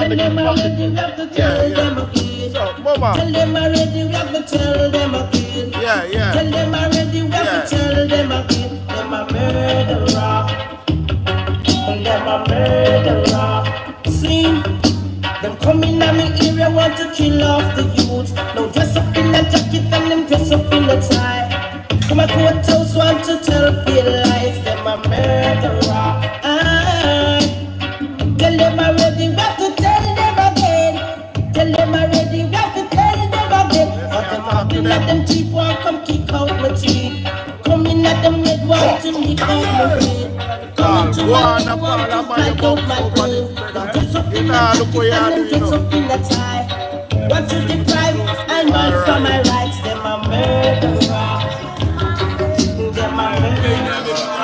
Tell them already, we have to tell them again. Tell them already, we have to tell them again. Tell them already, we have to tell them again. Them a murderer. Them a murderer. See, them coming at me area, want to kill off the youth. Now dress up in a jacket and them dress up in a tie. Come a courthouse, want to tell people lies. Them a murderer. Tell them already, we have to tell them again. Tell them already, we have to tell them again. But them talking at them cheap, want come kick out my teeth. Coming at them head, want to nick out my brain. Coming to my head, want to fight out my brain. Them dress up in a jacket and them dress up in a tie. Want to deprive and run for my rights. Them a murderer. Them a murderer.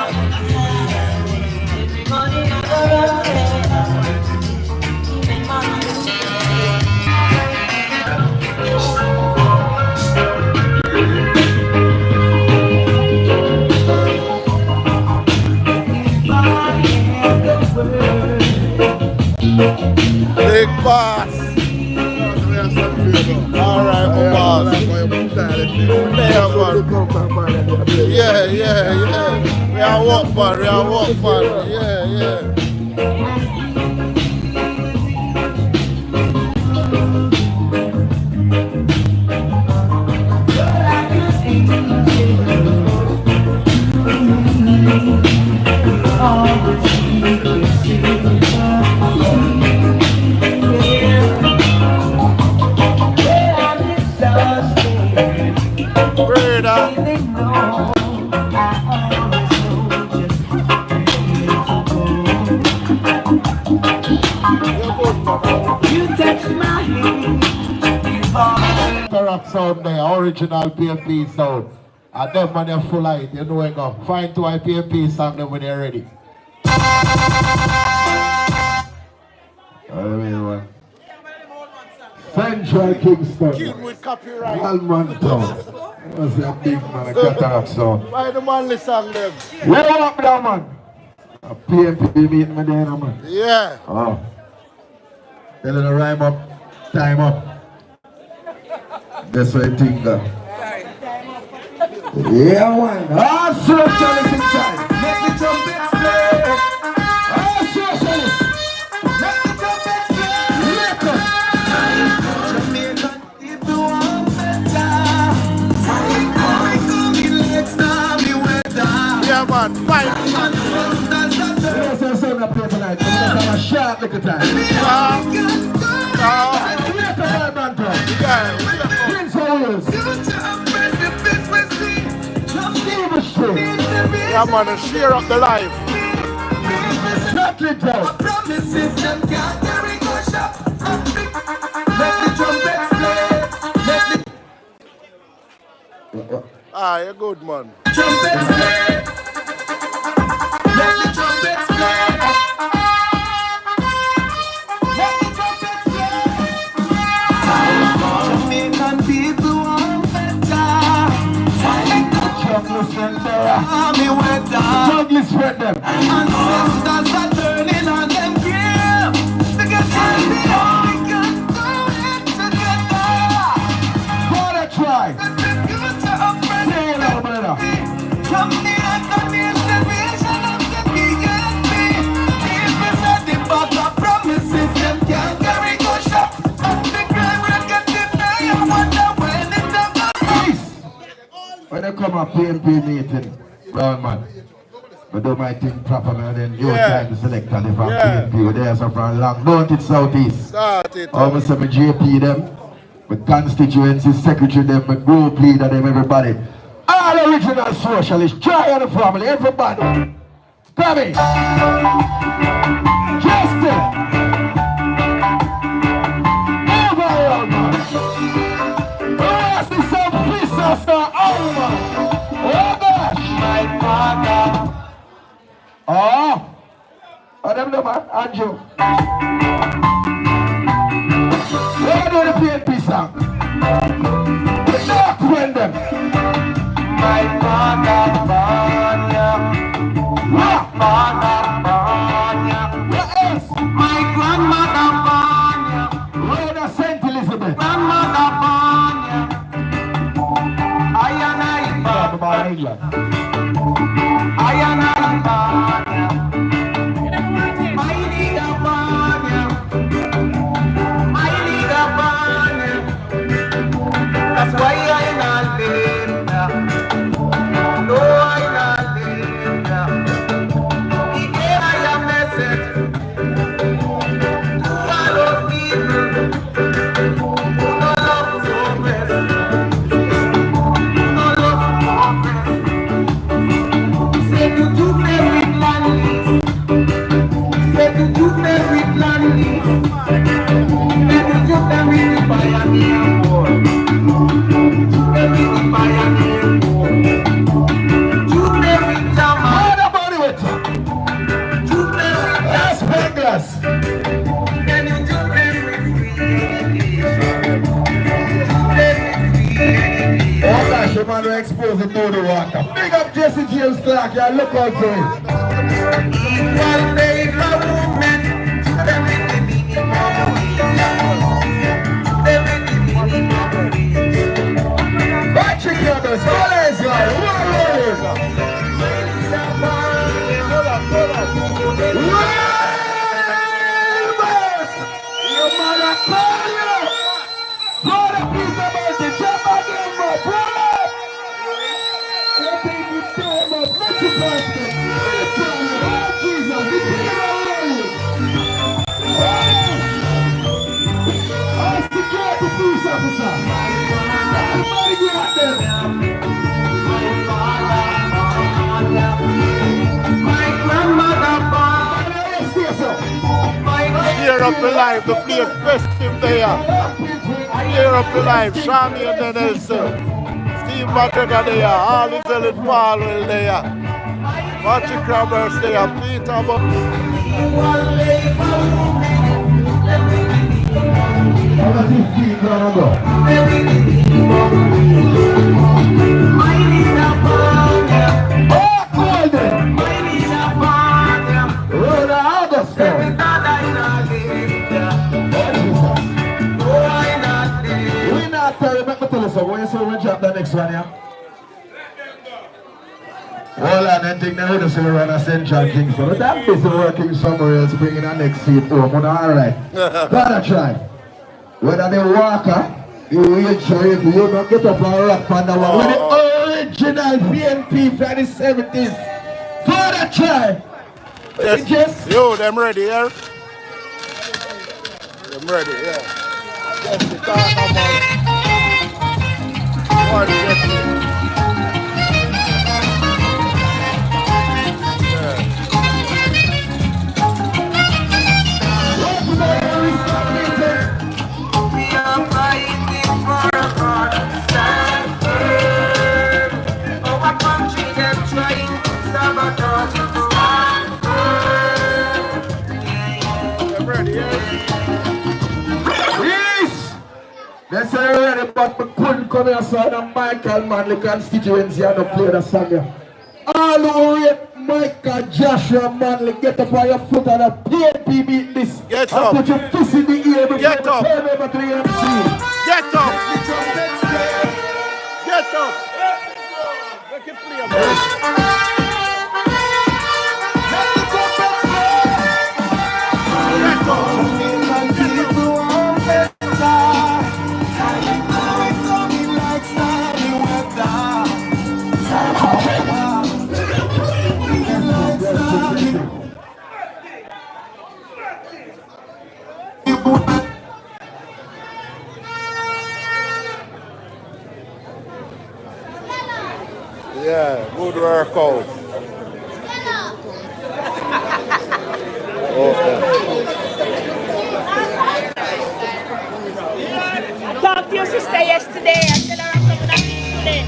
Big boss. Alright, my boss. Yeah, we are walk fun, yeah. Sound there, original PMP sound. And them when you're full light, you know you go. Find two PMP song them when you're ready. Central Kingston. King with copyright. Alman Town. That's a big man, a cataract sound. Why the manly song them? Where up there, man? A PMP meeting me there, man. Yeah. Oh. They're gonna rhyme up, time up. That's what I think. Yeah, man. Ah, socialist inside. Make the trumpets play. Ah, socialist. Make the trumpets play. Jamaican people want better. I come in late stormy weather. Yeah, man. Fight. Yes, I'm saying that play tonight. I'm going to have a short little time. Yeah, man, share up the life. Not it out. Promises them can't carry go shop. Let the trumpets play. Ah, you're good, man. Trumpets play. Let the trumpets play. Juggling spread them. Ancestors are turning on them grave. Because we got come up PMP meeting, brown man. I do my thing proper, man, and then your time to select if I'm PMP. We're there so from long. Don't it southeast. Almost my JP them, my constituency secretary them, my group leader them, everybody. All original socialists, try on the family, everybody. Come in. Justin. Overall, man. Oh, I see some pieces now. Oh, man. Oh, gosh. My father. Oh. Oh, them the man. Andrew. Where do the PNP song? The dark friend them. My father, Banya. My father, Banya. What else? My grandmother, Banya. Rhoda St. Elizabeth. Grandmother, Banya. I and I, Banya. I and I, Banya. My leader, Banya. My leader, Banya. That's why I not live now. No, I not live now. He gave I a message to all those people who don't love progress, who don't love progress. He said to do them with landless. He said to do them with landless. He said to do them with the pioneer war. The man who exposed it to the water. Big up Jesse James Clark, yeah, look out for him. Equal pay for women. Patrick Brothers, Collins, guys, your mother call you. Brother, please about the jump again, my brother. Clear up the live, the place festive there. Clear up the live, Charmaine Daniels, Steve McGregor there, all is Ellen Paul there. Patrick Roberts there, Peter How does he feel, brother? Oh, Golden! Rhoda August! We're not telling you, let me tell you something. When you say we drop the next one, yeah? Hold on, I think now we say we're on a Central Kingston. But I'm busy working somewhere else, bringing the next seat home. Alright. Gotta try. Whether they walker, the wheelchair, if you don't get up and rock on the one. With the original PNP for the 70s. Gotta try. Yes. Yo, them ready here? Them ready, yeah. Yes, the talk about. What is it? They say they're ready, but we couldn't come here, so the Michael Manley constituency and not play the song here. All who rate Michael Joshua Manley, get up on your foot and the PNP beat this. Get up. Put your fist in the ear before you turn over to the MC. Get up. Get up. Make it play, bro. Yeah, good workout. Okay. I talked to your sister yesterday. I said I'm coming up today.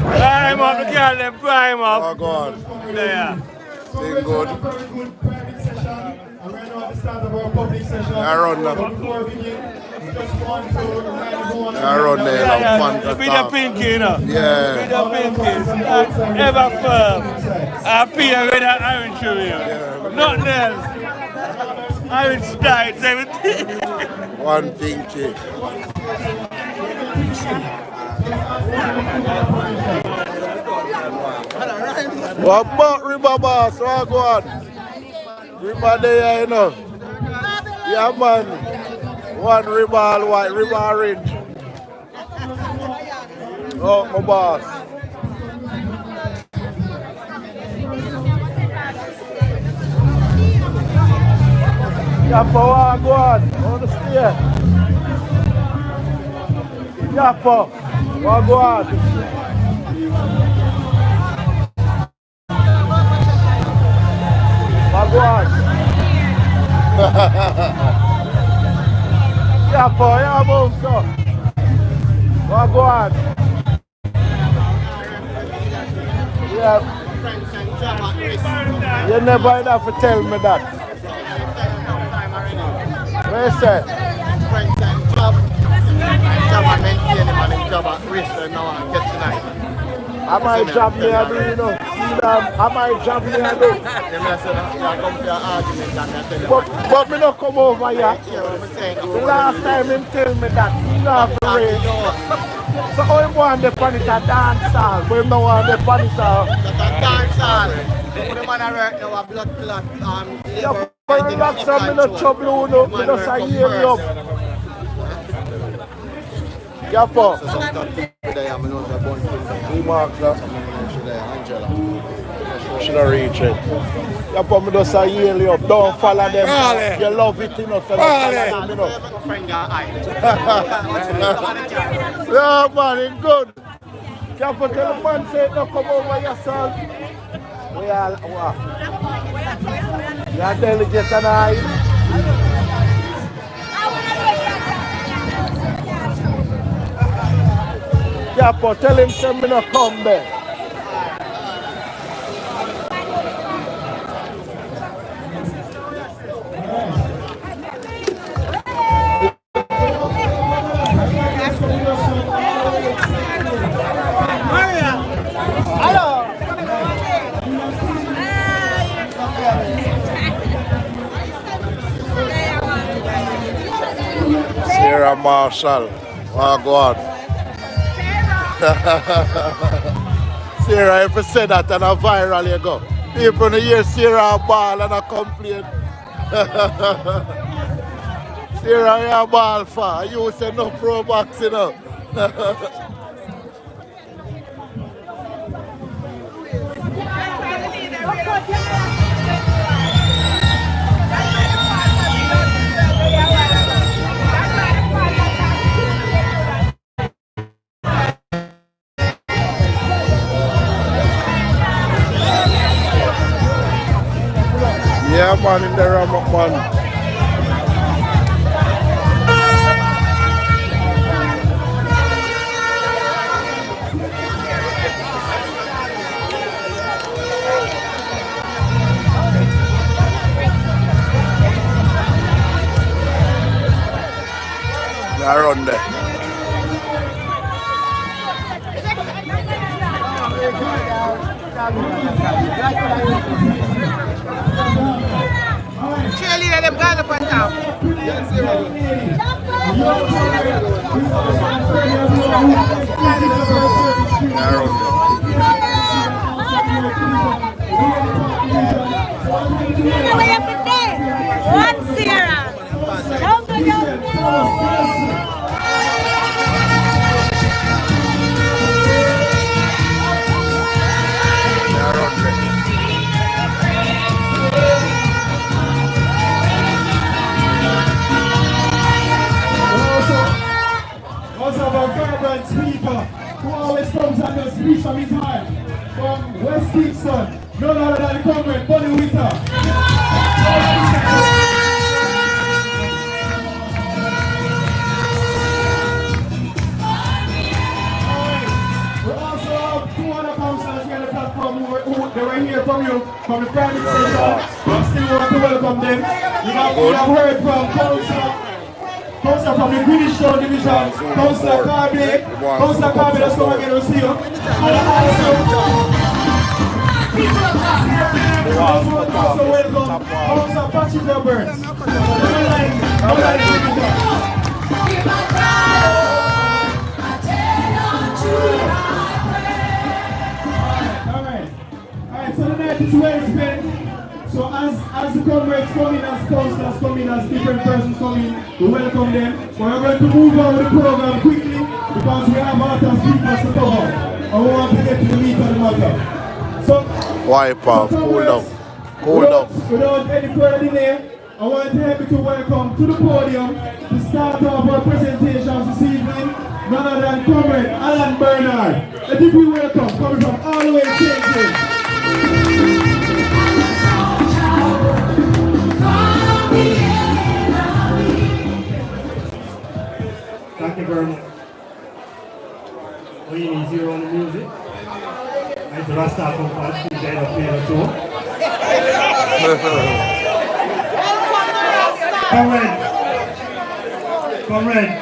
Prime up the girl, them prime up. Oh, God. There. Doing good. Very good private session. And right now at the start of our public session. I run now. Before we begin, we just want to remind everyone. I run there, I'm fun to Be the talk. pinky, you know. Be Yeah. the pinky. Ever firm. I feel with that orange to you. Nothing else. Orange died, 17. One pinky. What about River Boss? What go on? River there, you know. Yeah, man. One river all white, river orange. Oh, my boss. Yappa, what go on? On the stair. Yappa, what go on? What go on? Yappa, yeah, move, so. What go on? Yeah. You never enough to tell me that. What you say? Friends and job and maintain him and him job at risk and now I'm getting tonight. I might job me a do, you know. I might job me a do. Them I said that you come to your argument and I tell you. But me not come over here. Yeah, what I'm saying. The last time him tell me that he not have to raise. So how him want the pan it a dance hall, but him not want the pan it a... That dance hall. The man I work now a blood clot. Yeah, but relax and me not trouble you, no. Me just a hear me up. Yappa. So sometimes today I'm going to Bunting. Who marks that? Today, Angela. Should have reach it. Yappa, me just a hear you up. Don't follow them. You love it, you know. So don't follow them, you know. Friend got eye. Yeah, man, it's good. Yappa, tell the man say no come over yourself. We are what? You are delegate and I. Yappa, tell him say me no come there. Sarah Marshall. Oh, God. Sarah, if you say that and a viral you go. People don't hear Sarah ball and a complain. Sarah, you a ball for. You say no pro box, you know. Yeah, man, in the ram up, man. I run there. Cheerleader, them guys up on top. I run there. Daniels speech from his heart. From West Kingston. None other than the comrade, Bunny Witter. We also have two other councillors here on the platform who they were here from the private sector. I still want to welcome them. We have heard from Councillor from the Greenwich Town Division, Councillor Campaing. Councillor Campaing, let's come again and see you. And also welcome Councillor Patrick Roberts. Alright, so the night is well spent. So as the comrades come in, as councillors come in, as different persons come in, we welcome them. But we're going to move on with the program quickly because we have a lot of speakers to cover. And we want to get to the meat of the matter. So, wipe off, cool down. Without any further delay, I want to help you to welcome to the podium to start off our presentations this evening, none other than comrade Alan Bernard. A deep welcome coming from all the way to Kingston. Thank you very much. We need zero on the music. And the Rasta Company, she's there to play the show. Comrade,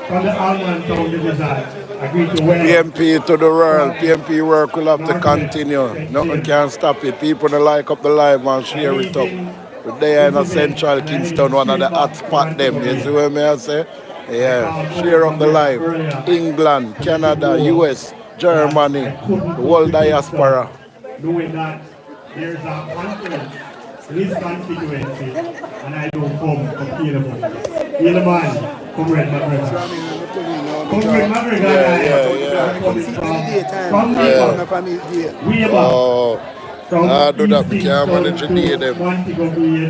from the Almond Town Division, agree to wear. PMP to the world. PMP work will have to continue. Nothing can stop it. People that like up the live and share it up. They in a central Kingston, one of the hot spot them. You see what I say? Yeah, share up the live. England, Canada, US, Germany, the whole diaspora. Knowing that there's a conference in his constituency, and I don't come available. You're the man, Comrade McGregor. Comrade McGregor and I are coming from way back. I do that, we can't manage to need them.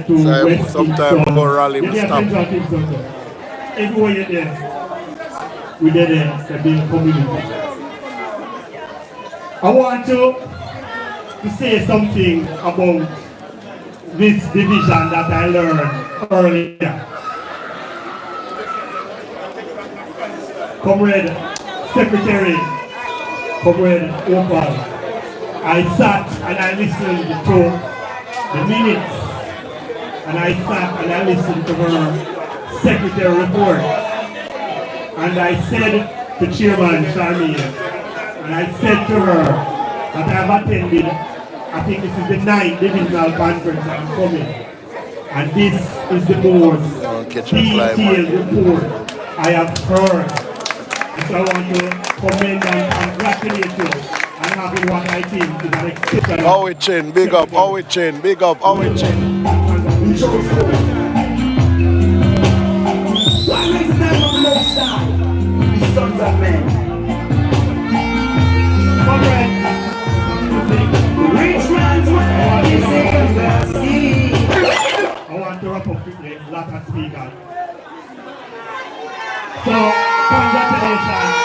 So sometimes go rally, we stop. Everywhere you're there, we're there, the big community. I want to say something about this division that I learned earlier. Comrade Secretary, Comrade Opal, I sat and I listened to the minutes, and I sat and I listened to her secretary report, and I said to Chairman Charmaine, and I said to her that I have attended, I think this is the 9th divisional conference I'm coming, and this is the most detailed report I have heard. So I want to commend and congratulate you. I'm happy what I think is an exceptional. Our chin, big up, our chin, big up, our chin. Why makes the name of the Most High, the sons of men? Rich man's way is in the sea. I want to wrap up quickly, lot of speakers. So, congratulations.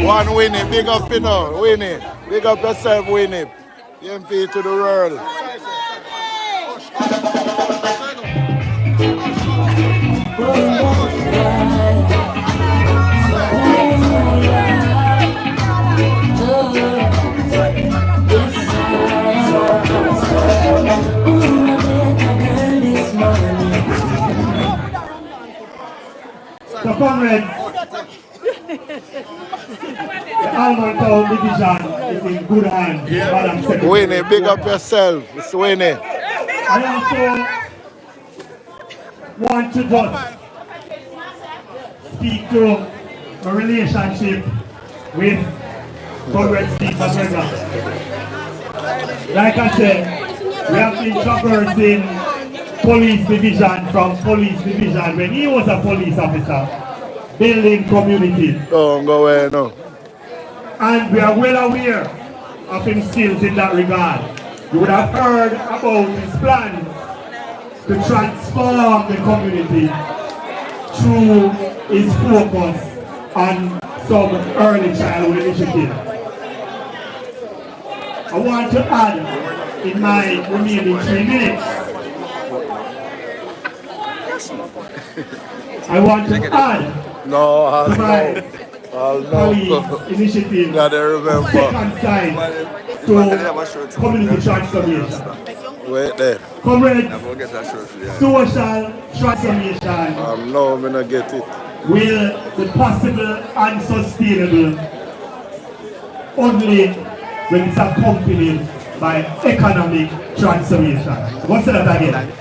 One Winnie, big up, you know, Winnie. Big up yourself, Winnie. PMP to the world. comrades, the Almond Town division is in good hands. Madam Secretary. Winnie, big up yourself. It's Winnie. I also want to just speak to my relationship with Comrade Steve McGregor. Like I said, we have been traversing police division from police division when he was a police officer, building community. Don't go away, no. And we are well aware of his skills in that regard. You would have heard about his plans to transform the community through his focus on some early childhood initiative. I want to add in my remaining 3 minutes, I want to add No, to my colleagues' initiative, second side to community transformation. wait there. Comrades, social transformation No, I'm gonna get it. will be possible and sustainable only when it's accompanied by economic transformation. What's that again?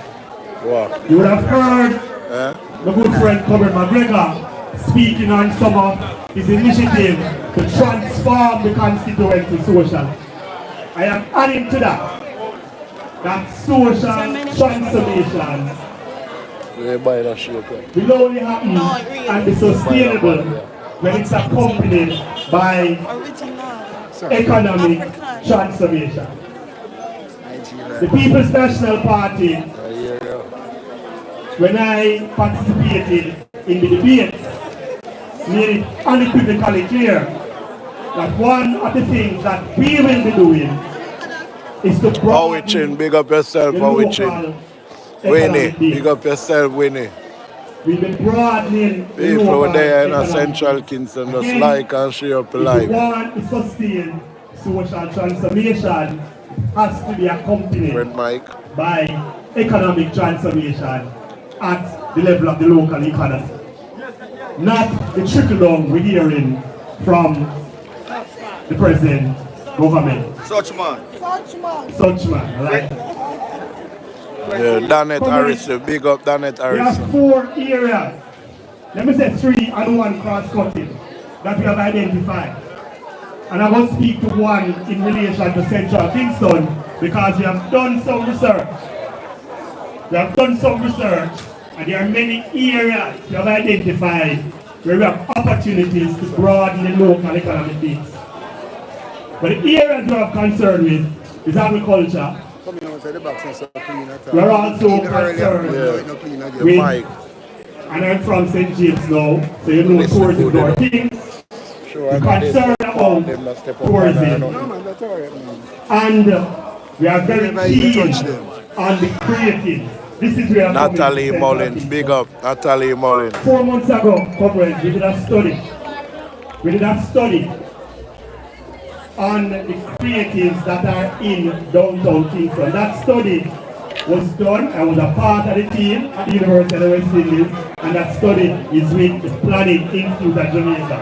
Wow. You would have heard my good friend Comrade McGregor speaking on some of his initiative to transform the constituency social. I am adding to that social transformation will only happen and be sustainable when it's accompanied by economic transformation. The People's National Party, when I participated in the debates, made it unequivocally clear that one of the things that we will be doing is to broaden big up yourself, Winnie, big up yourself, Winnie. We've been broadening people over there in Central Kingston just like and share up life. If we want to sustain social transformation, has to be accompanied by economic transformation at the level of the local economy. Not the trickle down we're hearing from the present government. Such man, right? Yeah, Danet Harris, big up Danet Harris. We have 4 areas, let me say 3 and 1 cross-cutting that we have identified. And I will speak to one in relation to Central Kingston because we have done some research. And there are many areas we have identified where we have opportunities to broaden the local economic base. But the areas we have concern with is agriculture. We are also concerned with, and I'm from St. James now, so you know tourism are things. We're concerned about tourism. And we are very keen on the creative. This is where Natalie Mullins, big up Natalie Mullins. 4 months ago, comrades, we did a study on the creatives that are in downtown Kingston. That study was done. I was a part of the team at the University of the West Indies, and that study is with the Planning Institute of Jamaica.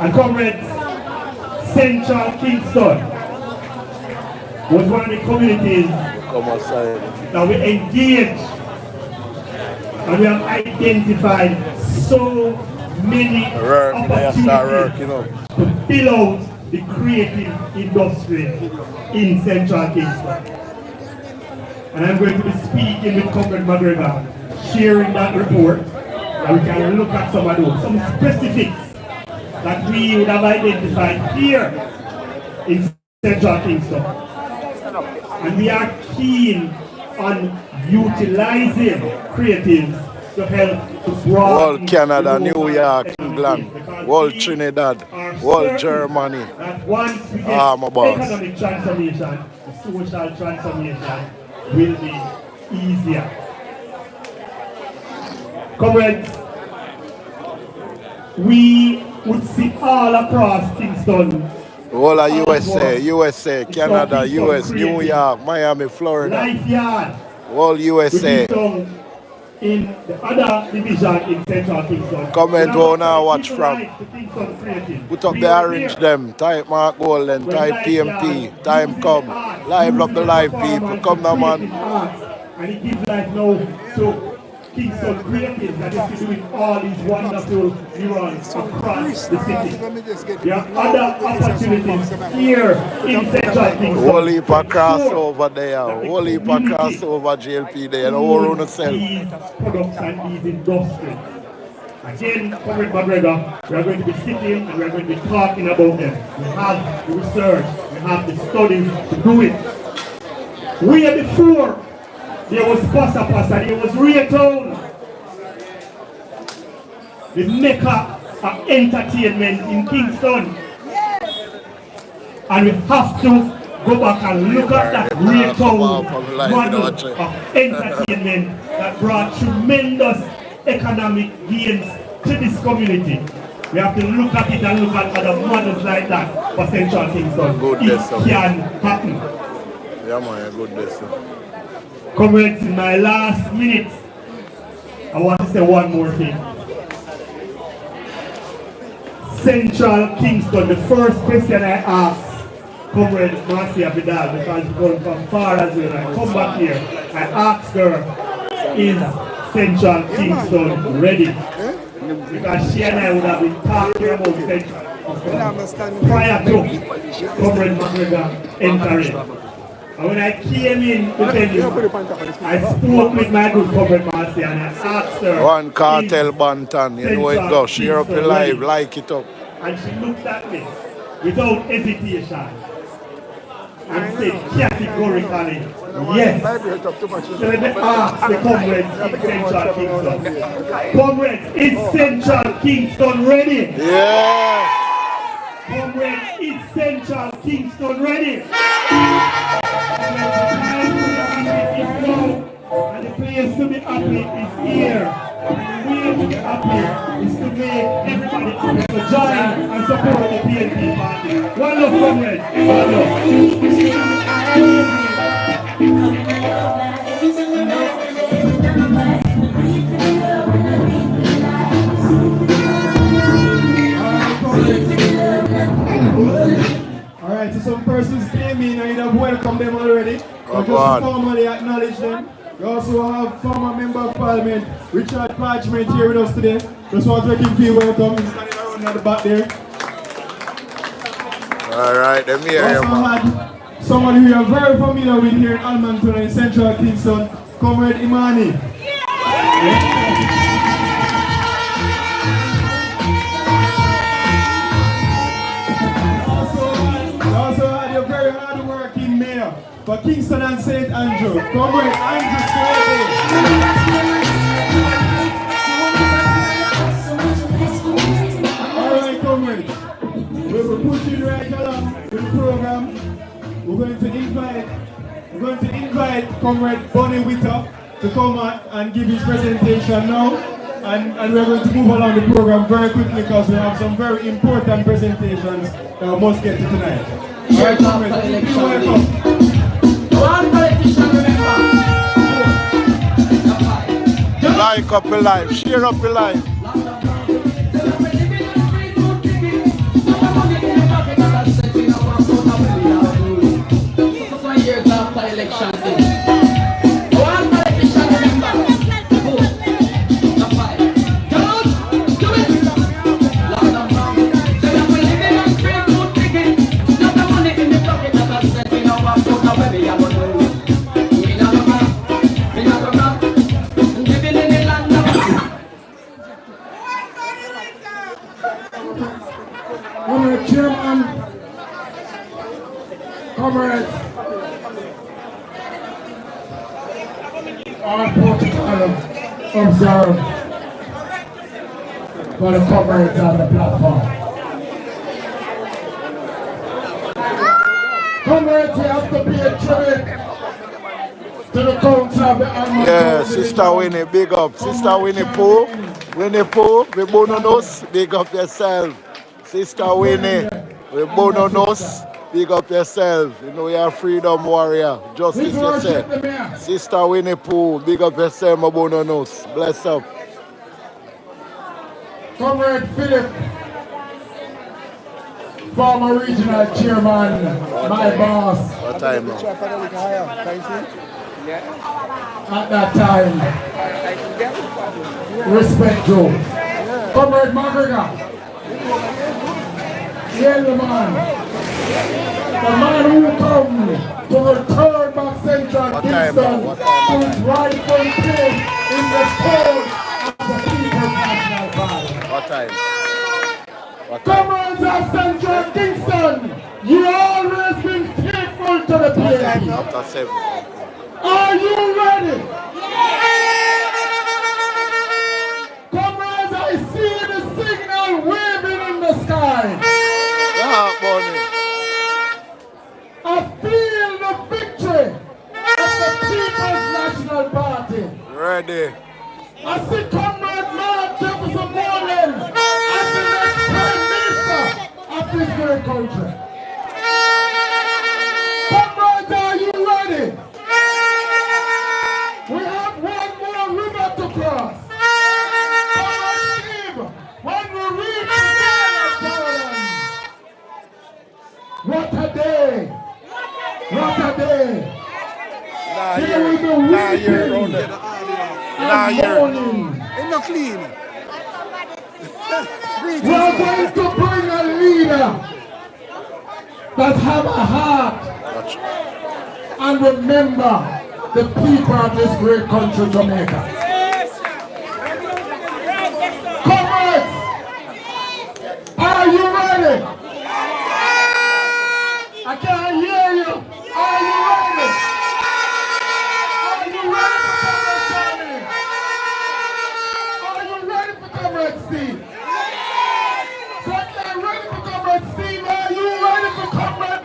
And comrades, Central Kingston was one of the communities that we engaged, and we have identified so many opportunities to build out the creative industry in Central Kingston. And I'm going to be speaking with Comrade McGregor, sharing that report, and we can look at some of those, some specifics that we would have identified here in Central Kingston. And we are keen on utilizing creatives to help to broaden World Canada, New York, England, World Trinidad, World Germany. That once we get economic transformation, the social transformation will be easier. Comrades, we would see all across Kingston. All of USA, Canada, US, New York, Miami, Florida. Life yard. All USA. in the other division in Central Kingston. Comment on now, watch from. Kingston creative. Put up the orange them, type Mark Golden, type PMP, time come. Live up the live people, come now man. And it gives life now to Kingston creatives that is doing all these wonderful neurons across the city. There are other opportunities here in Central Kingston. Whole heap of crossover there, whole heap of crossover GLP there, and all on itself. These products and these industries. Again, Comrade McGregor, we are going to be sitting and we are going to be talking about them. We have the research, we have the studies to do it. We are before. There was Passa, there was Reggaeton. The mecca of entertainment in Kingston. And we have to go back and look at that Reggaeton model of entertainment that brought tremendous economic gains to this community. We have to look at it and look at other models like that for Central Kingston. It can happen. Yeah man, good this. Comrades, in my last minutes, I want to say one more thing. Central Kingston, the first question I asked Comrade Marcia Vidal, because she's going from far as well, I come back here, I asked her, is Central Kingston ready? Because she and I would have been talking about Central Kingston prior to Comrade McGregor entering. And when I came in to tell you, I spoke with my good Comrade Marcia and I asked her, one cartel Bunting, you know it goes, share up the live, like it up. And she looked at me without hesitation and said categorically, yes. So let me ask the comrades in Central Kingston. Comrades, is Central Kingston ready? Yeah. Comrades, is Central Kingston ready? And the place to be happy is here. The way to be happy is to make everybody happy. So join and support the PNP party. One love, comrades. One love. Alright, so some persons came in and you have welcomed them already. But just formally acknowledge them. We also have former Member of Parliament, Richard Parchment, here with us today. Just want to make him feel welcome. He's standing around at the back there. Alright, let me hear you, man. Also had someone who you are very familiar with here in Almonton in Central Kingston, Comrade Imani. Also had a very hard-working mayor for Kingston and St. Andrew, Comrade Andrew Slade. Alright, comrades, we will push you right along with the program. We're going to invite Comrade Bonnie Witter to come and give his presentation now. And we're going to move along the program very quickly because we have some very important presentations that we must get to tonight. Alright, comrades, please welcome. One politician, remember. Like up your life, share up your life. Chairman, comrades, all protocol observed by the comrades on the platform. Comrades, we have to be a tribute to the council of the Almonton. Yeah, Sister Winnie, big up. Sister Winnie Pooh, we bono nos, big up yourself. Sister Winnie, we bono nos, Big up yourself. You know you're a freedom warrior. Justice yourself. Sister Winnie Pooh, big up yourself, my bonus. Bless up. Comrade Philip, former regional chairman, my boss. What time now? At that time. Respect you. Comrade McGregor. Yeah, the man. The man who come to return back Central Kingston to his rightful place in the court of the People's National Party. What time? Comrades of Central Kingston, you always been faithful to the PNP. After 7. Are you ready? Comrades, I see the signal waving in the sky. Yeah, Bonnie. I feel the victory of the People's National Party. Ready. I see Comrade Mark Jefferson Morland as the next Prime Minister of this great country. Comrades, are you ready? We have one more river to cross. Comrade Steve, when we reach the Jordan. What a day! What a day! Here we go weeping and mourning. It's not clean. We are going to bring a leader that have a heart and remember the people of this great country, Jamaica. Comrades, are you ready? I can't hear you. Are you ready? Are you ready for Comrade Charmaine? Are you ready for Comrade Steve? So if you're ready for Comrade Steve, are you ready for Comrade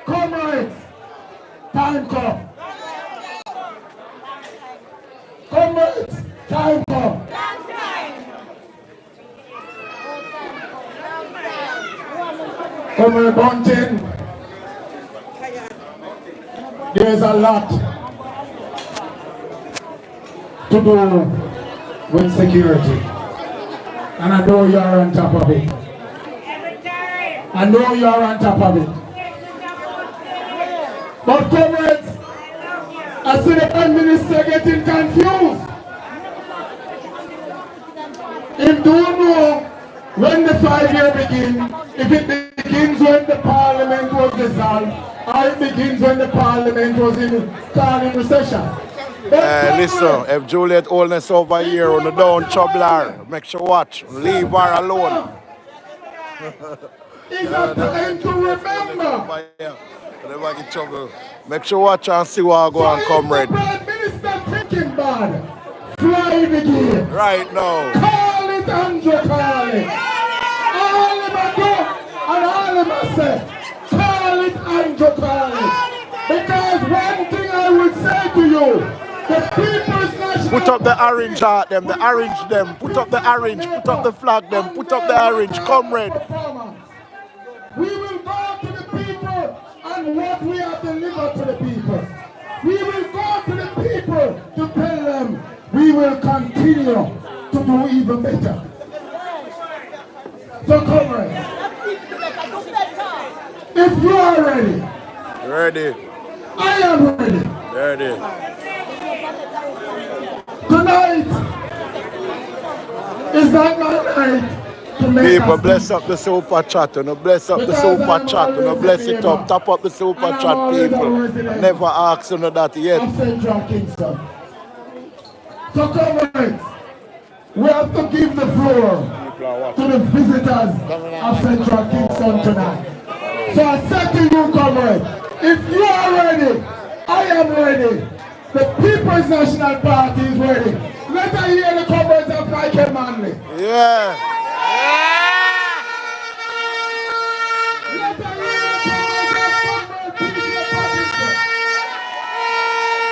Comrades, time come. Comrades, time come. Comrade Bunting, there's a lot to do with security. And I know you are on top of it. I know you are on top of it. But comrades, I see the Prime Minister getting confused. He don't know when the 5-year begins, if it begins when the Parliament was dissolved, or it begins when the Parliament was called in recession. Listen, if Juliet Oldness over here on the down trouble her, make sure watch. Leave her alone. It's a time to remember. Never get trouble. Make sure watch and see what go on, comrade. The Prime Minister thinking bad. Fly the game. Right now. Call it Andrew, call it. All of them do and all of them say, call it Andrew, call it. Because one thing I would say to you, the People's National Put up the orange heart them, the orange them. Put up the orange, put up the flag them, put up the orange, comrade. We will go to the people and what we have delivered to the people. We will go to the people to tell them we will continue to do even better. So comrade, if you are ready, Ready. I am ready. Ready. Tonight is not my night to make People, us bless up the super chat, you know, bless up the super chat, you know, bless it up, tap up the super chat, people. Never ask you that yet. of Central Kingston. So comrades, we have to give the floor to the visitors of Central Kingston tonight. So I said to you, comrade, if you are ready, I am ready. The People's National Party is ready. Let us hear the comrades of Michael Manley. Yeah. Let us hear the comrades of Comrade Peter Patterson.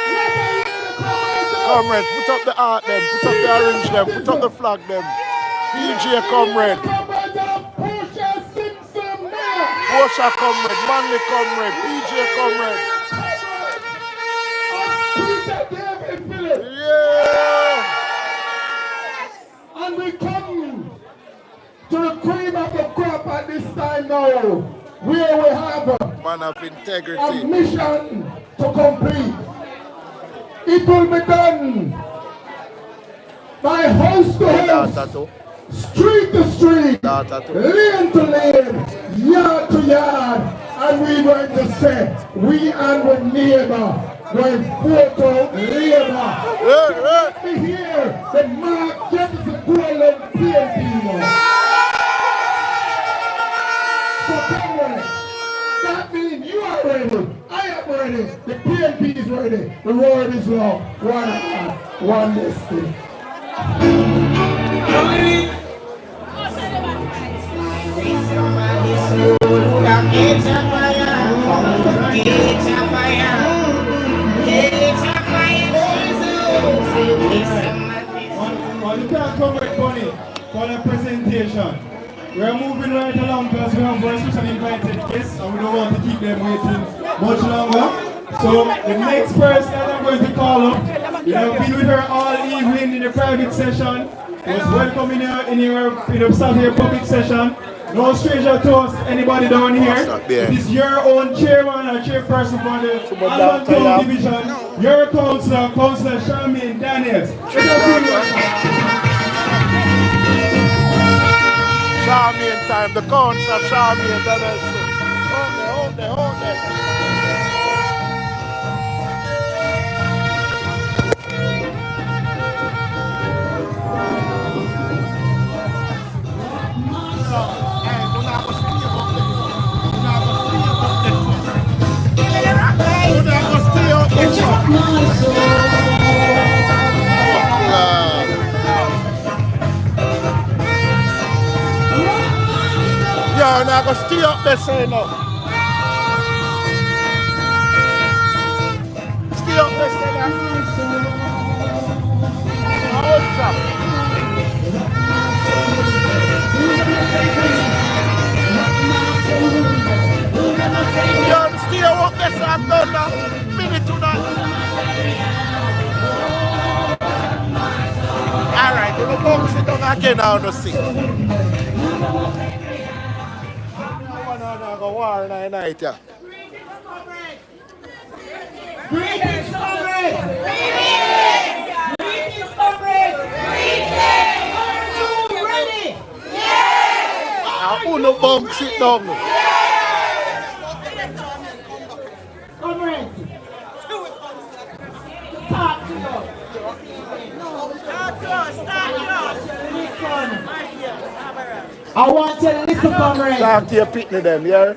Let us hear the comrades of Comrades, put up the art them, put up the orange them, put up the flag them. PJ Comrade. Osha Comrade, Manley Comrade, PJ Comrade. Yeah! And we come to the cream of the crop at this time now, where we have Man of integrity. a mission to complete. It will be done by house to house, street to street, lane to lane, yard to yard, and we going to say, we and the neighbor going photo labor. Let me hear the Mark Jefferson golden PNP. So come on. That means you are ready, I am ready, the PNP is ready, the road is long, one heart, one destiny. On the time Comrade Bunny for the presentation. We're moving right along because we have very special invited guests and we don't want to keep them waiting much longer. So the next person that I'm going to call up, we have been with her all evening in a private session. Was welcome in your Saturday public session. No stranger to us, anybody down here. It is your own chairman or chairperson for the Bunting division. Your councillor, Councillor Charmaine Daniels. Charmaine time, the councillor Charmaine Daniels. Hold there. Yeah, and I go stay up there, say no. Stay up there, say no. Yeah, stay up there, say I'm done now. Minute to that. Alright, you don't go sit down again now to see. Go war night, yeah. Greetings, comrades! Greetings, comrades! Are you ready? Yes! Who no bum sit down? Comrades! Talk to you. Listen. I want you to listen, comrades. Talk to your pitney them, yeah?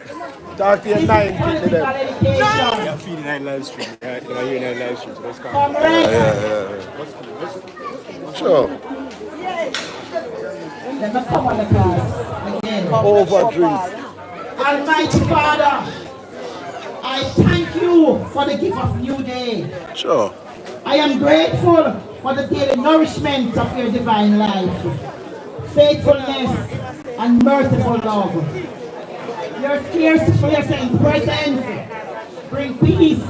Talk to your 9 pitney them. I'm feeding that live stream. Right? I hear that live stream, so let's come. Comrades. Sure. Let me come on the class again. Overdrink. Almighty Father, I thank you for the gift of new day. Sure. I am grateful for the daily nourishment of your divine life, faithfulness, and merciful love. Your scarce presence bring peace,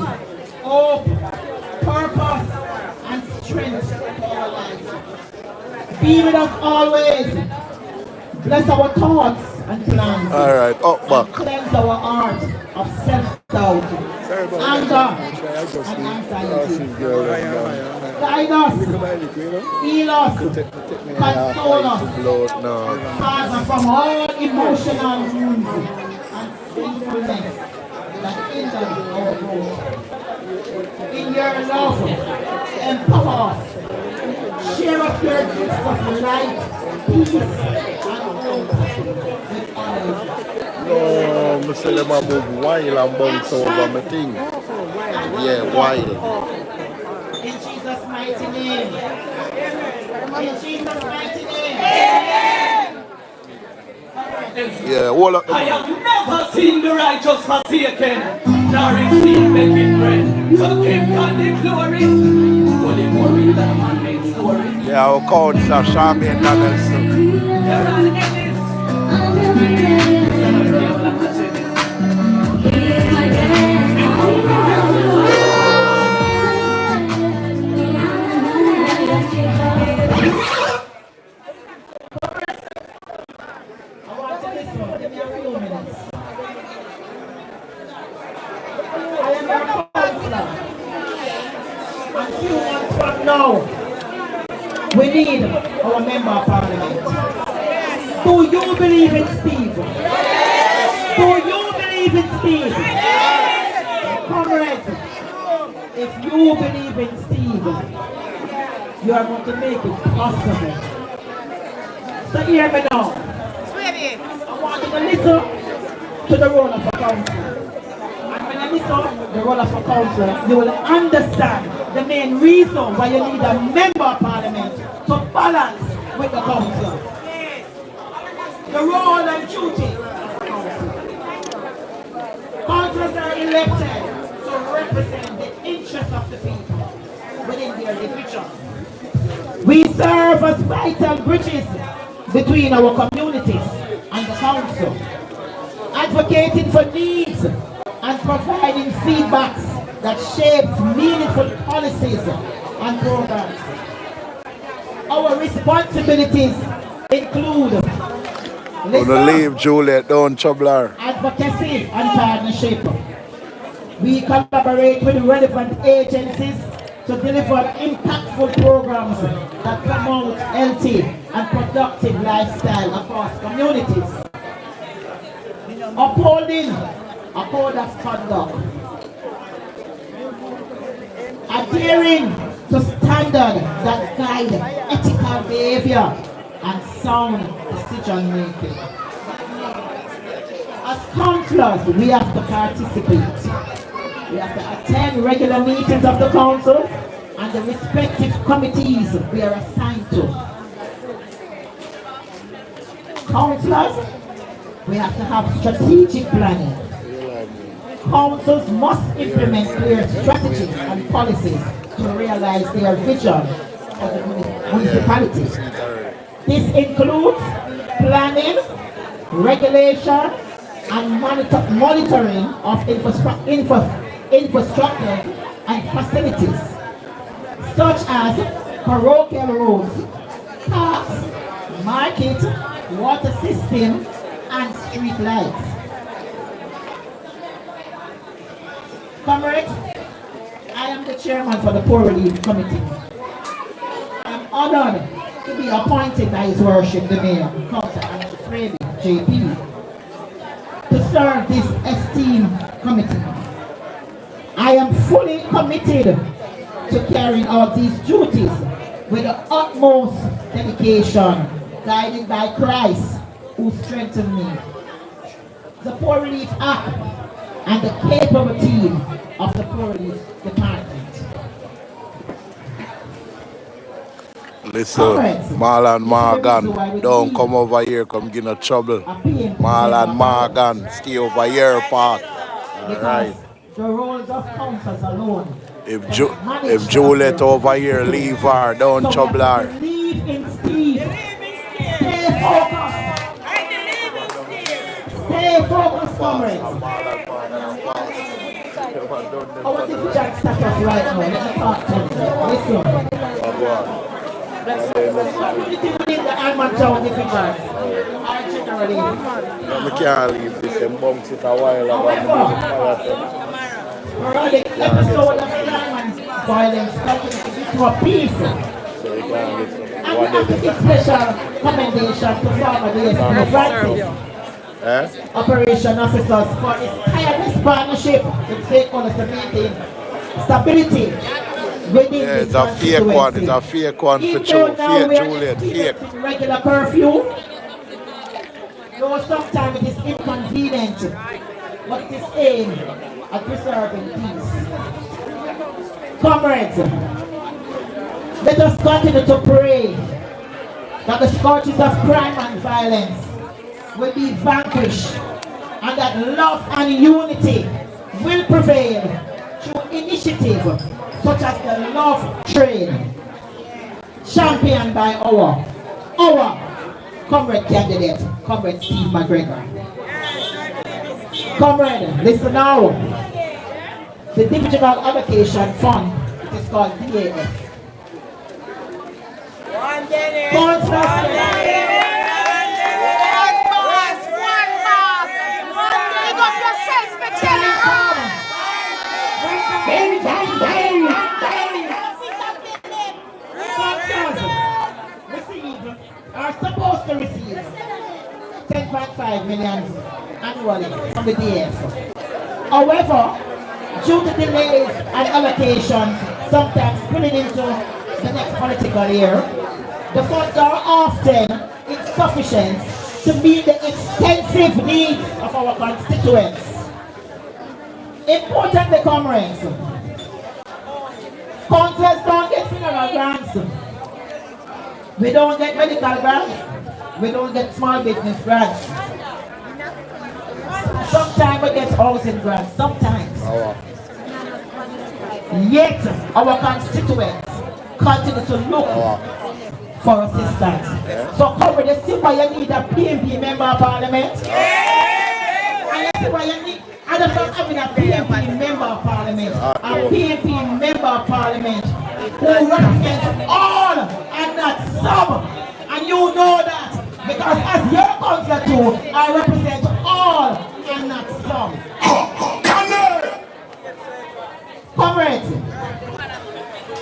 hope, purpose, and strength to our lives. Be with us always. Bless our thoughts and plans. All right, up back. Cleanse our heart of self-doubt, anger, and anxiety. Guide us, heal us, console us, Father, from all emotional wounds and sinfulness that hinder our growth. In your love, empower us. Share us your gifts of light, peace, and hope with others. No, I say them a move wild and bounce over my thing. Yeah, wild. In Jesus' mighty name. In Jesus' mighty name. Yeah, all up the I have never seen the righteous forsaken, nor his seed making bread. So give God the glory. Holy more real than a man-made story. yeah, our councillor Charmaine Daniels. We need our member of parliament. Do you believe in Steve? Do you believe in Steve? Comrades, if you believe in Steve, you are going to make it possible. So hear me now. I want you to listen to the role of a councillor. And when you listen to the role of a councillor, you will understand the main reason why you need a member of parliament to balance with the council. The role and duty of the council. Councillors are elected to represent the interests of the people within their division. We serve as vital bridges between our communities and the council, advocating for needs and providing feedbacks that shapes meaningful policies and programs. Our responsibilities include leave Juliet, don't trouble her. Advocacy and partnership. We collaborate with relevant agencies to deliver impactful programs that promote healthy and productive lifestyle across communities. Upholding a code of conduct. Adhering to standards that guide ethical behavior and sound decision making. As councillors, we have to participate. We have to attend regular meetings of the council and the respective committees we are assigned to. Councillors, we have to have strategic planning. Councils must implement clear strategies and policies to realize their vision for the municipality. This includes planning, regulation, and monitoring of infrastructure and facilities, such as parochial roads, parks, market, water system, and street lights. Comrades, I am the chairman for the Poor Relief Committee. I am honored to be appointed by His Worship the Mayor, Councillor Freddie JP, to serve this esteemed committee. I am fully committed to carrying out these duties with the utmost dedication, guided by Christ, who strengthened me. The Poor Relief Act and the capable team of the Poor Relief Department. Listen, Marlon Morgan, don't come over here, come get no trouble. Marlon Morgan, stay over here, Park. Alright. The roles of councils alone. If Juliet over here, leave her, don't trouble her. Believe in Steve. Stay focused. Stay focused, comrades. Our division status right now, let me talk to you. Listen. Within the Almantown division, I generally... We can't leave this and bumps it a while ago. Sporadic episode of crime and violence continues to be peaceful. And we have to give special commendation to former DSP Francis, operation officers, for his tireless partnership with stakeholders to maintain stability within it's a fake one. It's a fake one for Juliet. Fake. Regular curfew. Though sometimes it is inconvenient, but it is aimed at preserving peace. Comrades, let us continue to pray that the scourges of crime and violence will be vanquished and that love and unity will prevail through initiatives such as the Love Train, championed by our Comrade candidate, Comrade Steve McGregor. Comrade, listen now. The Divisional Allocation Fund, it is called DAF. Funds are supposed to receive 10.5 million annually from the DF. However, due to delays and allocations, sometimes spilling into the next political year, the funds are often insufficient to meet the extensive needs of our constituents. Importantly, comrades, councillors don't get funeral grants. We don't get medical grants. We don't get small business grants. Sometimes we get housing grants. Sometimes. Yet our constituents continue to look for assistance. So, comrade, you see why you need a PMP member of parliament? And you see why you need, other than having a PMP member of parliament, a PMP member of parliament who represents all and not some. And you know that because as your councillor too, I represent all and not some. Comrades,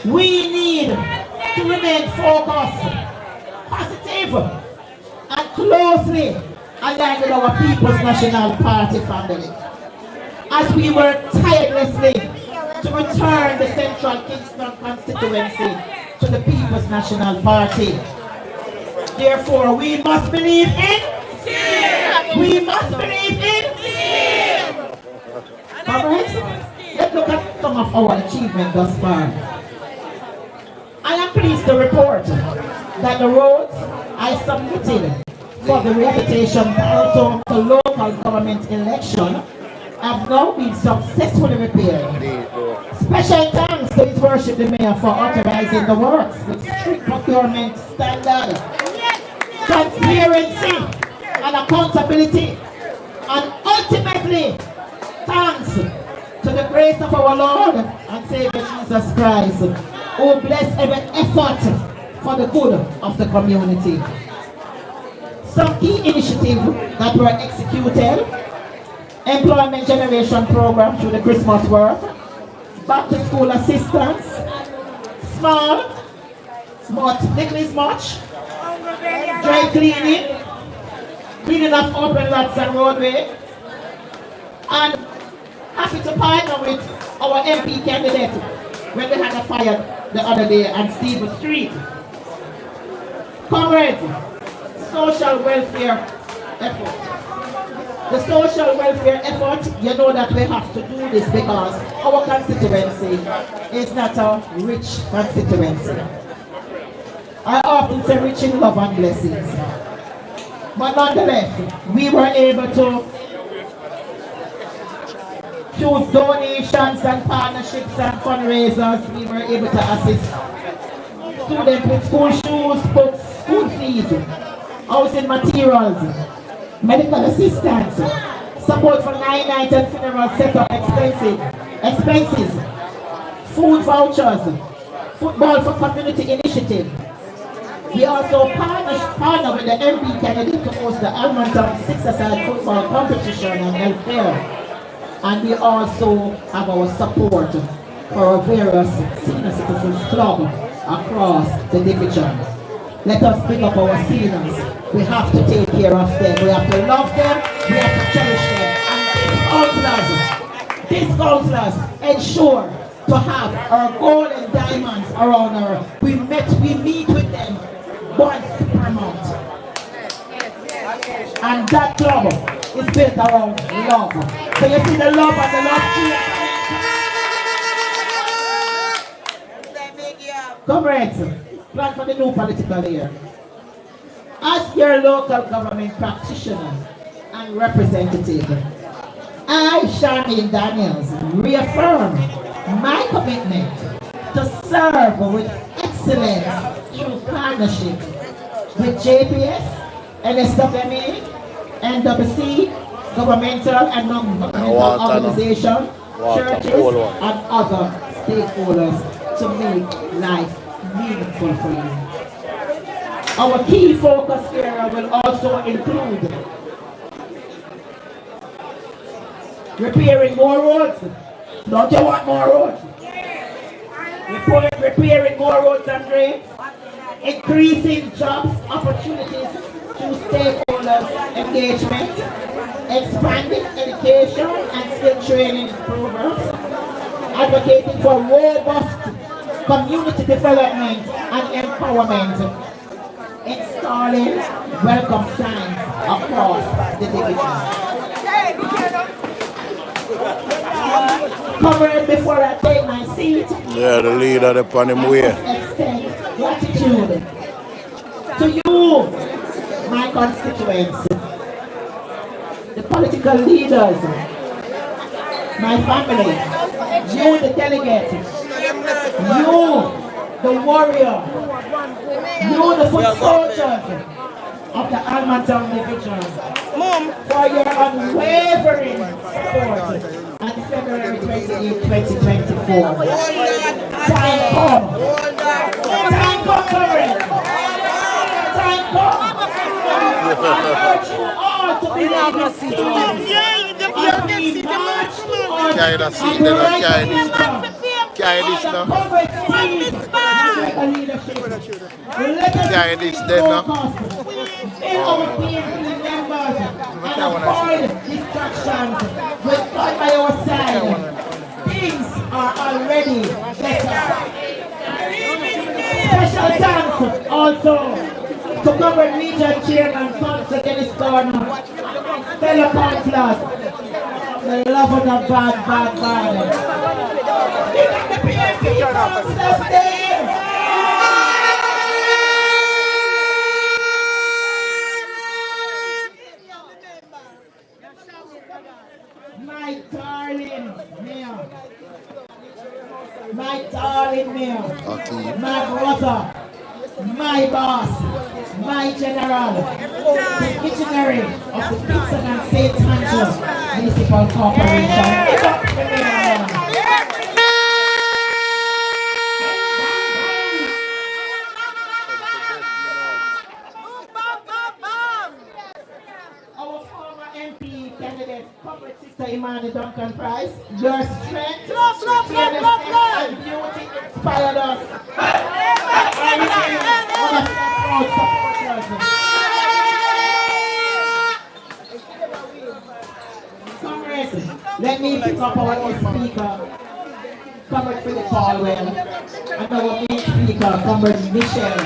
we need to remain focused, positive, and closely aligned with our People's National Party family as we work tirelessly to return the central Kingston constituency to the People's National Party. Therefore, we must believe in we must believe in Comrades, let's look at some of our achievements thus far. I am pleased to report that the roads I submitted for the rehabilitation to local government election have now been successfully repaired. Special thanks to His Worship the Mayor for authorizing the works with strict procurement standards, transparency and accountability, and ultimately thanks to the grace of our Lord and Savior Jesus Christ, who bless every effort for the good of the community. Some key initiatives that were executed: employment generation program through the Christmas work, back to school assistance, small but little is much, dry cleaning, cleaning of open lots and roadway, and happy to partner with our MP candidate when they had a fire the other day on Steve Street. Comrades, social welfare effort. The social welfare effort, you know that we have to do this because our constituency is not a rich constituency. I often say rich in love and blessings. But nonetheless, we were able to through donations and partnerships and fundraisers, we were able to assist students with school shoes, books, school fees, housing materials, medical assistance, support for 9-night and funeral setup expenses, food vouchers, football for community initiative. We also partner with the MP candidate to host the Almonton six-a-side football competition and healthcare. And we also have our support for our various senior citizens club across the division. Let us pick up our seniors. We have to take care of them. We have to love them. We have to cherish them. And these counselors ensure to have our gold and diamonds around her. We meet with them once per month. And that club is built around love. So you see the love and the love tree. Comrades, plan for the new political year. As your local government practitioner and representative, I, Charmaine Daniels, reaffirm my commitment to serve with excellence through partnership with JPS, NSWME, NWC, governmental and non-governmental organizations, churches, and other stakeholders to make life meaningful for you. Our key focus area will also include repairing more roads. Don't you want more roads? Repairing more roads and drains, increasing jobs opportunities through stakeholders engagement, expanding education and skill training programs, advocating for robust community development and empowerment, installing welcome signs across the division. Covered before I take my seat. Yeah, the leader upon him way. Extend gratitude to you, my constituents, the political leaders, my family, you, the delegate, you, the warrior, you, the foot soldiers of the Allentown Division, for your unwavering support on February 28, 2024. Time come. Time come, Karen. Time come. I urge you all to be on the seat. Carry that seat, they don't carry this now. Carry this now. Carry this then now. Avoid distractions. With God by our side, things are already better. Special thanks also to Government Region Chairman Council Dennis Garner, fellow councillors, the love of the bad. You got the PNP councillors there. My darling mayor, my brother, my boss, my general, the visionary of the Kingston and St. Andrews Municipal Corporation. Our former MP candidate, corporate sister Imani Duncan Price, your strength, and beauty inspired us. Congress, let me pick up our new speaker, Comrade Philip Paulwell, and our main speaker, Comrade Michelle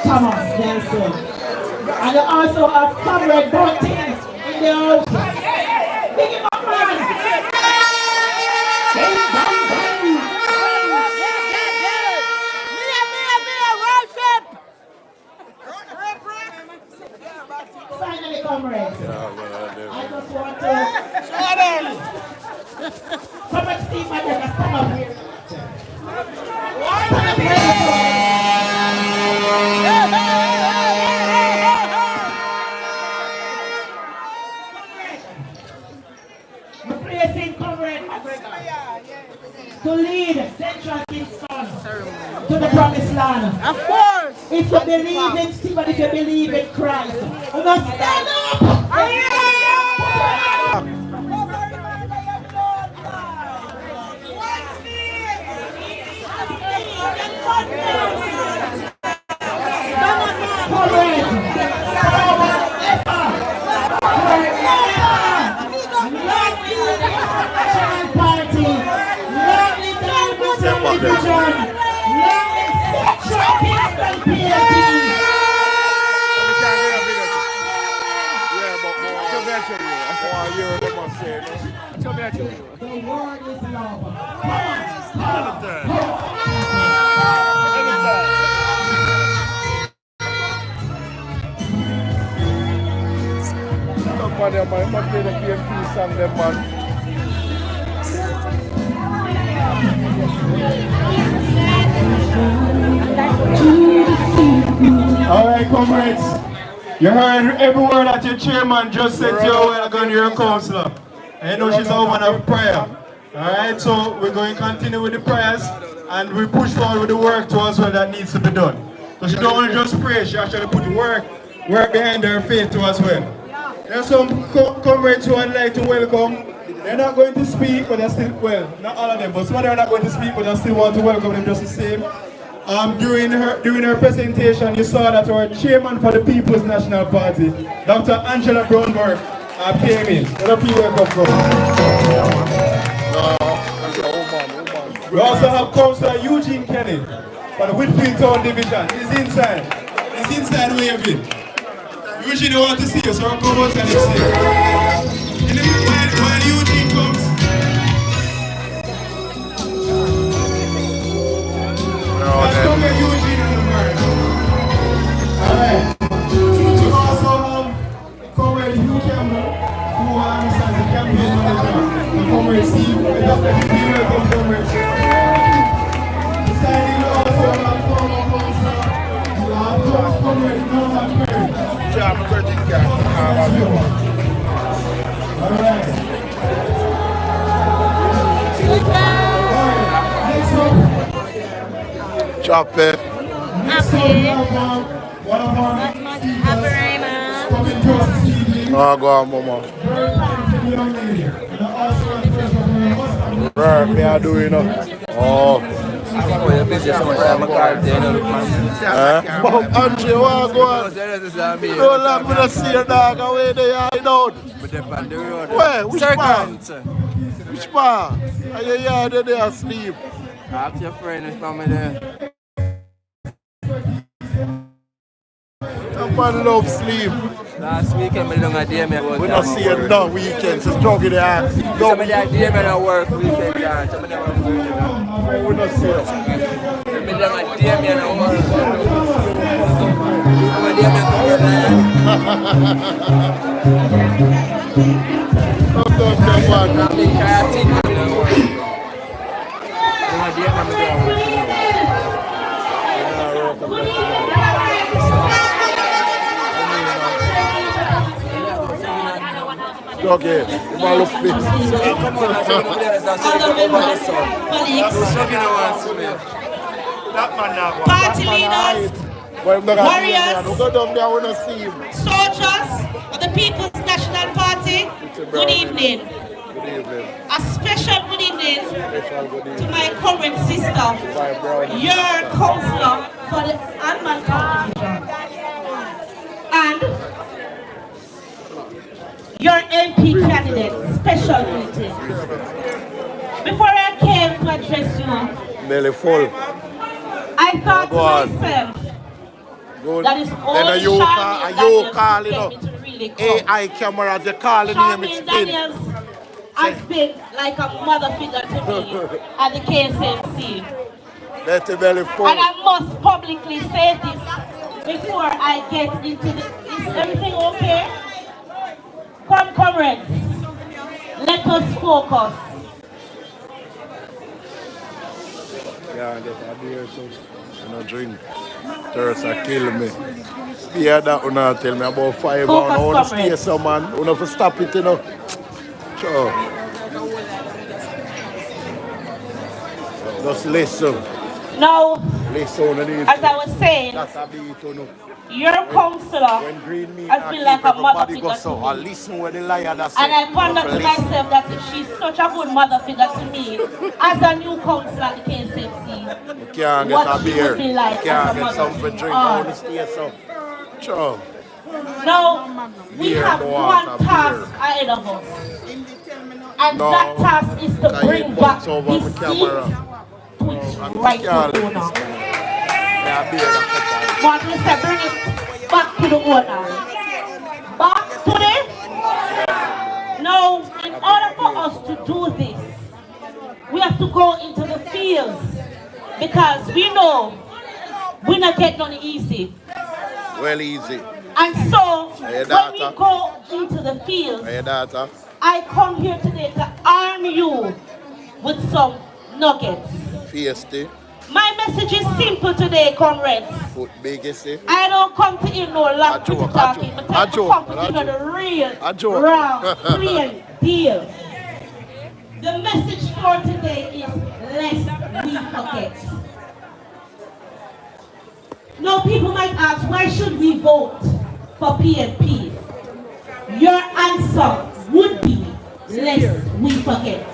Thomas Nelson. And I also have Comrade Bunting in the house. Big him up, man! Finally, comrades, I just want to... Comrade Steve McGregor, stand up here. Stand up here. Replacing Comrade McGregor to lead Central Kingston to the promised land. Of course! If you believe in Stephen, if you believe in Christ, you must stand up! The word is love. Somebody might play the PMP song, them man. All right, comrades. You heard every word that your chairman just said to you while ago, your councillor. And you know she's a woman of prayer. Alright, so we're going to continue with the prayers and we push forward with the work to us well that needs to be done. So she don't only just pray, she actually put the work behind her faith to as well. There are some comrades who I'd like to welcome. They're not going to speak, but they're still, well, not all of them, but some of them are not going to speak, but I still want to welcome them just the same. During her presentation, you saw that our chairman for the People's National Party, Dr. Angela Brownberg, came in. Where do people come from? We also have Councillor Eugene Kenny for the Whitfield Town Division. He's inside. He's inside waving. Eugene, you want to see us, so our co-host can see. While Eugene comes. Let's go get Eugene on the word. Alright. We also have Comrade Hugh Campbell, who is the campaign manager, and Comrade Steve. Welcome, Comrade. Deciding we also have former councillor, Comrade Norman Perry. Alright. Next up. Chop it. Oh, go on, mama. Right, me I do, you know. Oh. Andrew, what go on? Don't let me see your dog away there, I know. Where? Which part? Which part? Are you here there asleep? Ask your friend if I'm there. Somebody love sleep. Last weekend, I don't idea me about we don't see it no weekends, it's talking the ass. Some of the idea me don't work weekend, yeah. Some of them work weekend. We don't see it. Some of them idea me don't work. Some of them don't work. Some big creative don't work. Some idea me don't work. Okay, you want to look fit. Come on, I'm going to Party leaders, warriors, soldiers of the People's National Party, good evening. A special good evening to my current sister, your councillor for the Alman Town Division, and your MP candidate, special greeting. Before I came to address you, Belly full. I thought to myself, that is all Charmaine Daniels to really come. AI camera, the calling name is Charmaine Daniels has been like a mother figure to me at the KSMC. Let the belly full. And I must publicly say this before I get into this. Is everything okay? Come, comrades. Let us focus. Yeah, get a beer, so I don't drink. Thirst are killing me. Yeah, that one tell me about 5 hours. I want to stay some man. I want to stop it, you know. Sure. Just listen. Now, listen, as I was saying, your councillor has been like a mother figure to me. And I wonder to myself that if she's such a good mother figure to me, as a new councillor at the KSMC, what she would be like as a mother figure. Sure. Now, we have one task ahead of us. And that task is to bring back this seat to its rightful owner. But we say bring it back to the owner. Back to the... Now, in order for us to do this, we have to go into the fields. Because we know we not get none easy. Well easy. And so, when we go into the fields, I come here today to arm you with some nuggets. Fiesta. My message is simple today, comrades. Foot big, you see? I don't come to hear no long talking. I come to hear the real, raw, plain deal. The message for today is lest we forget. Now people might ask, why should we vote for PNP? Your answer would be, lest we forget.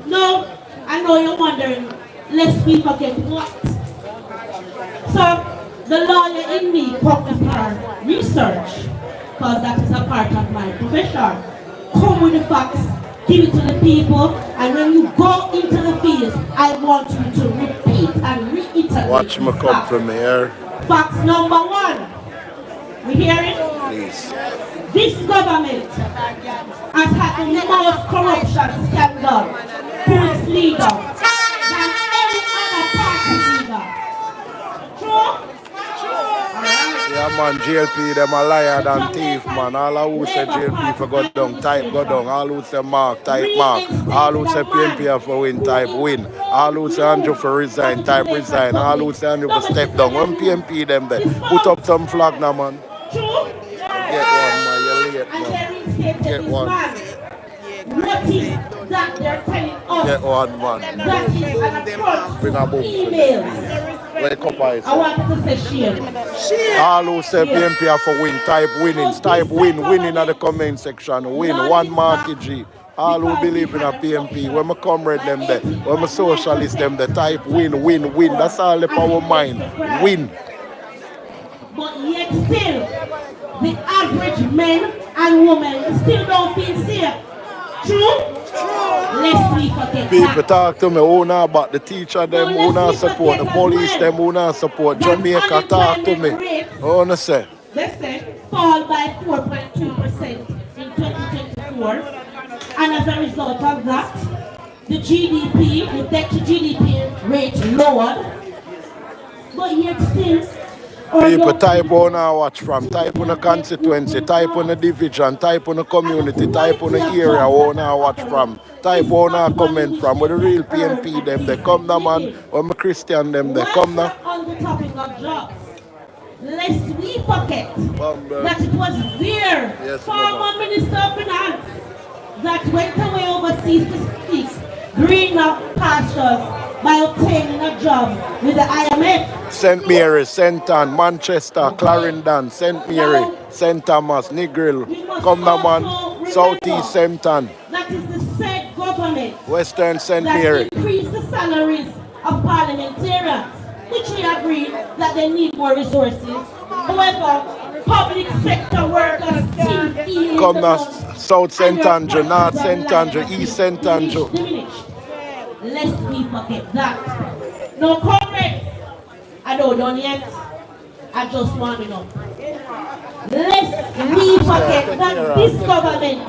No, I know you're wondering, lest we forget what? So, the lawyer in me comes for research, because that is a part of my profession. Come with the facts, give it to the people, and when you go into the field, I want you to repeat and reiterate. Watch me come from here. Facts number one. We hear it? Please. This government has had the most corruption scandal to its leader than any other party leader. True? Yeah, man, JLP, them a liar than thief, man. All who say JLP for go down, type go down. All who say Mark, type Mark. All who say PNP for win, type win. All who say Andrew for resign, type resign. All who say Andrew for step down. When PNP them there, put up some flag now, man. Get one, man, you're late, man. Get one. What is that they're telling us? Get one, man. That is an approach Bring a book. emails. Wake up, I I wanted to say share. All who say PNP are for win, type winnings, type winning at the comment section. Win, one Marky G. All who believe in a PNP, when my comrade them there, when my socialist them there, type win. That's all the power mind. Win. But yet still, the average men and women still don't feel safe. True? Lest we forget People that. talk to me, who not about the teacher them, who not support, the police them, who not support. Jamaica talk to me. What wanna say? Let's say, fall by 4.2% in 2024. And as a result of that, the GDP, the debt to GDP rate lowered. But yet still, People type on our watch from, type on a constituency, type on a division, type on a community, type on a area on our watch from, type on our comment from. With the real PNP them, they come now, man. When I'm Christian them, they come now. On the topic of jobs, lest we forget that it was their former Minister of Finance that went away overseas to seek greener pastures by obtaining a job with the IMF. St. Mary, St. Anne, Manchester, Clarendon, St. Mary, St. Thomas, Negril, come now, man. Southeast St. Anne. That is the said government Western St. that Mary. increased the salaries of parliamentarians, which we agree that they need more resources. However, public sector workers still feel come now, South St. Andrew, North St. Andrew, East St. Andrew. Lest we forget that. No, comrades, I don't done yet. I just want to know. Lest we forget that this government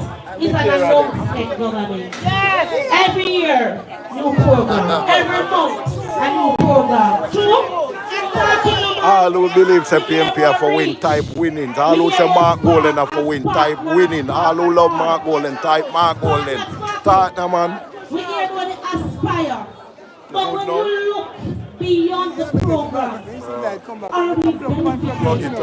is an announcement government. Every year, new program. Every month, a new program. True? All who believe say PNP are for win, type winnings. All who say Mark Golden are for win, type winning. All who love Mark Golden, type Mark Golden. Talk now, man. We everybody aspire. But when you look beyond the program, are we benefiting?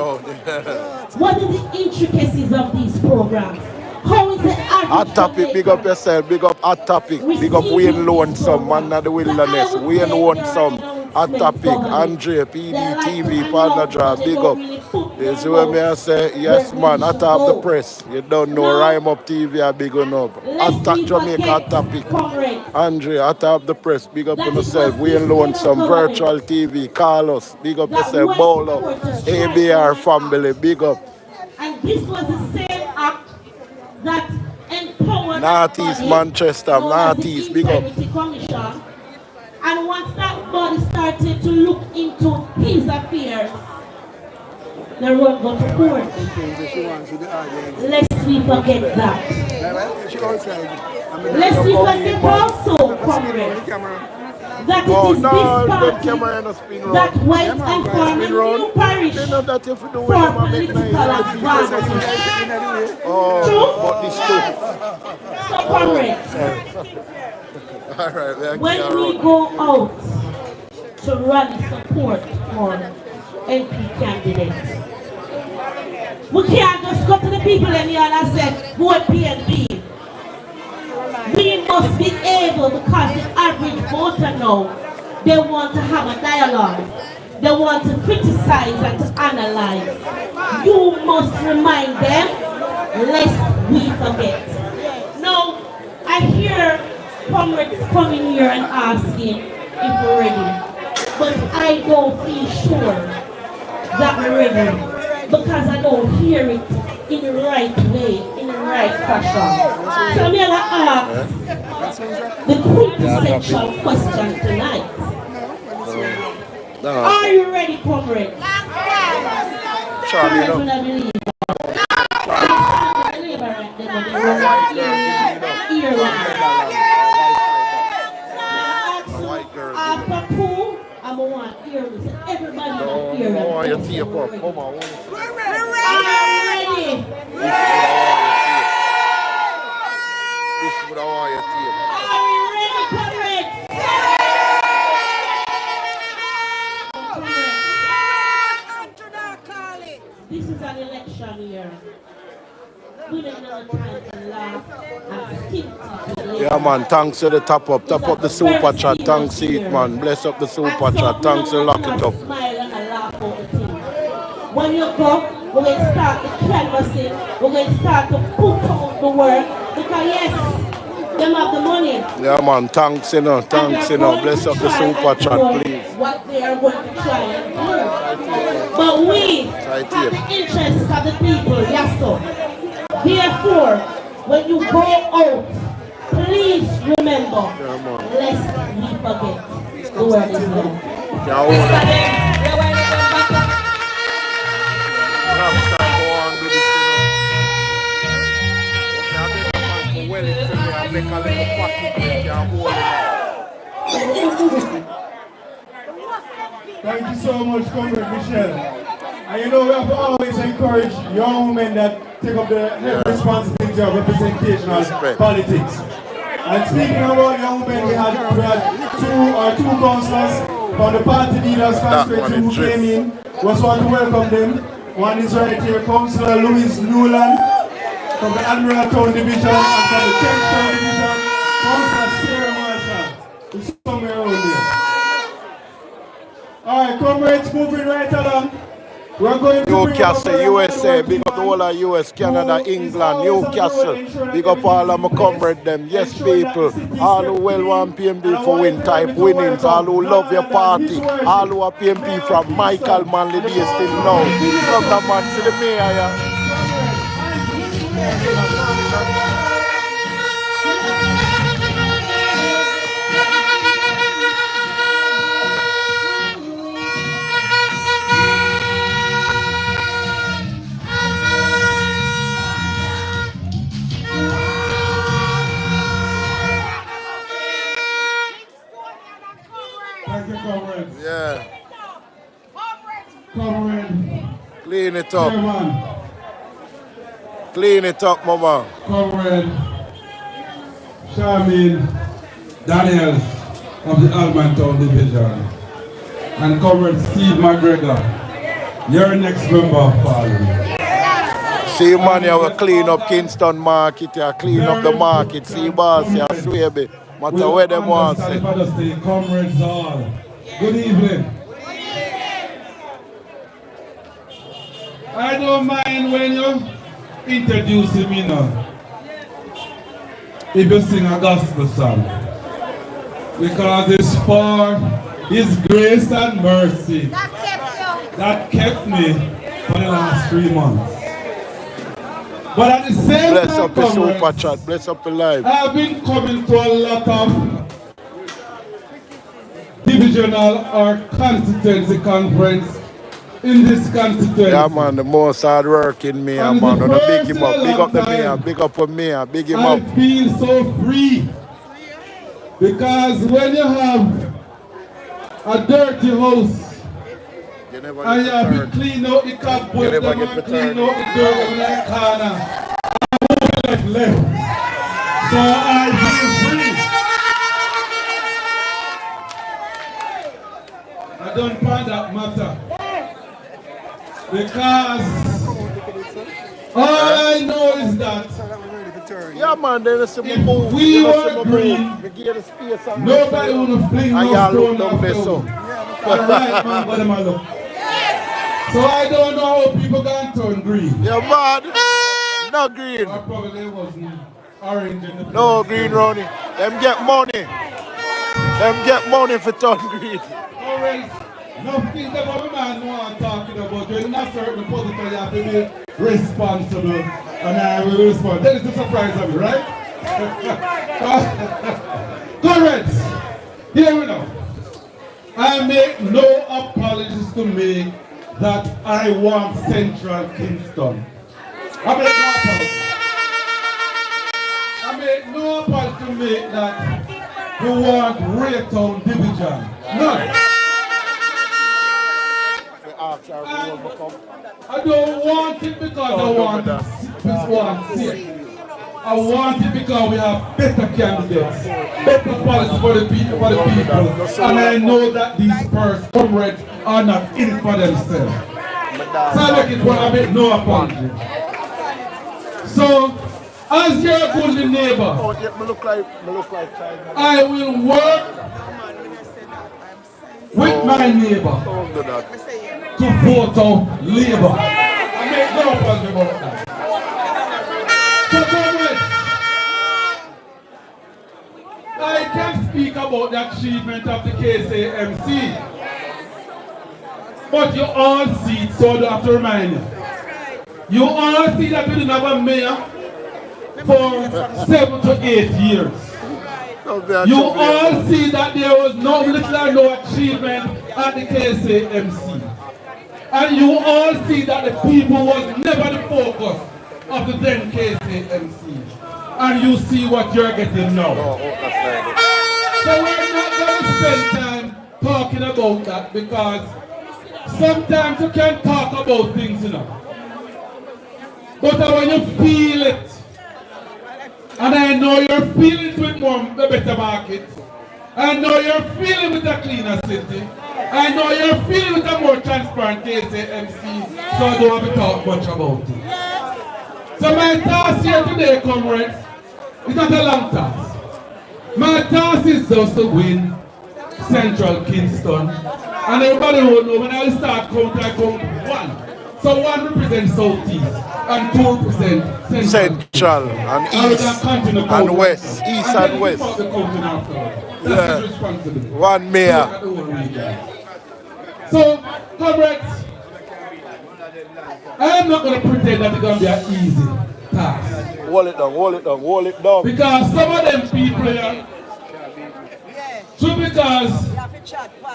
What are the intricacies of these programs? How is the average? Hot topic, big up yourself, big up hot topic, big up Wayne Lonesome, man of the wilderness, Wayne Lonesome, hot topic, Andre, PD, TV, partner job, big up. You see what me say? Yes man, hot top the press. You don't know, Rhyme Up TV are big enough. Hot top Jamaica, hot topic. Andre, hot top the press, big up on yourself, Wayne Lonesome, Virtual TV, Carlos, big up yourself, Bolo, ABR family, big up. And this was the same act that empowered Northeast Manchester, Northeast, big up. Commission. And once that body started to look into his affairs, the road got to court. Lest we forget that. Lest we forget also, comrades, that it is this party that went and formed a new parish for political advantage. So, comrades, when we go out to rally support for MP candidates. We can't just go to the people in here and say, vote PNP. We must be able, because the average voter now, they want to have a dialogue. They want to criticize and to analyze. You must remind them, lest we forget. Now, I hear comrades coming here and asking if we're ready. But I don't feel sure that we're ready, because I don't hear it in the right way, in the right fashion. So I'm going to ask the quintessential question tonight. Are you ready, comrades? Charlie, after poo, I'm going to want earrings. Everybody want earrings. I want your tape up. Come on. Are you ready? This is what I want your tape. Are you ready, comrades? This is an election year. We don't know the time to laugh and skip to Yeah, man, thanks to the top up the super chat, thanks to it, man, bless up the super chat, thanks to lock it up. Smile and laugh over the thing. When you go, we're going to start the canvassing, we're going to start to put out the work, because yes, them have the money. Yeah, man, thanks, bless up the super chat, please. What they are going to try and do. But we have the interests of the people, yes, sir. Therefore, when you go out, please remember, lest we forget the word is love. Thank you so much, Comrade Michelle. And you know, we have to always encourage young women that take up the responsibility of representational politics. And speaking about young women, we had two councillors from the party leaders constituency who came in. Was want to welcome them. One is right here, Councillor Louis Newland from the Admiraltown Division, and from the Kingston Division, Councillor Sarah Marshall, who's somewhere around there. Alright, comrades, moving right along. We're going to Newcastle, USA, big up the whole of US, Canada, England, Newcastle, big up all of my comrades them. Yes, people, all who well want PMP for win type winnings, all who love your party, all who are PMP from Michael Manley days till now. Come the man to the mayor, yeah. comrades. Yeah. Comrade. Clean it up. Chairman. Clean it up, mama. Comrade Charmaine Daniels of the Almantown Division. And Comrade Steve McGregor, your next member of Parliament. See, man, you will clean up Kingston market, you clean up the market. See, boss, you swear, matter where them want to. Comrades all. Good evening. I don't mind when you introduce me now. If you sing a gospel song. Because it's for His grace and mercy that kept me for the last 3 months. But at the same bless time, up the super chat, bless up the live. I've been coming to a lot of divisional or constituency conference in this constituency. Yeah, man, the most hard working mayor, man. Don't big him up, big up the mayor, big up the mayor, big him up. I feel so free because when you have a dirty house and you have to clean out the cupboard and clean out the dirt in the corner, I move left. So I feel free. I don't find that matter. Because all I know is that yeah, man, there's some if move. we were green, nobody would fling no stone after us. Alright, man, but them a look. So I don't know how people can turn green. Yeah, man. No green. Or probably wasn't orange in the place. No green, Ronnie. Them get money. Them get money for turn green. Alright. Nothing that a man know I'm talking about. You're in a certain position, you have to be responsible. And I will respond. That is the surprise of me, right? Correct. Here we go. I make no apologies to make that I want Central Kingston. I make no apology to make that we want Raytown Division. None. I don't want it because I want it. I want it because we have better candidates, better policy for the people, and I know that these persons, comrades, are not in it for themselves. So I make it when I make no apology. So, as your good neighbor, I will work with my neighbor to vote out Labour. I make no apology about that. So, comrades, I can speak about the achievement of the KCMC, but you all see it, so I don't have to remind you. You all see that we didn't have a mayor for 7 to 8 years. You all see that there was no little or no achievement at the KCMC. And you all see that the people was never the focus of the then KCMC. And you see what you're getting now. So we're not going to spend time talking about that because sometimes you can talk about things, you know. But when you feel it, and I know you're feeling it with more, the better market. I know you're feeling with a cleaner city. I know you're feeling with a more transparent KCMC, so I don't have to talk much about it. So my task here today, comrades, is not a long task. My task is just to win Central Kingston. And everybody will know when I start counting, I count 1. So 1 represents Southeast, and 2 represents Central and East and West. East and West. Yeah. 1 mayor. So, comrades, I am not going to pretend that it's going to be an easy task. Hold it down, hold it down, hold it down. Because some of them people here, just because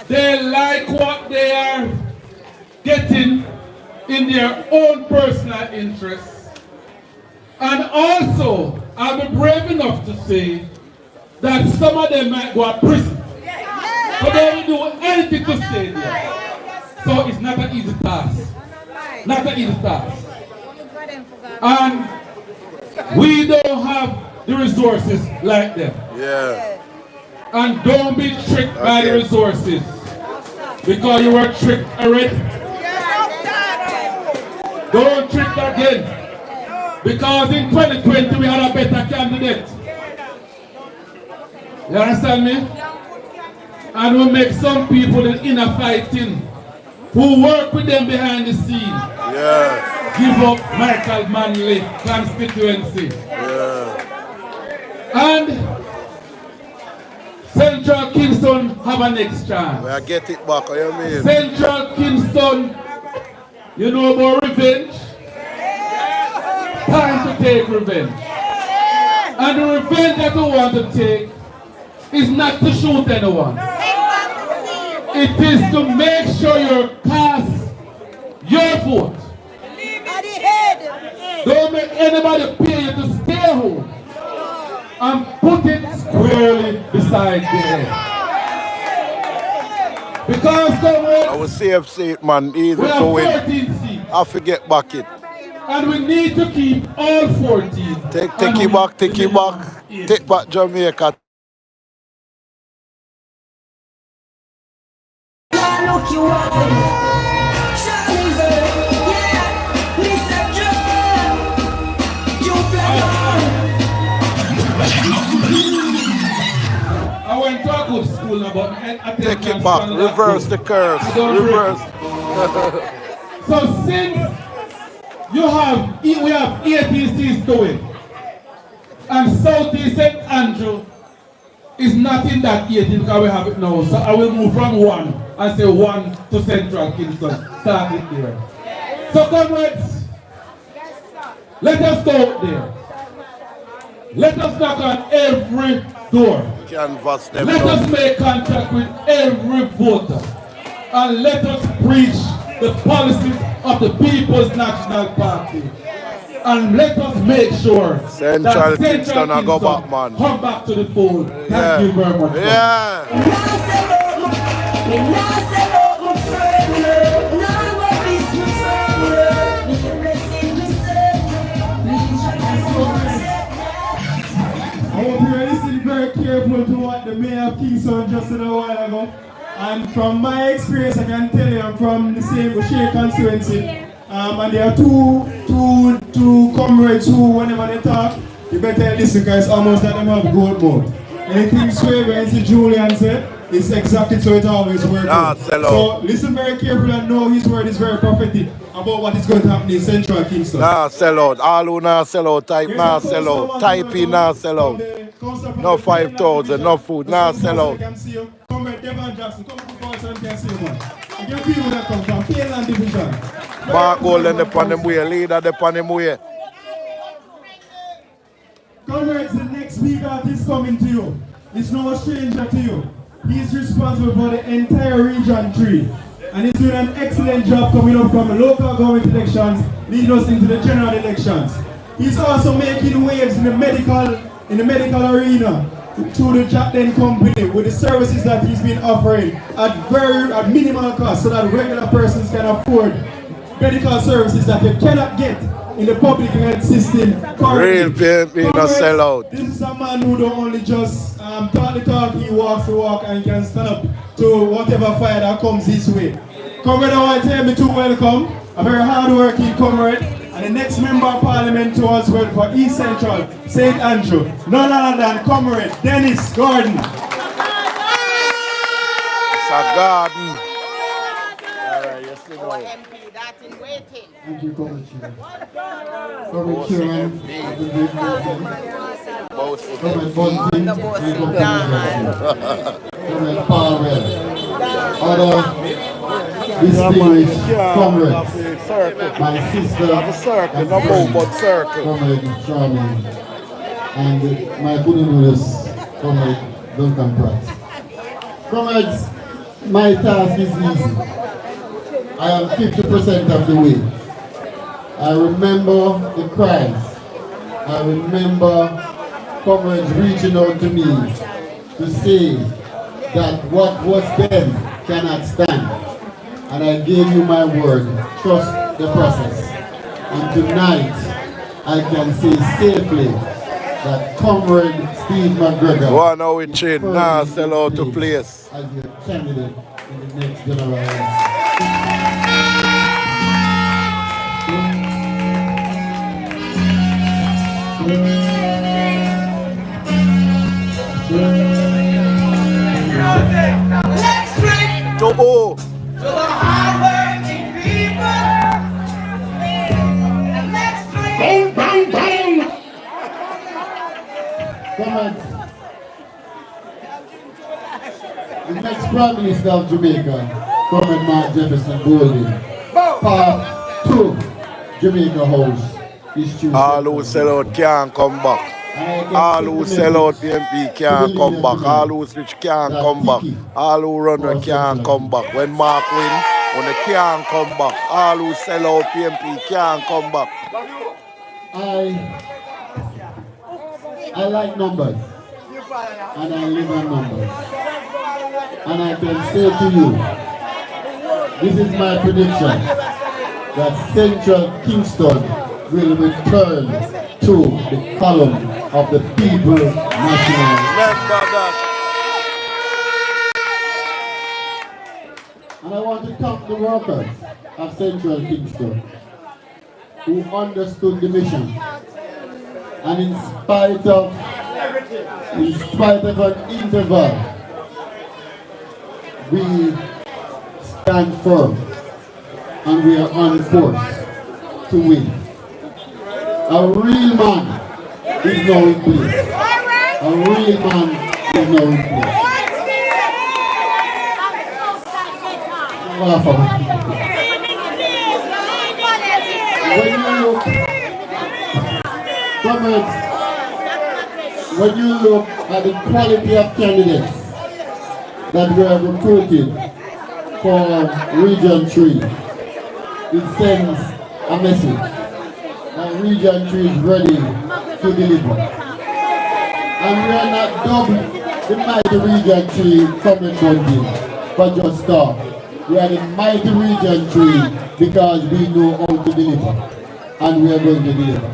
they like what they are getting in their own personal interests. And also, I'll be brave enough to say that some of them might go to prison. But they will do anything to stay there. So it's not an easy task. Not an easy task. And we don't have the resources like them. Yeah. And don't be tricked by the resources. Because you were tricked already. Don't trick again. Because in 2020 we had a better candidate. You understand me? And we make some people in inner fighting who work with them behind the scene. Yeah. Give up Michael Manley constituency. Yeah. And Central Kingston have a next chance. I get it back, what you mean? Central Kingston, you know about revenge? Time to take revenge. And the revenge that we want to take is not to shoot anyone. It is to make sure you cast your vote. Don't make anybody pay you to stay home. And put it squarely beside the head. Because comrades, I will safe seat, man. Easy we to have win. 14 seats. I forget back it. And we need to keep all 14. Take it back, take it back. Take back Jamaica. book you up. Charming girl, yeah, Mr. Joe, you play I went to a good school now, but I take it back, reverse the curse, reverse. So since we have APCs doing, and Southeast St. Andrew is not in that 18 because we have it now. So I will move from 1 and say 1 to Central Kingston. Start it there. So comrades, let us go out there. Let us knock on every door. Canvas them let us make contact with every voter. And let us preach the policies of the People's National Party. And let us make sure Central Kingston go back, man. Come back to the fold. Thank you very much. I hope you listen very careful to what the mayor of Kingston just said a while ago. And from my experience, I can tell you I'm from the same Shea constituency. And there are two comrades who, whenever they talk, you better listen because it's almost like them have gold mouth. Anything Swaver and Julian said, it's exactly so it always works. So listen very carefully and know his word is very prophetic about what is going to happen in Central Kingston. Nah, sell out. All who nah sell out, type nah sell out. Type in nah sell out. No 5,000, no food, nah sell out. Comrade Devon Jackson, come to Falls and can see you, man. I get people that come from Payland Division. Mark Golden upon him way, leader upon him way. Comrades, the next big artist coming to you. It's no stranger to you. He's responsible for the entire Region 3. And he's doing an excellent job coming up from the local government elections, leading us into the general elections. He's also making waves in the medical arena through the Jack Den Company with the services that he's been offering at minimal cost so that regular persons can afford medical services that you cannot get in the public health system. Real PMP, not sell out. This is a man who don't only just talk the talk, he walks the walk and can stand up to whatever fire that comes his way. Comrade, I want to tell me to welcome a very hard-working comrade and the next member of parliament to us well for East Central, St. Andrew, none other than Comrade Dennis Gordon. It's a garden. Thank you, Comrade Chair. Comrade Chairman, Comrade Bunting, Comrade Powell, other distinguished comrades, my sister, Comrade Charmaine, and my good news, Comrade Duncan Pratt. Comrades, my task is easy. I am 50% of the way. I remember the cries. I remember comrades reaching out to me to say that what was then cannot stand. And I gave you my word, trust the process. And tonight, I can say safely that Comrade Steve McGregor one now we trade now sell out to place as your candidate in the next general election. Let's bring Tobo to the hard-working people. And let's bring Bang, bang, bang! Comrades, the next Prime Minister of Jamaica, Comrade Mark Jefferson Golding, Part 2, Jamaica House, is Tuesday. all who sell out can't come back. All who sell out PMP can't come back. All who switch can't come back. All who run can't come back. When Mark win, when they can't come back. All who sell out PMP can't come back. I like numbers. And I live on numbers. And I can say to you, this is my prediction, that Central Kingston will return to the column of the People National. Remember that. And I want to thank the workers of Central Kingston who understood the mission. And in spite of an interval, we stand firm and we are on course to win. A real man is now in place. A real man is now in place. When you look at the quality of candidates that were recruited for Region 3, it sends a message that Region 3 is ready to deliver. And we are not dubbed the mighty Region 3 coming Bunting for just talk. We are the mighty Region 3 because we know how to deliver. And we are going to deliver.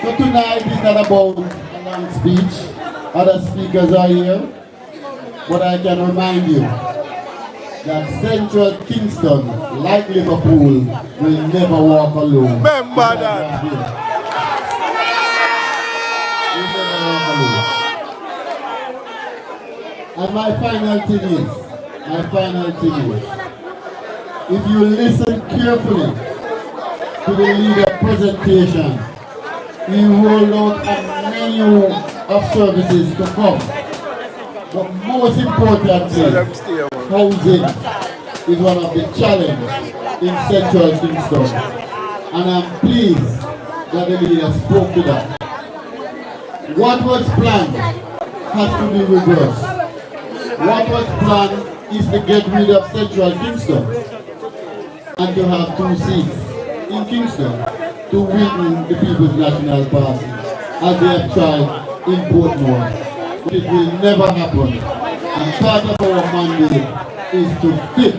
So tonight is not about a long speech. Other speakers are here. But I can remind you that Central Kingston, like Liverpool, will never walk alone. Remember that. And my final thing is, if you listen carefully to the leader presentation, he rolled out a menu of services to come. But most importantly, housing is one of the challenges in Central Kingston. And I'm pleased that the leader spoke to that. What was planned has to be reversed. What was planned is to get rid of Central Kingston and to have 2 seats in Kingston to win the People's National Party as they have tried in Portmore. But it will never happen. And part of our mandate is to fix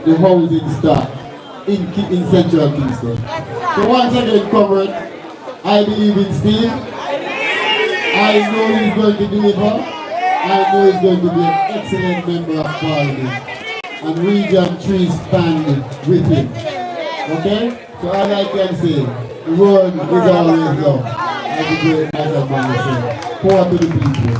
the housing stock in Central Kingston. So once again, comrade, I believe in Steve. I know he's going to deliver. I know he's going to be an excellent member of Parliament. And Region 3 stand with him. Okay? So all I can say, the road is always long. As the great Michael Mann said, pour to the people.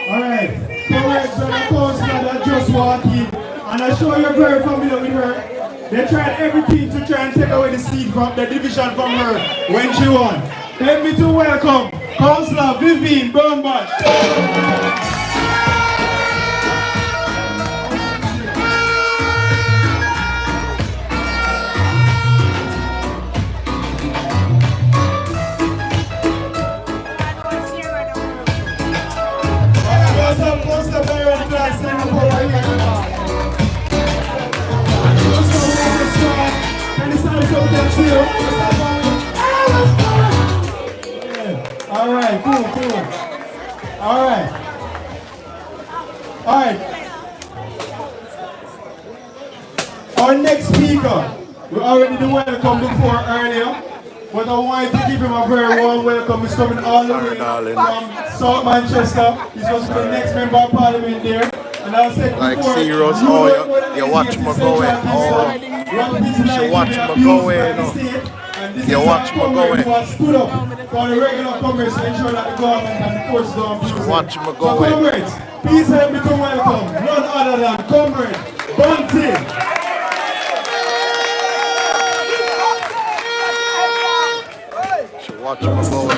Alright, comrades and the counselor that just walked in, and I'm sure you're very familiar with her. They tried everything to try and take away the seat from the division from her when she won. Let me to welcome Councillor Vivian Burnbush. Alright, cool. Alright. Our next speaker, we already did welcome before earlier, but I wanted to give him a very warm welcome. He's coming all the way from South Manchester. He's supposed to be the next member of Parliament there. And I said like before, serious, you watch me going, you watch me going, you watch me going. Stood up for the regular Congress to ensure that the government and the forces don't abuse it. Watch me So going. comrades, please help me to welcome none other than Comrade Bunting. Watch me going.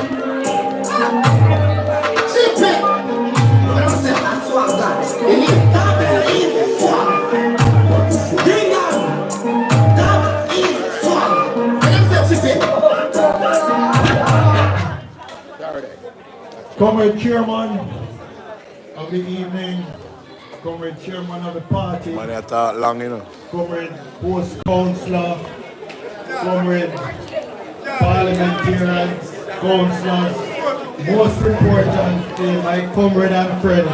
Comrade Chairman of the evening, Comrade Chairman of the party, Man, I talk long, you know. Comrade Post Councillor, Comrade Parliamentarians, Councillors, most importantly, my comrade and friend,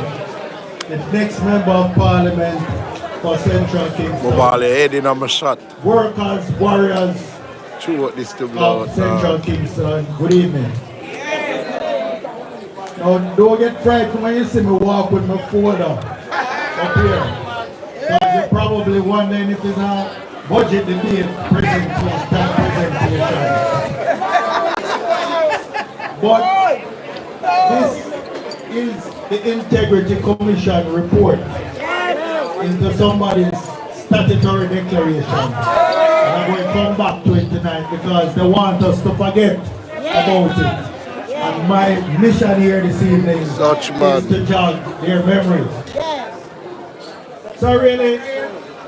the next Member of Parliament for Central Kingston. Workers, warriors True what this to blow of Central Kingston, good evening. Now, don't get frightened when you see me walk with my folder up here. Because you're probably wondering if it's a budget debate presentation. But this is the Integrity Commission report into somebody's statutory declaration. And I'm going to come back to it tonight because they want us to forget about it. And my mission here this evening is to jog their memories. So really,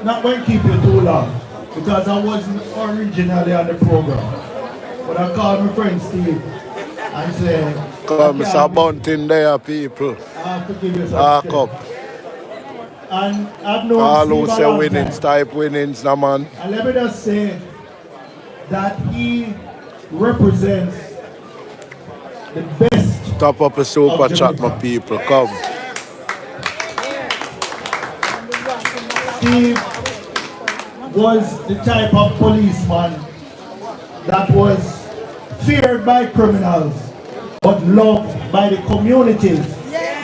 not going to keep you too long because I wasn't originally on the program. But I called my friend Steve and said, come, Mr. Bunting there, people. I have to give you some up. And I've known all Steve who say a winnings, type winnings, no man. And let me just say that he represents the best. Top up a super chat, my people, come. Steve was the type of policeman that was feared by criminals but loved by the communities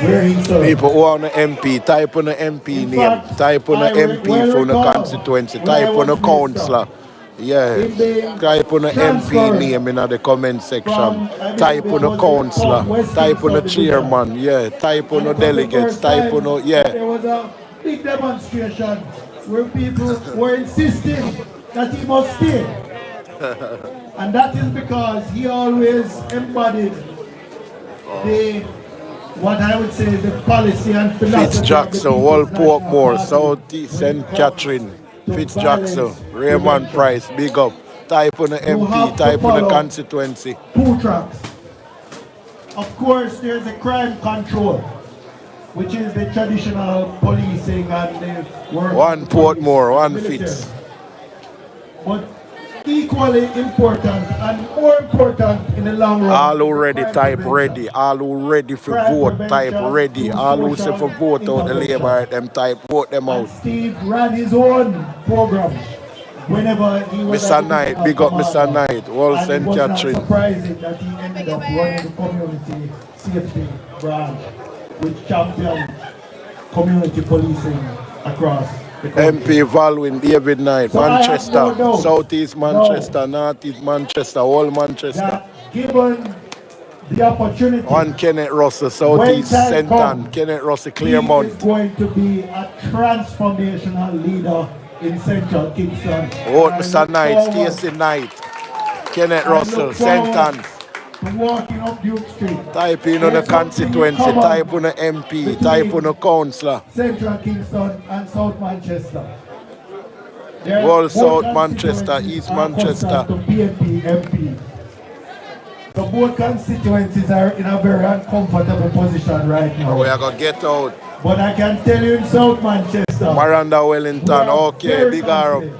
where he served. People who are on the MP, type on the MP name, type on the MP from the constituency, type on the councillor. Yeah, type on the MP name in the comment section, type on the councillor, type on the chairman, yeah, type on the delegates, type on the, yeah. There was a big demonstration where people were insisting that he must stay. And that is because he always embodied the, what I would say is the policy and philosophy. Fitzjackson, Wall Portmore, South East, St. Catherine, Fitzjackson, Raymond Price, big up. Type on the MP, type on the constituency. 2 tracks. Of course, there's a crime control, which is the traditional policing and the work. 1 Portmore, 1 Fitz. But equally important and more important in the long run. All who ready, type ready. All who ready for vote, type ready. All who say for vote out the Labour, them type vote them out. Steve ran his own program whenever he was Mr. Knight, big up Mr. Knight, Wall St. Catherine. It was not surprising that he ended up running the community safety branch with champion community policing across MP Valwyn, David Knight, so Manchester, South East Manchester, North East Manchester, all Manchester. Given the opportunity, 1 Kenneth Russell, South East Centon, Kenneth Russell, Claremont. He is going to be a transformational leader in Central Kingston. Vote Mr. Knight, Stacey Knight, Kenneth Russell, Centon. Walking up Duke Street. Type in on the constituency, type on the MP, type on the councillor. Central Kingston and South Manchester. All South Manchester, East Manchester. To PNP, MP. So both constituencies are in a very uncomfortable position right now. We are going to get out. But I can tell you in South Manchester, Miranda Wellington, okay, big arm.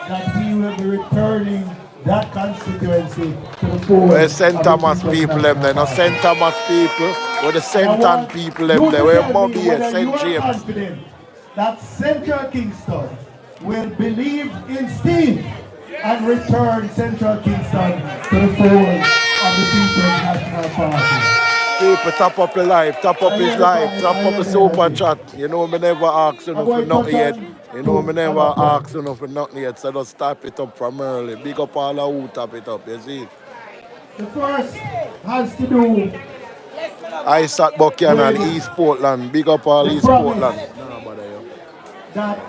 That we will be returning that constituency to the fore. Where St. Thomas people them there, not St. Thomas people, where the St. Ann people them there, where Mobby is, St. James. Confident that Central Kingston will believe in Steve and return Central Kingston to the fold of the People's National Party. People, top up your life, top up his life, top up the super chat. You know, me never ask you for nothing yet. You know, me never ask you for nothing yet, so just tap it up from early. Big up all who tap it up, you see. The first has to do... I sat Buchanan, East Portland. Big up all East Portland. That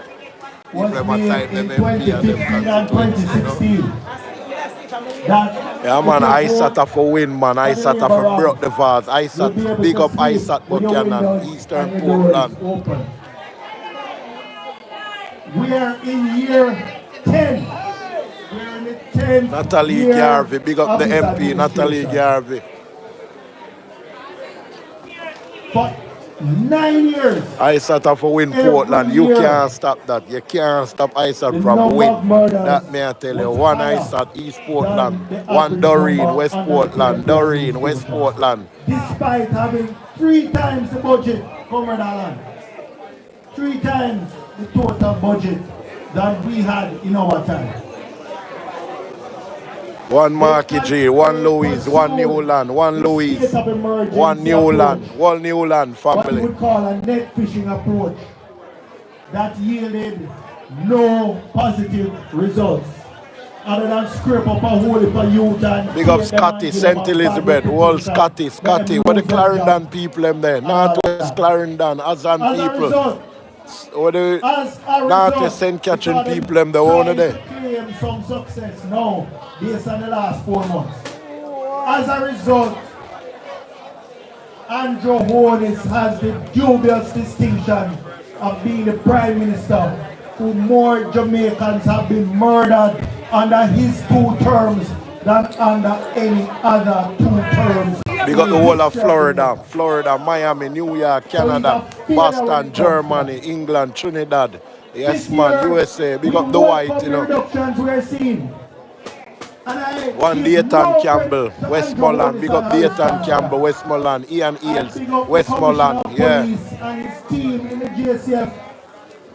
was made in 2015 and 2016. Yeah man, I sat for win man, I sat for broke the vase. I sat, big up I sat Buchanan, Eastern Portland. We are in year 10. We're in the 10th Natalie Garvey, big up the MP, Natalie Garvey. For 9 years. I sat for win Portland. You can't stop that. You can't stop I sat from win. That may I tell you. 1 I sat East Portland, 1 Doreen, West Portland, Doreen, West Portland. Despite having 3 times the budget, Comrade Allen. 3 times the total budget that we had in our time. One Marky G, one Louise, one Newland, one Louise, one Newland, one Newland family. What we would call a net fishing approach that yielded no positive results other than scrape up a hole for youth and big up Scotty, St. Elizabeth, whole Scotty, what the Clarendon people them there, Northwest Clarendon, Azan people. What the Northwest St. Catherine people them the owner there. Claim some success now based on the last 4 months. As a result, Andrew Holness has the dubious distinction of being the Prime Minister who more Jamaicans have been murdered under his 2 terms than under any other 2 terms. We got the whole of Florida, Miami, New York, Canada, Boston, Germany, England, Trinidad, yes man, USA, big up the white, you know. One Dayton Campbell, Westmoreland, big up Dayton Campbell, Westmoreland, Ian Eels, Westmoreland, yeah. And his team in the GSF,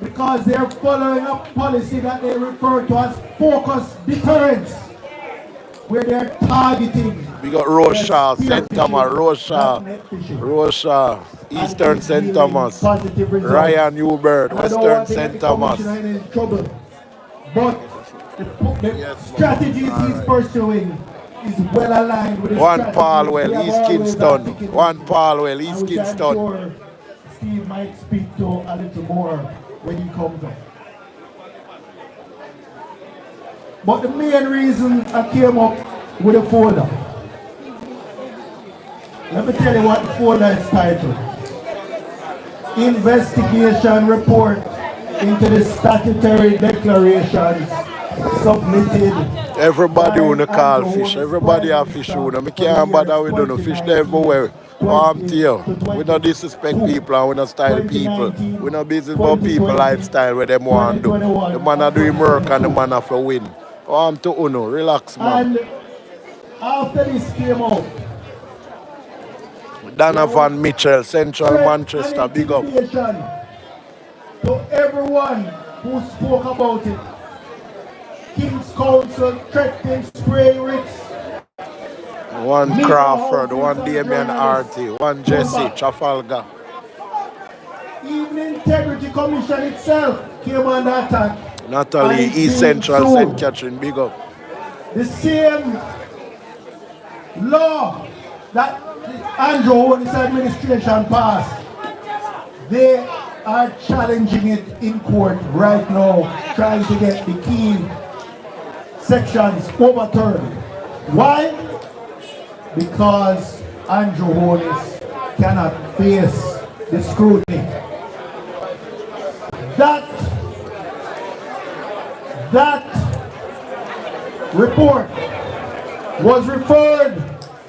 because they're following a policy that they refer to as focused deterrence, where they're targeting. We got Rochelle, St. Thomas, Rochelle, Eastern St. Thomas, Ryan Newbird, Western St. Thomas. But the strategies he's pursuing is well aligned with the One Palwell, East Kingston. One Palwell, East Kingston. Sure Steve might speak to a little more when he comes up. But the main reason I came up with a folder, let me tell you what the folder is titled. Investigation report into the statutory declarations submitted. Everybody wanna call fish, everybody have fish owner. I can't bother with no fish there everywhere. I'm to you. We don't disrespect people and we don't style people. We don't business about people lifestyle where them want to do. The man are doing work and the man have to win. I'm to Uno, relax man. And after this came out, Donovan Mitchell, Central Manchester, big up. To everyone who spoke about it. King's Council, threatening spray Ricks. One Crawford, one Damian Arty, one Jesse, Trafalgar. Even the Integrity Commission itself came under attack. Natalie, East Central, St. Catherine, big up. The same law that Andrew Holness administration passed, they are challenging it in court right now, trying to get the key sections overturned. Why? Because Andrew Holness cannot face the scrutiny. That report was referred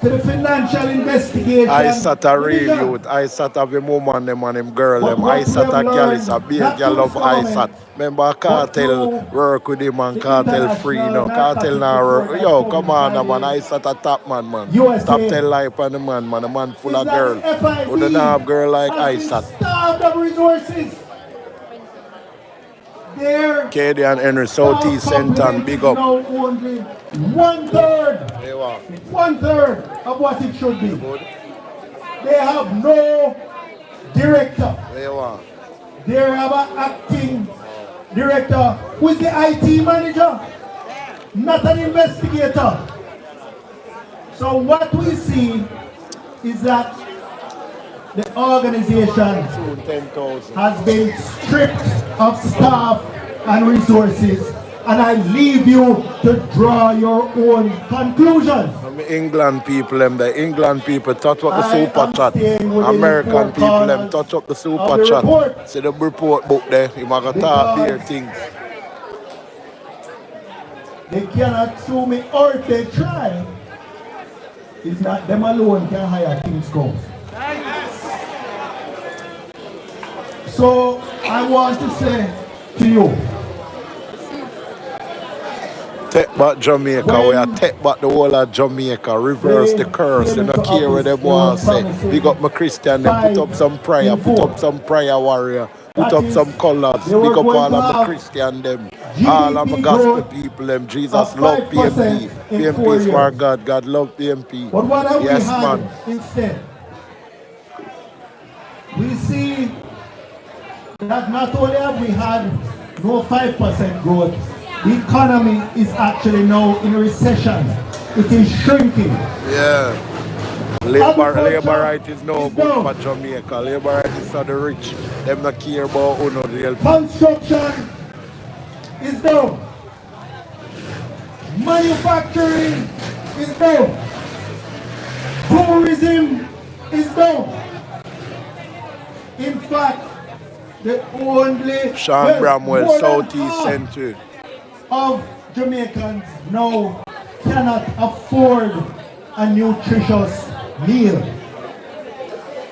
to the financial investigation. I sat a real youth, I sat a woman them and them girl them, I sat a girl is a big girl love I sat. Remember Cartel work with him and Cartel free, you know. Cartel now work. Yo, come on man, I sat a top man. Stop tell life on the man, a man full of girl. Who don't have girl like I sat. Starved of resources. Katie and Henry, Southeast Centre, big up. Now only 1/3 of what it should be. They have no director. They have an acting director who is the IT manager, not an investigator. So what we see is that the organization has been stripped of staff and resources, and I leave you to draw your own conclusions. England people, the England people touch up the super chat. American people, touch up the super chat. See the report book there, you might talk their things. They cannot sue me, or if they try, it's not them alone can hire King's Council. So I want to say to you, take back Jamaica, we are take back the whole of Jamaica, reverse the curse, you don't care what them want to say. Big up my Christian, then put up some prayer warrior, put up some colors, big up all of my Christian them. All of my GDP gospel growth people, them Jesus of love 5% PMP. in 4 PMP is for years. God. God love PMP. But what have we Yes, had man. instead? We see that not only have we had no 5% growth, the economy is actually now in recession. It is shrinking. Yeah. Labor Agriculture right is no is good down. for Jamaica. Labor right is for the rich. Them not care about who no real. Construction is down. Manufacturing is down. Tourism is down. In fact, the only Sean Bramwell, more than Southeast half Central. of Jamaicans now cannot afford a nutritious meal.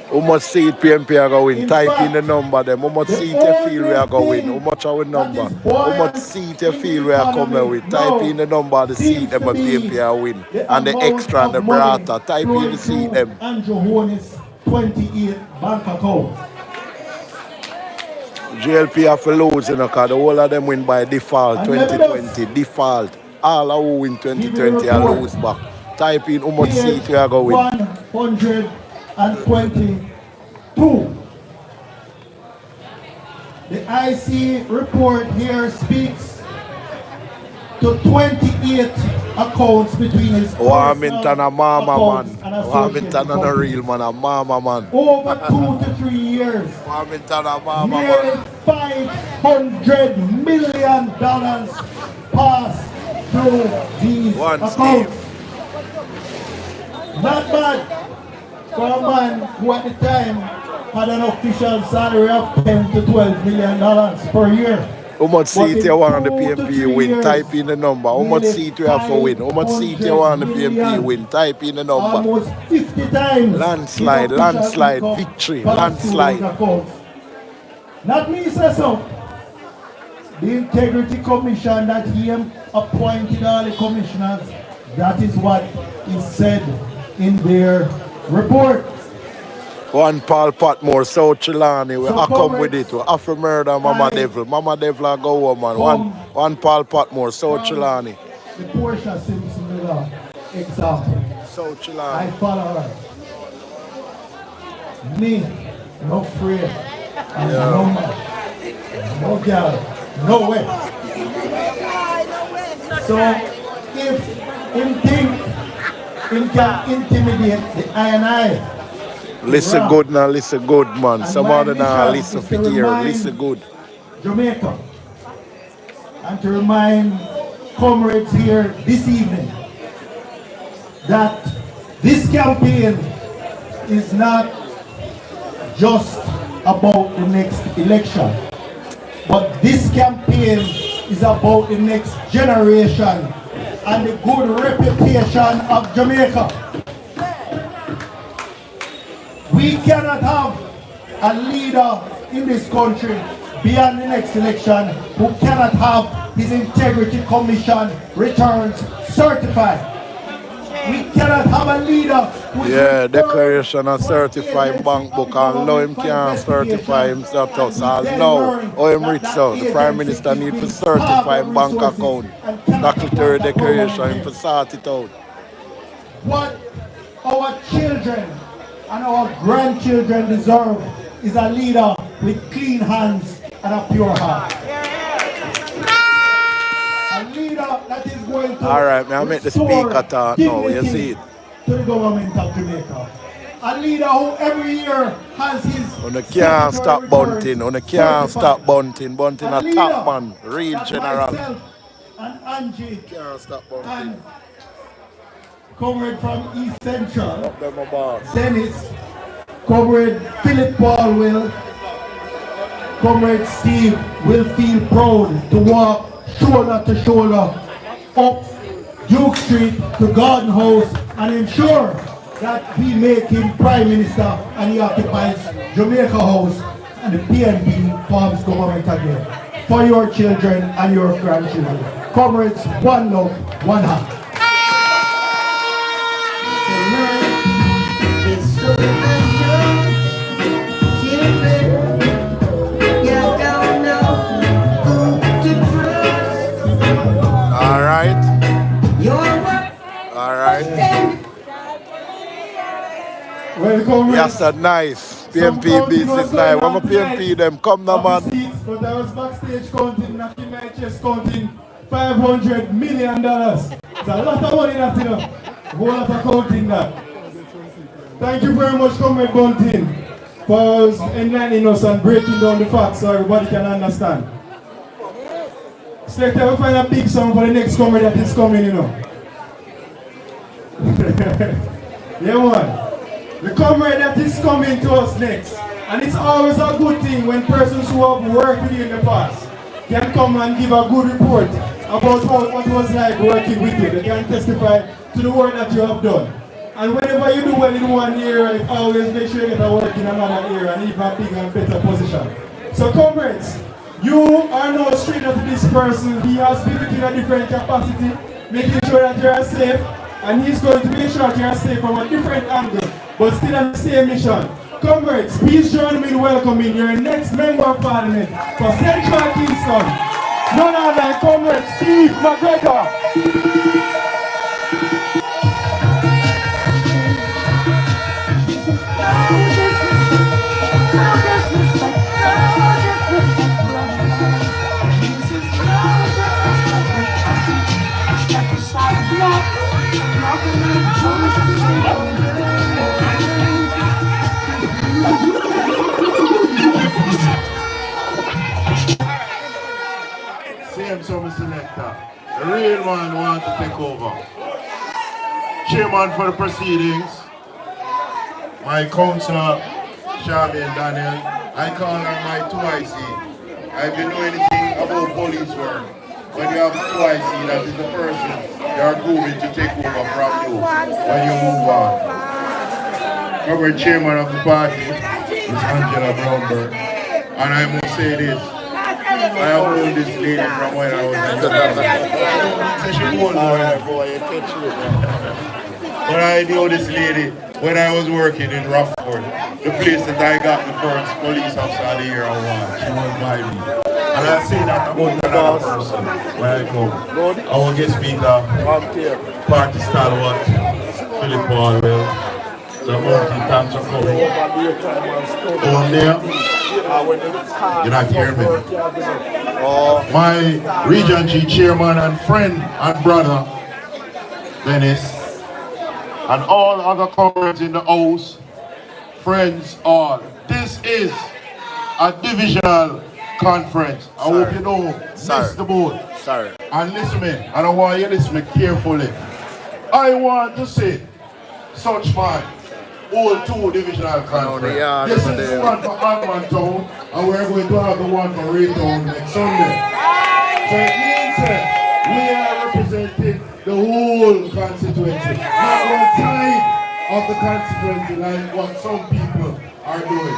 How much seat PMP are going? In Type fact, in the number them. How much the seat you feel we are only going? thing How much our number? that is How much buoyant seat you in feel the we are coming economy with? now Type in the number of the seat seems them to a be PMP are win. the And the amount extra and the of money brata. Type in flowing the seat through them. Andrew Horn's 28 bank account. JLP have to lose, you know, because the whole of them win by default, And 2020, default. All who win 2020 are report. lose back. Type in how much Page seat we are going. 122. The IC report here speaks to 28 accounts between his Warmington a mama accounts man. and Warmington associated and a real man, a mama man. over 2 to 3 years. Warmington a mama Nearly man. $500 million passed through these One accounts. Not bad for a man who at the time had an official salary of $10 to $12 million per year. How much seat you want the 2 to PMP 3 win? years, Type in the number. How much seat you have to win? How much seat you want the PMP win? Type in the number. Almost 50 times. Landslide, his official landslide, income victory, passed through landslide. those accounts. Not me say so. The Integrity Commission that he appointed all the commissioners, that is what is said in their report. One Paul Patmore, South Chilani, we So come with it. We have to murder Mama Devil. Mama Devil a go home, man. One Paul Patmore, South Chilani. The Portia Simpson example. South I Chilani. follow her. Me, no afraid. And no man. No girl. No way. So if him think him can intimidate the I. Listen good now, listen good, man. And Some my other now mission listen is for to here, remind listen good. Jamaica and to remind comrades here this evening that this campaign is not just about the next election, but this campaign is about the next generation and the good reputation of Jamaica. We cannot have a leader in this country beyond the next election who cannot have his Integrity Commission returns certified. We cannot have a leader who Yeah, declaration and certify bank book and now him can't certify himself out. So now, how him rich so the Prime Minister need to certify him bank account. Statutory declaration, him to sort it out. What our children and our grandchildren deserve is a leader with clean hands and a pure heart. A leader that is going to Alright, man, I make the speaker talk now, you see it. to the government of Jamaica. A leader who every year has his On the can't stop Bunting, on the can't stop Bunting. Bunting a top man, real general. Myself and Angie Can't stop Bunting. and comrade from East Central, Them my boss. Dennis, comrade Philip Paulwell, comrade Steve will feel proud to walk shoulder to shoulder up Duke Street to Garden House and ensure that we make him Prime Minister and he occupies Jamaica House and the PNP forms government again. For your children and your grandchildren. Comrades, one love, one heart. Children, you don't know who to trust. comrades. Yes, that's nice. Some PMP counting beats was is going nice. I'm on a PMP tonight them. Come now, of the man. seats, but I was backstage counting, knocking my chest counting $500 million. It's a lot of money that, you know. A whole lot of counting that. Thank you very much, Comrade Bunting, for enlightening us and breaking down the facts so everybody can understand. Selector, we'll find a big song for the next comrade that is coming, you know. Yeah, man. The comrade that is coming to us next. And it's always a good thing when persons who have worked with you in the past can come and give a good report about what it was like working with you. They can testify to the work that you have done. And whenever you do well in one area, always make sure you get a work in another area and even a bigger and better position. So comrades, you are no stranger to this person. He has been in a different capacity, making sure that you are safe, and he's going to make sure that you are safe from a different angle, but still on the same mission. Comrades, please join me in welcoming your next member of parliament for Central Kingston. None other than Comrade Steve McGregor. Same some selector. The real one wants to take over. Chairman for the proceedings, my counsellor, Charmaine Daniels. I call her my 2IC. If you know anything about police work, when you have 2IC, that is the person they are grooming to take over from you when you move on. Our chairman of the party is Angela Brownberg. And I must say this, I have known this lady from when I was a young but I knew this lady when I was working in Rockford, the place that I got the first police officer of the year award. She was by me. And I say that about another person when I come. Our guest speaker, party stalwart, Philip Paulwell. So thanks for coming. Over there, you're not hearing me. My Region G chairman and friend and brother, Dennis, and all other comrades in the house, friends all. This is a divisional conference. I hope you don't miss the boat. And listen me, I don't want you to listen me carefully. I want to say, such man, all two divisional conference. This is the one for Alman Town, and we're going to have the one for Raytown next Sunday. So it means that we are representing the whole constituency, not one side of the constituency like what some people are doing.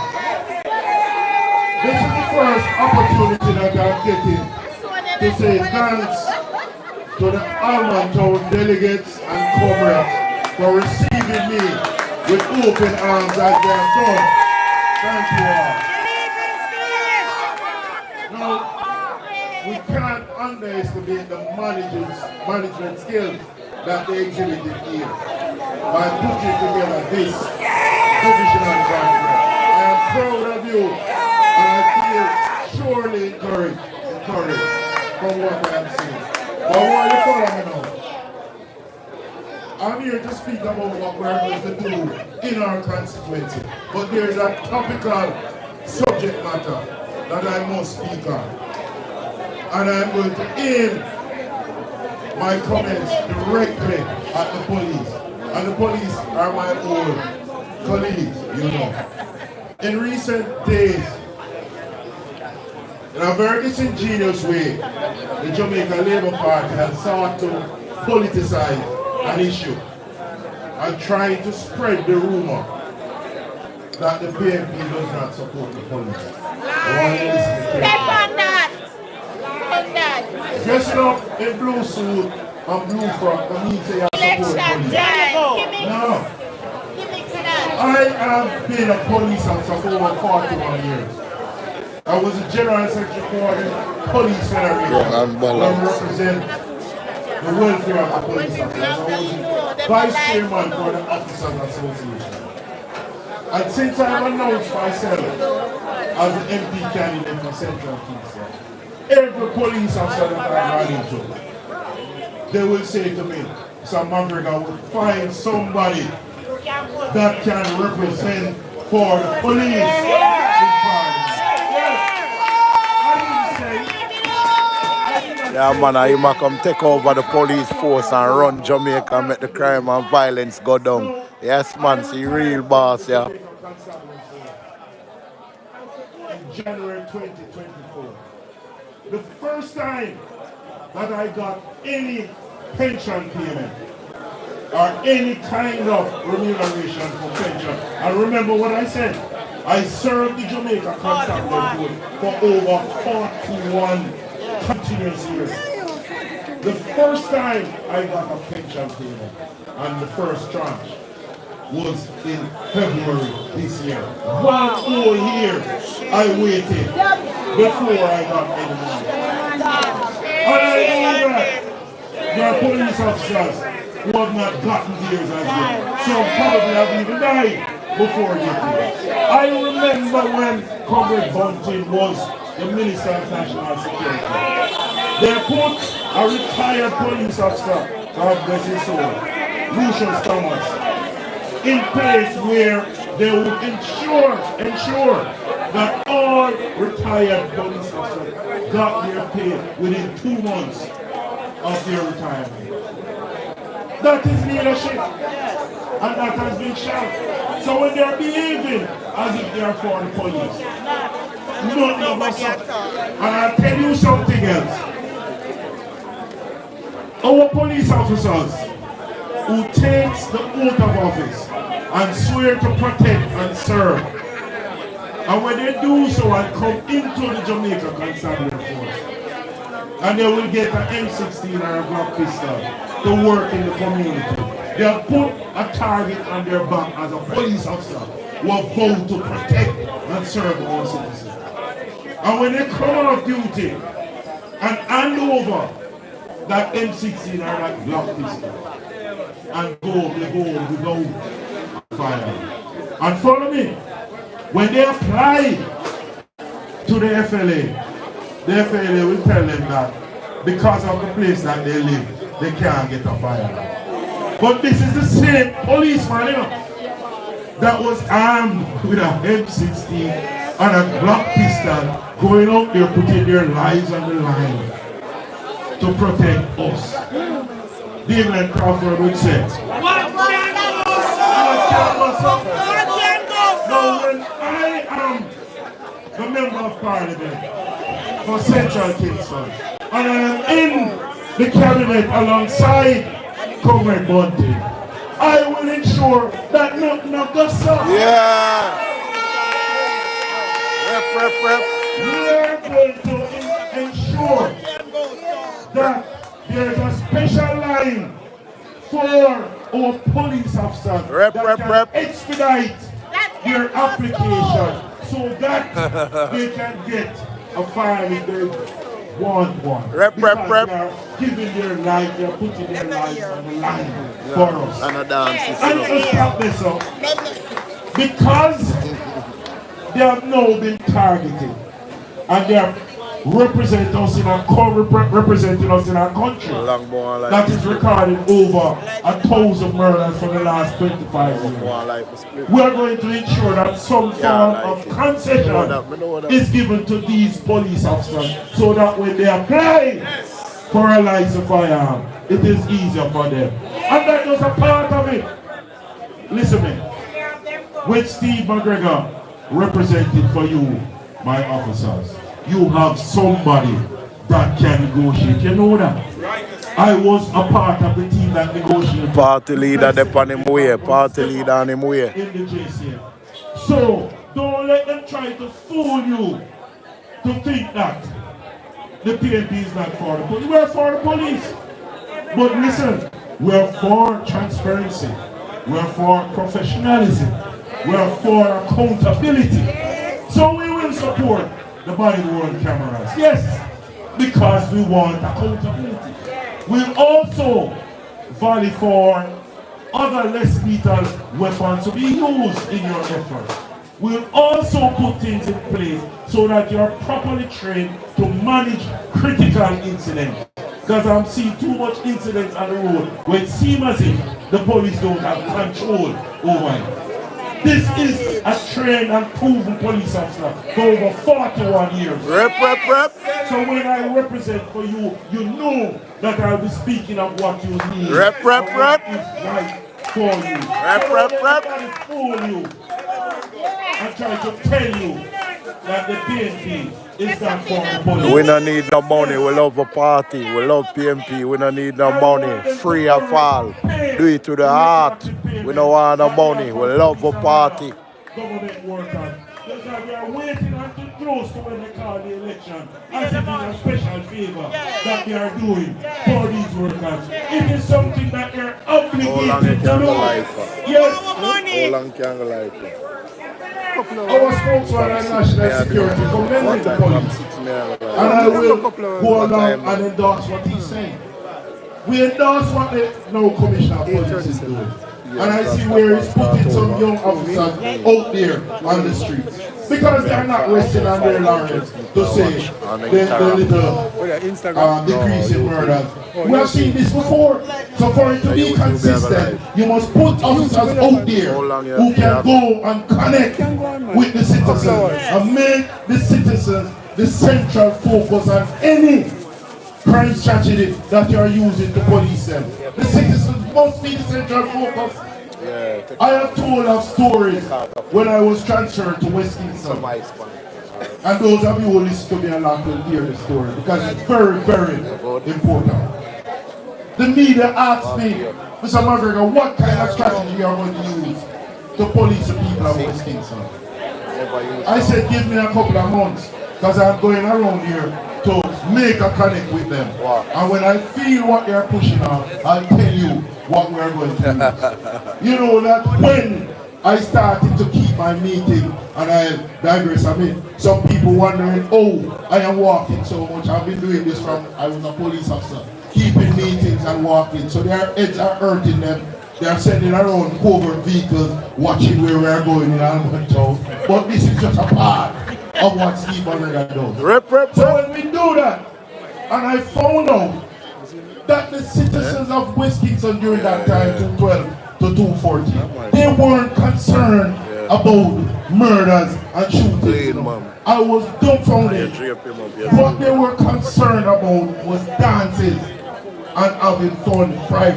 This is the first opportunity that I'm getting to say thanks to the Alman Town delegates and comrades for receiving me with open arms as they have done. Thank you all. Now, we can't underestimate the management skills that they exhibited here by putting together this divisional conference. I am proud of you, and I feel surely encouraged from what I have seen. But I want you to follow me now. I'm here to speak about what we're going to do in our constituency, but there's a topical subject matter that I must speak on. And I'm going to aim my comments directly at the police. And the police are my old colleagues, you know. In recent days, in a very disingenuous way, the Jamaica Labour Party has sought to politicize an issue and trying to spread the rumor that the PMP does not support the police. Step on that! Dressing up in blue suit and blue frock, that means they have support police. No. I have been a police officer for over 41 years. I was a general secretary for the police federation. I represent the welfare of the police officers. I was vice chairman for the Officers Association. And since I've announced myself as an MP candidate for Central Kingston, every police officer that I run into, they will say to me, Sir McGregor will find somebody that can represent for the police in Parliament. Yeah, man, you might come take over the police force and run Jamaica and make the crime and violence go down. Yes, man, see real boss, yeah. In January 2024, the first time that I got any pension payment or any kind of remuneration for pension. And remember what I said, I served the Jamaica Constabulary Board for over 41 continuous years. The first time I got a pension payment and the first tranche was in February this year. 1 whole year I waited before I got any money. And I know that there are police officers who have not gotten theirs as yet. Some probably have even died before getting it. I remember when Comrade Bunting was the Minister of National Security. They put a retired police officer, God bless his soul, Lucius Thomas, in place where they would ensure that all retired police officers got their pay within 2 months of their retirement. That is leadership, and that has been shown. So when they are behaving as if they are for the police, you don't know what's up. And I'll tell you something else. Our police officers who takes the oath of office and swear to protect and serve, and when they do so and come into the Jamaica Constabulary Force, and they will get an M16 or a Glock pistol to work in the community, they have put a target on their back as a police officer who have vowed to protect and serve our citizens. And when they come out of duty and hand over that M16 or that Glock pistol and go without fire. And follow me, when they apply to the FLA will tell them that because of the place that they live, they can't get a fire. But this is the same policeman, you know, that was armed with a M16 and a Glock pistol, going out there putting their lives on the line to protect us. David Crawford would say, now when I am the member of Parliament for Central Kingston, and I am in the cabinet alongside Comrade Bunting, I will ensure that nothing goes up. Yeah. Rep. We are going to ensure that there is a special line for our police officers that can expedite their application so that they can get a file if they want one. Rep. They are giving their life, they are putting their lives on the line for us. And a dance. And to stop this up, because they have now been targeted and they are representing us in our country that is recording over 1,000 murders for the last 25 years. We are going to ensure that some form of concession is given to these police officers so that when they apply for a license firearm, it is easier for them. And that was a part of it. Listen to me. With Steve McGregor representing for you, my officers, you have somebody that can negotiate. You know that? I was a part of the team that negotiated. Party leader on him way. Party leader on him way. In the JCM. So, don't let them try to fool you to think that the PNP is not for the police. We're for the police. But listen, we're for transparency. We're for professionalism. We're for accountability. So we will support the body-worn cameras. Yes, because we want accountability. We'll also volley for other less lethal weapons to be used in your effort. We'll also put things in place so that you're properly trained to manage critical incidents. Because I'm seeing too much incidents on the road where it seems as if the police don't have control over it. This is a trained and proven police officer for over 41 years. Rep. So when I represent for you, you know that I'll be speaking of what you need. Rep. What is right for you. Rep. Fool you. I try to tell you that the PNP is not for the police. We don't need no money. We love a party. We love PNP. We don't need no money. Free of all. Do it to the heart. We don't want no money. We love a party. Government workers. That's why we are waiting until close to when they call the election. As if it's a special favor that they are doing for these workers. It is something that they're obligated to do. Yes. How long can the life? Our spokesman and national security commended the police. And I will go along and endorse what he's saying. We endorse what the now Commissioner of Police is doing. And I see where he's putting some young officers out there on the streets. Because they are not resting on their laurels to say the little decrease in murders. We have seen this before. So for it to be consistent, you must put officers out there who can go and connect with the citizens and make the citizens the central focus on any crime strategy that you are using to police them. The citizens must be the central focus. I have told of stories when I was transferred to West Kingston. And those of you who listen to me a lot will hear the story because it's very, very important. The media asked me, Mr. McGregor, what kind of strategy are you going to use to police the people of West Kingston? I said, give me a couple of months because I'm going around here to make a connect with them. And when I feel what they're pushing on, I'll tell you what we're going to do. You know that when I started to keep my meeting, and I digress a bit, some people wondering, oh, I am walking so much. I've been doing this from, I was a police officer, keeping meetings and walking. So their heads are hurting them. They are sending around covert vehicles, watching where we are going in Almontown. But this is just a part of what Steve McGregor does. So when we do that, and I found out that the citizens of West Kingston during that time, 212 to 214, they weren't concerned about murders and shootings. I was dumbfounded. What they were concerned about was dances and having fun, fry.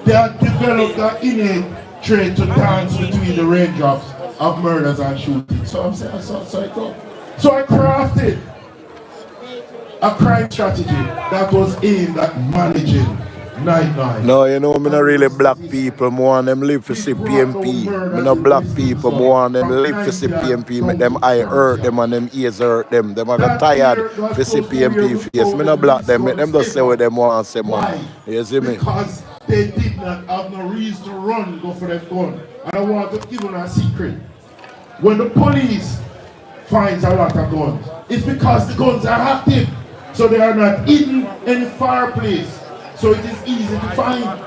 They had developed an innate trait to dance between the raindrops of murders and shootings. So I'm saying, so I crafted a crime strategy that was aimed at managing night. No, you know, I'm not really black people. More on them live for see PMP. I'm not black people. More on them live for see PMP. Make them eye hurt them and them ears hurt them. Them are got tired for see PMP face. I'm not black them. Make them just say what them want to say, man. You see me? Because they did not have no reason to run, go for that gun. And I want to give you a secret. When the police finds a lot of guns, it's because the guns are active. So they are not hidden in a fireplace. So it is easy to find.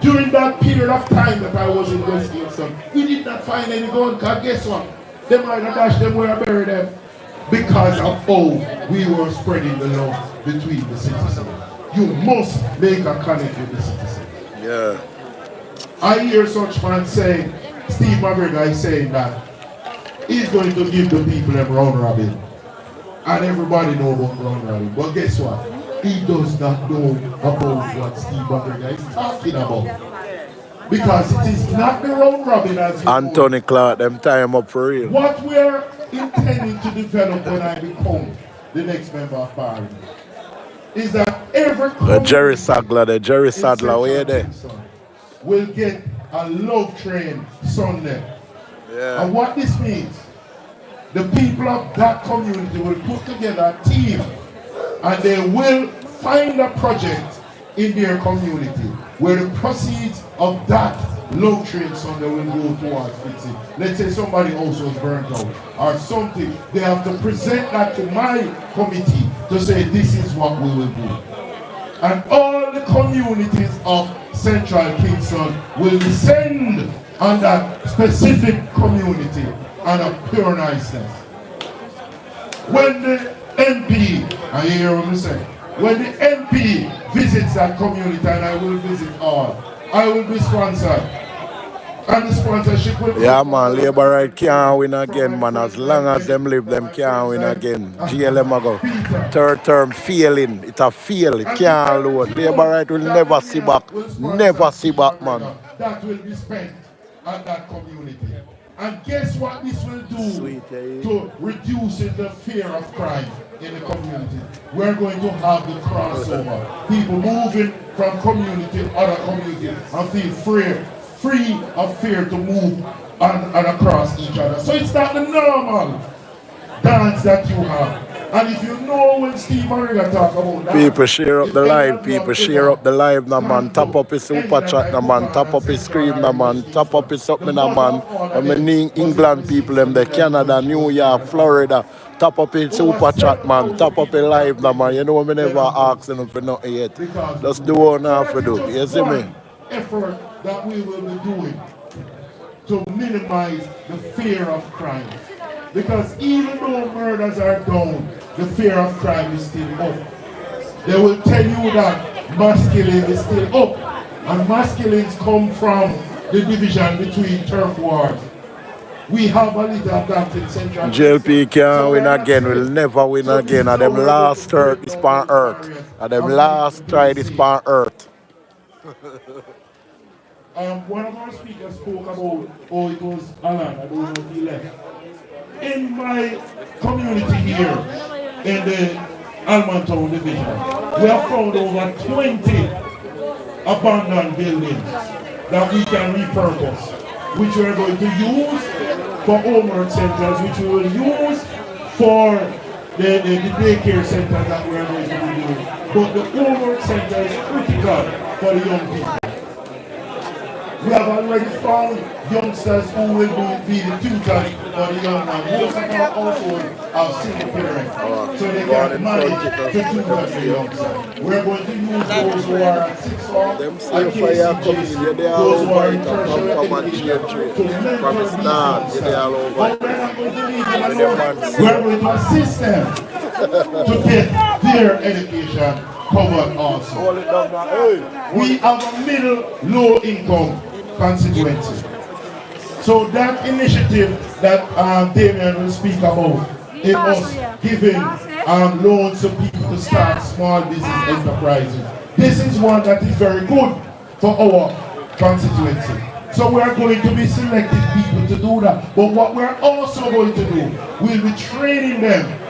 During that period of time that I was in West Kingston, we did not find any gun, because guess what? They might have dashed them where I buried them. Because of how we were spreading the love between the citizens. You must make a connect with the citizens. Yeah. I hear such fans saying, Steve McGregor is saying that he's going to give the people them round robin. And everybody know about round robin. But guess what? He does not know about what Steve McGregor is talking about. Because it is not the round robin as you Anthony Clark, them tie him up for real. What we're intending to develop when I become the next member of parliament is that every the Jerry Sadler, where you there? Will get a love train Sunday. Yeah. And what this means, the people of that community will put together a team and they will find a project in their community where the proceeds of that love train Sunday will go towards fixing. Let's say somebody else was burnt out or something. They have to present that to my committee to say this is what we will do. And all the communities of Central Kingston will descend on that specific community and a pure niceness. When the MP, I hear what you say, when the MP visits that community, and I will visit all, I will be sponsored. And the sponsorship will be... Yeah, man, Labour right can't win again, man. As long as them live, them can't win again. GLM ago. Third term failing. It's a fail. It can't load. Labour right will never see back. Never see back, man. That will be spent at that community. And guess what this will do to reducing the fear of crime in the community? We're going to have the crossover. People moving from community to other community and feel free of fear to move and across each other. So it's not the normal dance that you have. And if you know when Steve McGregor talk about that, people share up the live, people share up the live, now man. Tap up his super chat, now man. Tap up his screen, now man. Tap up his something, now man. I mean, England people, them, the Canada, New York, Florida. Tap up his super chat, man. Tap up his live, now man. You know, we never ask them for nothing yet. Just do what we have to do. You see me? Effort that we will be doing to minimize the fear of crime. Because even though murders are down, the fear of crime is still up. They will tell you that masculine is still up. And masculines come from the division between turf wars. We have a little of that in Central. JLP can't win again, will never win again. And them last hurt this on earth. And them last try this on earth. One of our speakers spoke about, oh, it was Alan, I don't know if he left. In my community here, in the Almontown division, we have found over 20 abandoned buildings that we can repurpose, which we are going to use for homework centers, which we will use for the daycare centers that we are going to be doing. But the homework center is critical for the young people. We have already found youngsters who will be the tutors for the young man. Most of our households are single parents, so they get money to tutor the youngsters. We're going to use those who are at 6 form, at KCJs, those who are in tertiary education, to mentor these youngsters. But we're not going to leave them alone. We're going to assist them to get their education covered also. We have a middle, low income constituency. So that initiative that Damien will speak about, it was giving loans to people to start small business enterprises. This is one that is very good for our constituency. So we are going to be selecting people to do that. But what we're also going to do, we'll be training them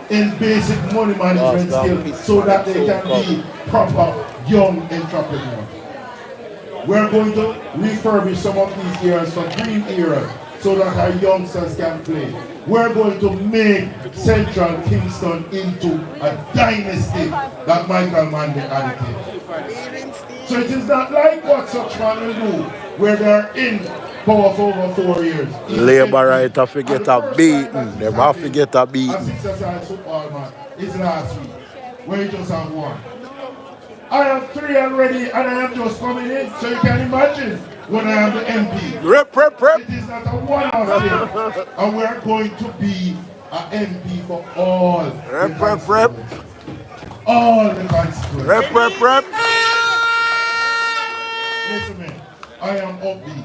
in basic money management skills so that they can be proper young entrepreneurs. We're going to refurbish some of these areas for green areas so that our youngsters can play. We're going to make Central Kingston into a dynasty that Michael Manley advocated. So it is not like what such man will do, where they're in power for over 4 years. Labour right have to get a beating. They have to get a beating. A 6-a-side football man is last week, where he just have 1. I have 3 already, and I am just coming in, so you can imagine when I am the MP. Rep. It is not a one-off thing, and we are going to be an MP for all. Rep. All the constituencies. Rep. Listen, man, I am upbeat.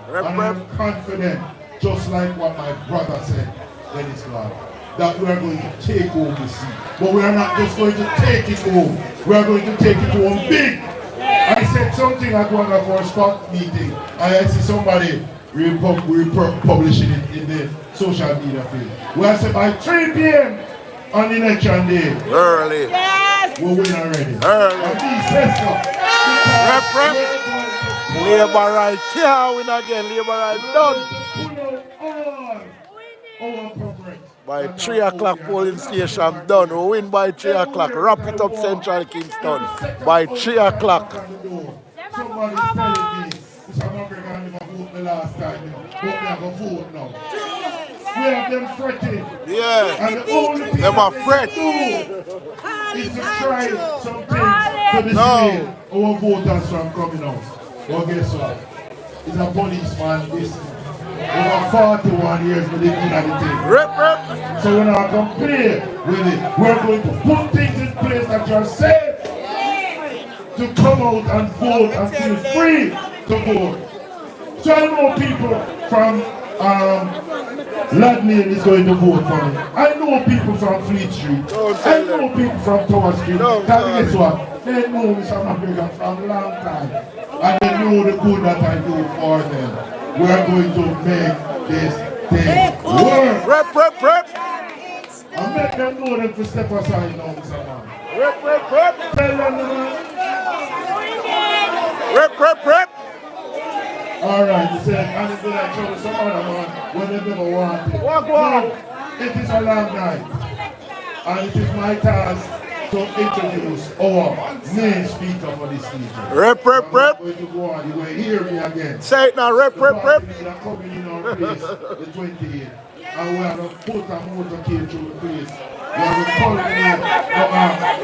And I am confident, just like what my brother said, Dennis Clark, that we are going to take home the seat. But we are not just going to take it home. We are going to take it home big. I said something at one of our spot meetings, and I see somebody publishing it in the social media feed. We I said by 3 p.m. on the election day. Early. Yes. We'll win already. Early. And he says so. Rep. Labour right can't win again. Labour right done. By 3 o'clock polling station done. We win by 3 o'clock. Wrap it up Central Kingston. By 3 o'clock. Somebody's telling me, Mr. McGregor never vote the last time. But they have a vote now. We have them fretting. Yeah. And the only thing them are they fret. do is to try some things to dissuade our voters from coming out. Well, guess what? He's a policeman. This over 41 years with the thing. So we're not going to play with it. We're going to put things in place that you're safe to come out and vote and feel free to vote. So I know people from Ladley is going to vote for me. I know people from Fleet Street. I know people from Tower Street. Guess what? They know me from Africa from a long time. And they know the good that I do for them. We're going to make this thing work. Rep. And make them know them to step aside now, Mr. Man. Rep. Tell them, Rep. Alright, he said, and it's like trouble some other man when they never want it. No, it is a long night. And it is my task to introduce our main speaker for this evening. Rep. Going to go on, you will hear me again. Say it now, rep. Coming in our place, the 28th. And we have to put a motorcade through the place. We have to call it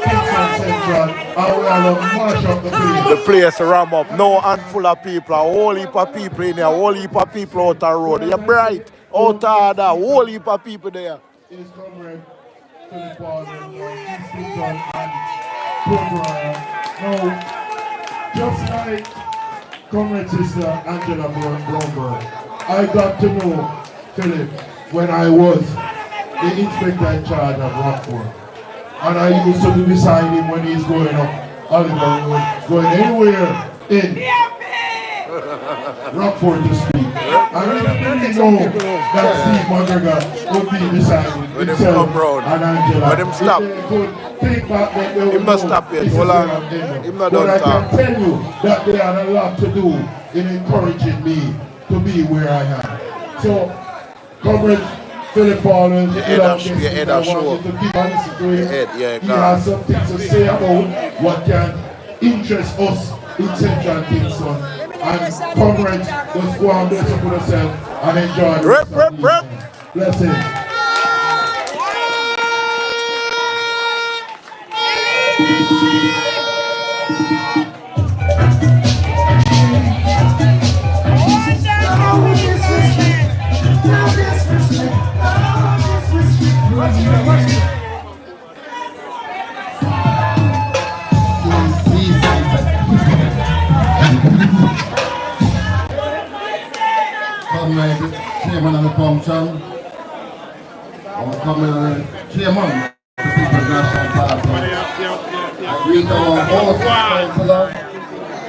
Kingston Central, and we have to mash up the place. The place ram up, no handful of people, a whole heap of people in there, a whole heap of people out the road. You're bright, out of there, whole heap of people there. It's comrade Philip Paul and Kingston and Program. Now, just like comrade sister Angela Brownberg, I got to know Philip when I was the inspector in charge of Rockford. And I used to be beside him when he's going up Oliver Road, going anywhere in Rockford to speak. I really know that Steve McGregor would be beside him, himself and Angela. Let him stop. He must stop it. Hold on. Him not but done I talk. can tell you that they had a lot to do in encouraging me to be where I am. So, Comrade Philip Paul and your head show. He has some things to say about what can interest us in Central Kingston. And comrades, just go and bless up with yourself and enjoy the Rep. Bless him. Comrade Chairman of the function, our Comrade Chairman of the People's National Party, greet our host councillor,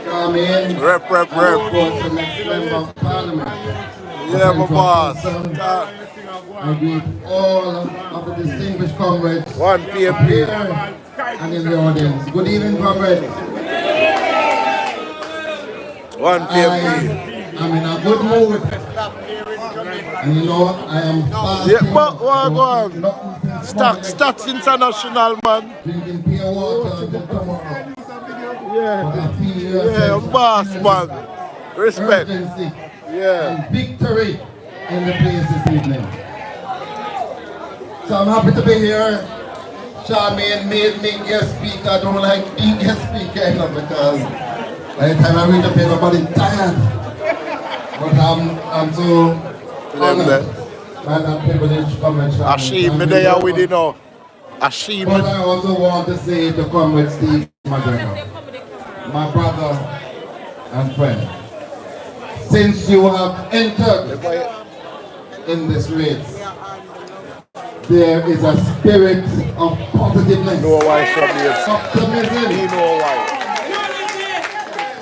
Charmaine, Rep. of course the next member of Parliament. Yeah, my boss. I greet all of the distinguished comrades 1 PMP here and in the audience. Good evening, comrades. 1 PMP. I'm in a good mood. And you know, I am fasting. Yeah, but what go on? Stats International, man. Drinking pure water until tomorrow. Yeah, boss, man. Respect. And victory in the place this evening. So I'm happy to be here. Charmaine made me guest speaker. I don't like being guest speaker enough because by the time I read the paper, everybody's tired. But I'm so honored by that privilege to come and share. Ashim, me there with you now. Ashim. But I also want to say to Comrade Steve McGregor, my brother and friend, since you have entered in this race, there is a spirit of positiveness, optimism. You know why.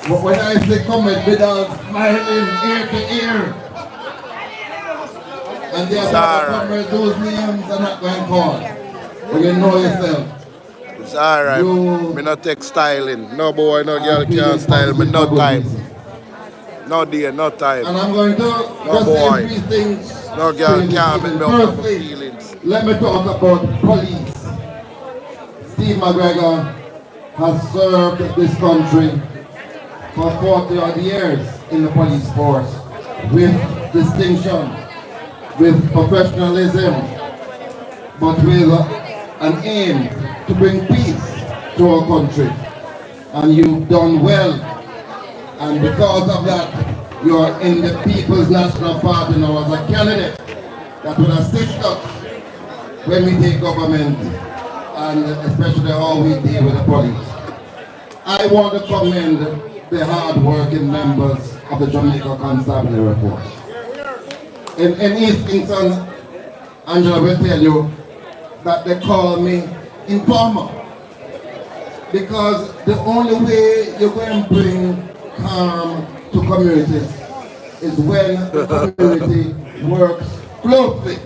But when I say Comrade Vidal smiling ear to ear, and there are other comrades whose names are not going called, but you know yourself. It's alright. Me not take styling. No boy, no girl can style me. No time. No day, no time. And I'm going to just say 3 things. No girl can make me up my feelings. Let me talk about police. Steve McGregor has served this country for 40 odd years in the police force with distinction, with professionalism, but with an aim to bring peace to our country. and you've done well. And because of that, you are in the People's National Party now as a candidate that will assist us when we take government, and especially how we deal with the police. I want to commend the hard-working members of the Jamaica Constabulary Force. In East Kingston, Angela will tell you that they call me informer, because the only way you're going to bring calm to communities is when the community works closely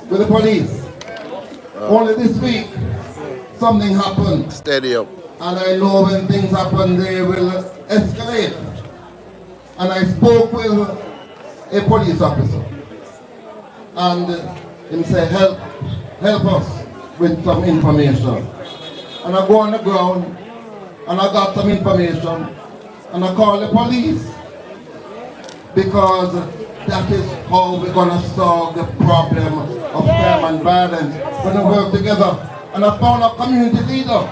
with the police. Only this week, something happened. Steady up. And I know when things happen, they will escalate. And I spoke with a police officer. And he said, help us with some information. And I go on the ground, and I got some information, and I call the police. Because that is how we're going to solve the problem of crime and violence, when we work together. And I found a community leader,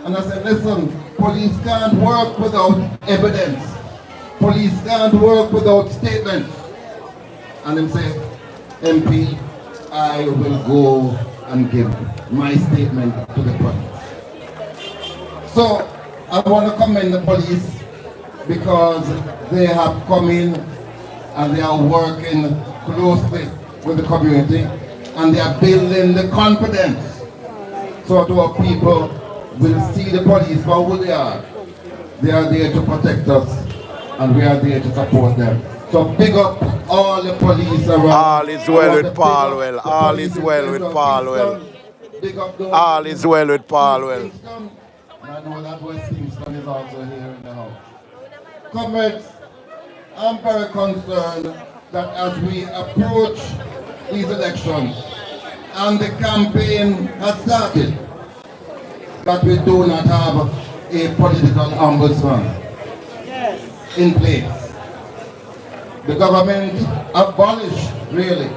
and I said, listen, police can't work without evidence. Police can't work without statements. And he said, MP, I will go and give my statement to the police. So I want to commend the police, because they have come in and they are working closely with the community, and they are building the confidence so that our people will see the police for who they are. They are there to protect us, and we are there to support them. So big up all the police around. All is well with Paulwell. All is well with Paulwell. All is well with Paulwell. I know that West Kingston is also here in the house. Comrades, I'm very concerned that as we approach these elections and the campaign has started, that we do not have a political ombudsman in place. The government abolished, really,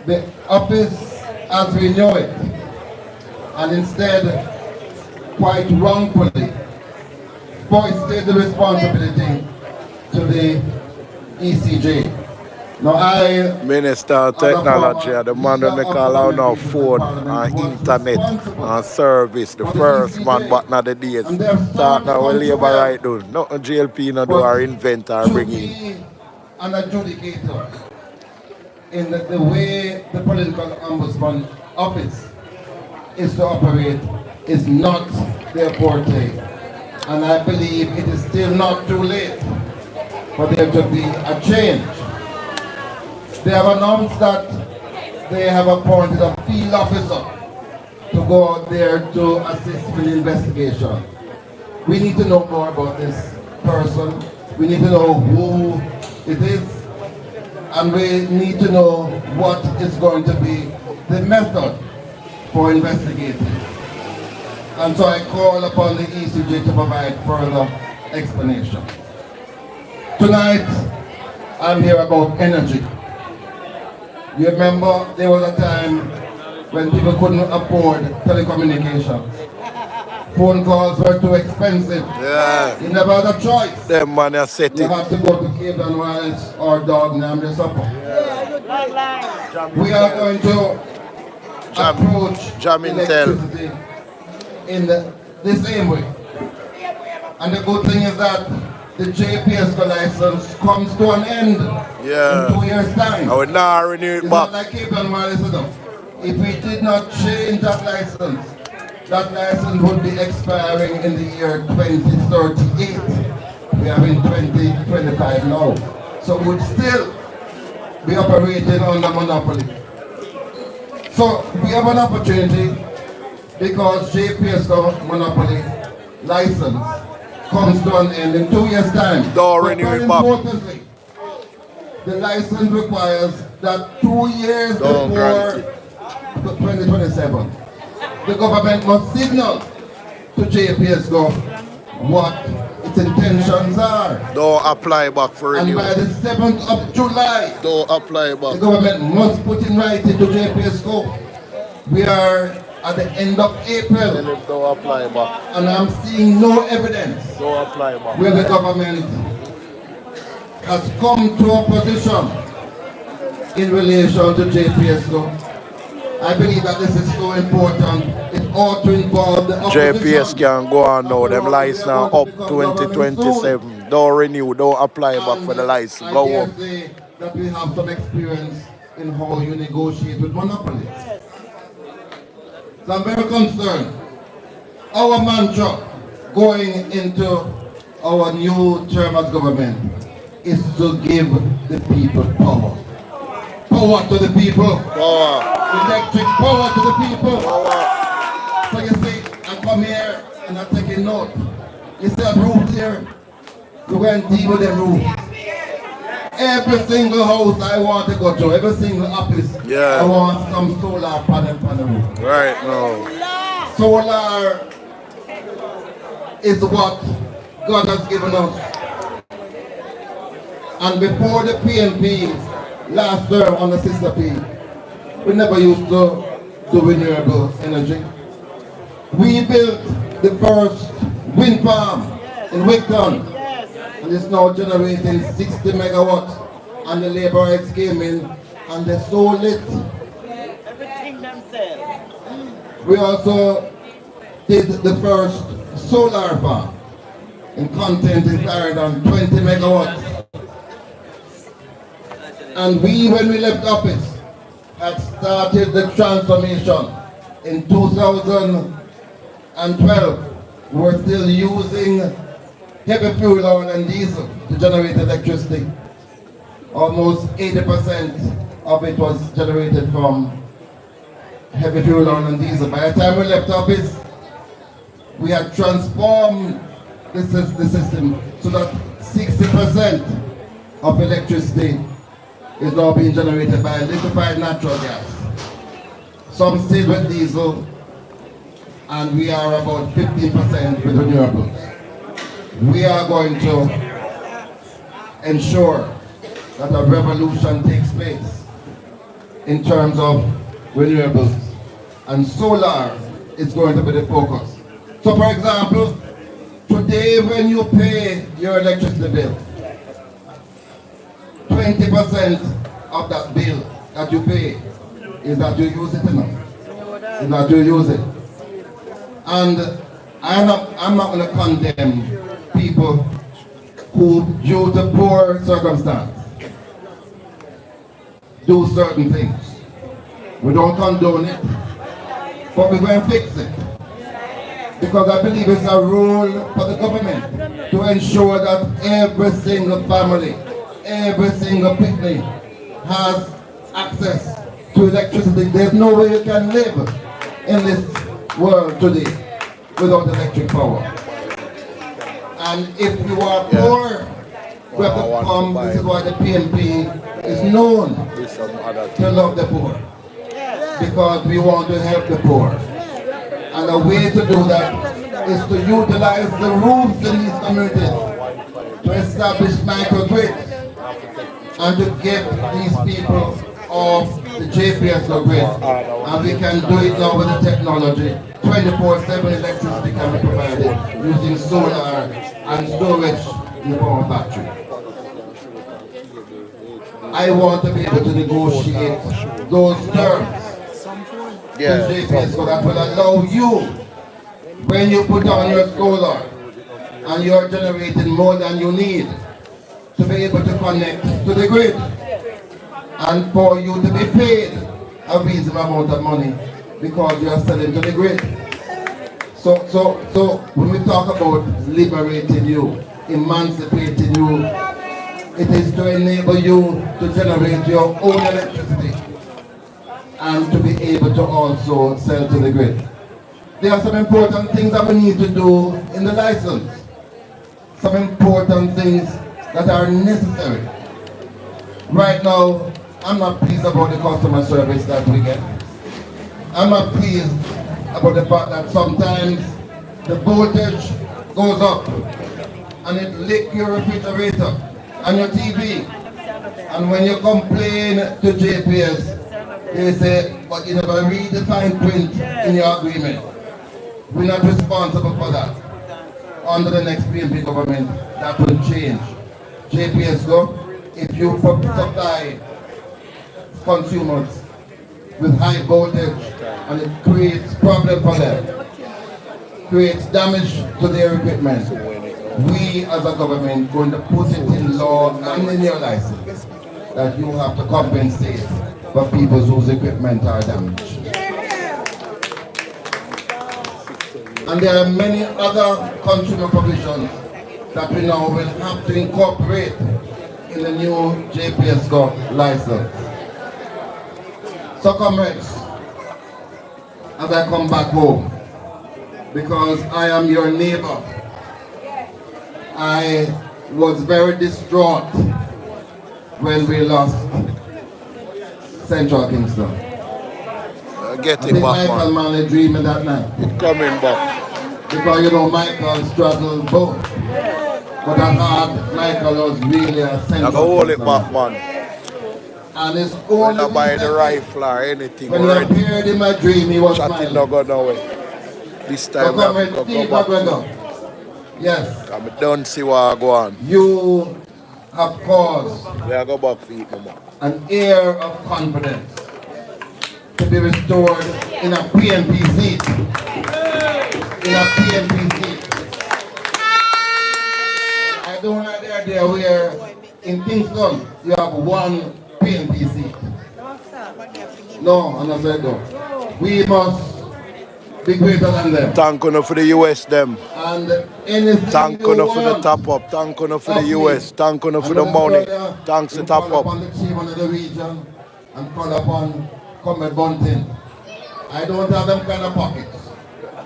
the office as we know it, and instead, quite wrongfully, foisted the responsibility to the ECJ. Now Minister of Technology, the man that make allow now phone and internet and service, the first man back in the days. Start now with labor right do. Nothing GLP no do or invent or bring in. An adjudicator in the way the political ombudsman office is to operate is not their forte. And I believe it is still not too late for there to be a change. They have announced that they have appointed a field officer to go out there to assist with the investigation. We need to know more about this person. We need to know who it is. And we need to know what is going to be the method for investigating. And so I call upon the ECJ to provide further explanation. Tonight, I'm here about energy. You remember there was a time when people couldn't afford telecommunications. Phone calls were too expensive. Yeah. You never had a choice. Them man are set You it. have to go to Cape and Wireless or Dog Name the supper. We are going to approach electricity in the same way. And the good thing is that the JPS license comes to an end in 2 years' time. I would not renew it It's back. not like Cape and Wireless enough. If we did not change that license would be expiring in the year 2038. We are in 2025 now. So we would still be operating under monopoly. So we have an opportunity because JPS monopoly license comes to an end in 2 years' time. Don't renew it back. Importantly, the license requires that 2 years before 2027, the government must signal to JPS what its intentions are. Don't apply back for renewal. And by the 7th of July, don't apply back. The government must put in writing to JPS we are at the end of April. Don't apply back. And I'm seeing no evidence Don't apply back. where the government has come to a position in relation to JPS. I believe that this is so important. It ought to involve the opposition. JPS can go on now. Them license up 2027. Don't renew. Don't apply back for the license. Go I dare on. say that we have some experience in how you negotiate with monopolies. So I'm very concerned. Our mantra going into our new term as government is to give the people power. Power to the people. Power. Electric power to the people. Power. So you see, I come here and I take a note. You see that roof there? We went deep with the roof. Every single house I want to go to, every single office, Yeah. I want some solar panel on the roof. Right now. Solar is what God has given us. And before the PNP, last term on the sister P, we never used to do renewable energy. We built the first wind farm in Wigton, and it's now generating 60 megawatts. And the labor rights came in, and they sold it. Everything themselves. We also did the first solar farm in Content in Clarendon, 20 megawatts. And we, when we left office, had started the transformation. In 2012, we were still using heavy fuel oil and diesel to generate electricity. Almost 80% of it was generated from heavy fuel oil and diesel. By the time we left office, we had transformed the system so that 60% of electricity is now being generated by liquefied natural gas. Some still with diesel, and we are about 15% with renewables. We are going to ensure that a revolution takes place in terms of renewables, and solar is going to be the focus. So for example, today when you pay your electricity bill, 20% of that bill that you pay is that you use it enough. Is that you use it. And I'm not going to condemn people who, due to poor circumstance, do certain things. We don't condone it, but we're going to fix it. Because I believe it's a role for the government to ensure that every single family, every single picnic has access to electricity. There's no way you can live in this world today without electric power. And if you are poor, you have to come. This is why the PNP is known to love the poor. Because we want to help the poor. And a way to do that is to utilize the roofs in these communities to establish microgrids and to get these people off the JPS grid. And we can do it now with the technology. 24/7 electricity can be provided using solar and storage in the form of battery. I want to be able to negotiate those terms with JPS so that will allow you, when you put on your solar and you are generating more than you need, to be able to connect to the grid and for you to be paid a reasonable amount of money because you are selling to the grid. So when we talk about liberating you, emancipating you, it is to enable you to generate your own electricity and to be able to also sell to the grid. There are some important things that we need to do in the license. Some important things that are necessary. Right now, I'm not pleased about the customer service that we get. I'm not pleased about the fact that sometimes the voltage goes up and it licks your refrigerator and your TV. And when you complain to JPS, They say, but you never read the fine print in your agreement. We're not responsible for that. Under the next PNP government, that will change. JPS go, if you supply consumers with high voltage and it creates problem for them, creates damage to their equipment, we as a government going to put it in law and in your license that you have to compensate for people whose equipment are damaged. And there are many other consumer provisions that we now will have to incorporate in the new JPS license. So comrades, as I come back home, because I am your neighbor, I was very distraught when we lost Central Kingston. Get it back, Michael man. Manley dreaming that night. It's coming back. Because you know Michael struggled both. But at heart, Michael was really a Central I hold it Kingston back, man. And it's only when I buy the rifle or anything. When I appeared in my dream, he was smiling. Not go nowhere. This time so I have to go back. McGregor. Yes. I don't see what I go on. You have caused I go back for it, mama. An air of confidence to be restored in a PNP seat. In a PNP seat. I don't like the idea where in Kingston you have one PNP seat. No, I'm not saying no. We must be greater than them. Thank you for the US them. And anything thank you for the top up. Thank you for the US. Thank you for the money. Thanks to top up. Upon the chairman of the region and call upon Comrade Bunting. I don't have them kind of pockets,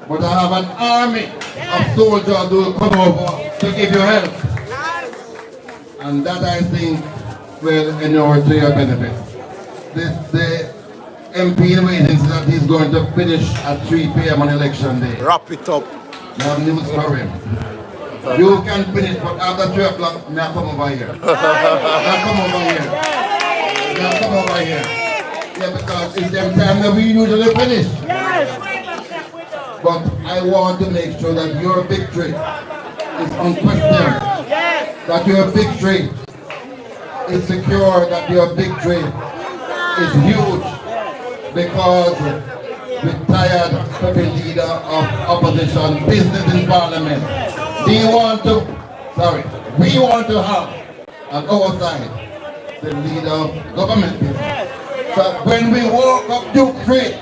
but I have an army of soldiers who will come over to give you help. And that I think will inure to your benefit. The MP in waiting says that he's going to finish at 3 p.m. on election day. Wrap it up. You have news for him. You can finish, but after 3 o'clock, now come over here. Now come over here. Now come over here. Yeah, because it's them time that we usually finish. But I want to make sure that your victory is unquestioned. That your victory is secure, that your victory is huge. Because retired deputy leader of opposition business in parliament. We want to have on our side the leader of government business. So when we walk up Duke Street,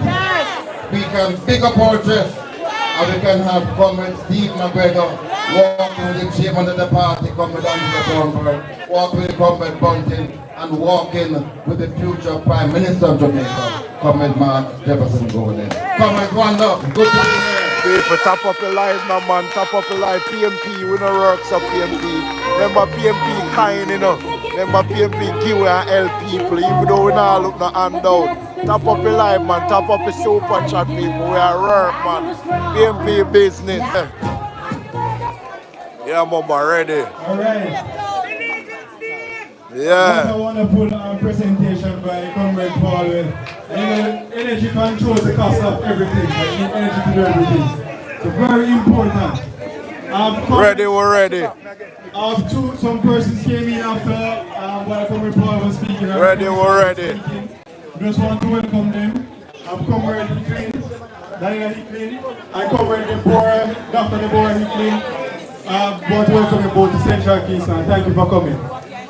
we can pick up our chest and we can have Comrade Steve McGregor walking with the chairman of the party, Comrade Anthony Thornburg, walking with Comrade Bunting, and walking with the future Prime Minister of Jamaica, Comrade Mark Jefferson Golden. Comrade, one love, good to be here. People, tap up the live now, man. Tap up the live. PMP, we no works up PMP. Remember PMP kind, you know. Remember PMP give and help people, even though we not look no handout. Tap up the live, man. Tap up the super chat, people. We are work, man. PMP business. Yeah, mama, ready. All right. Yeah. That's a wonderful presentation by Comrade Paul. Energy controls the cost of everything. I need energy to do everything. So very important. Ready, we're ready. Some persons came in after while Comrade Paul was speaking. Ready, we're ready. Just want to welcome them. I'm Comrade Hicklin, Daniel Hicklin. I Comrade Deborah, Dr. Deborah Hicklin. Want to welcome you both to Central Kingston. Thank you for coming.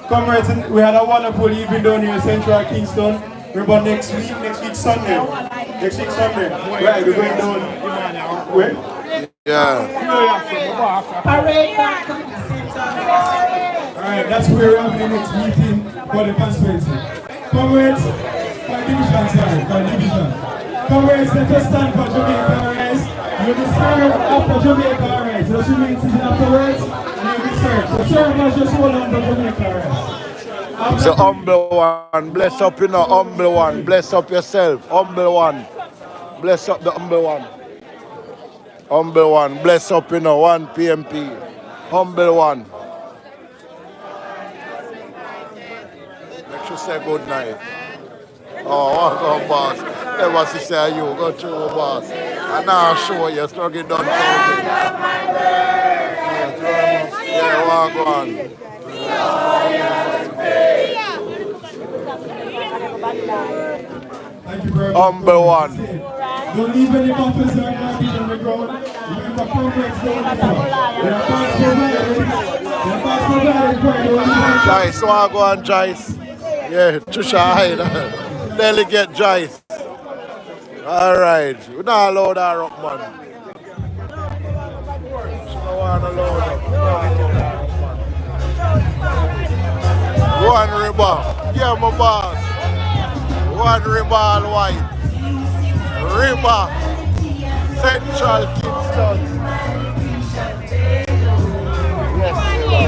Comrades, we had a wonderful evening down here in Central Kingston. Remember next week Sunday. Next week Sunday. Right, we're going down. Where? Yeah. Alright, that's where we're having the next meeting for the constituency. Comrades, for division, sorry, for division. Comrades, let us stand for Jamaica Arise. You'll be served after Jamaica Arise. Those who mean sitting afterwards, and you'll be served. So servers just hold on for Jamaica Arise. It's a humble one. Bless up, you know, humble one. Bless up yourself. Humble one. Bless up the humble one. Humble one. Bless up, you know, one PMP. Humble one. Make sure you say good night. Oh, welcome, boss. Never see say you go through, boss. And now show you struggle done. Yeah, welcome. Thank you very much. Humble one. Don't leave any bumpers or garbage on the ground. Remember, progress don't matter. Joyce, go on, Joyce. Yeah, Trisha hide. Delegate Joyce. Alright. We're not allowed that rock, man. She don't want to load up. One ribbon. Yeah, my boss. One ribbon white. River. Central Kingston. Yes, river.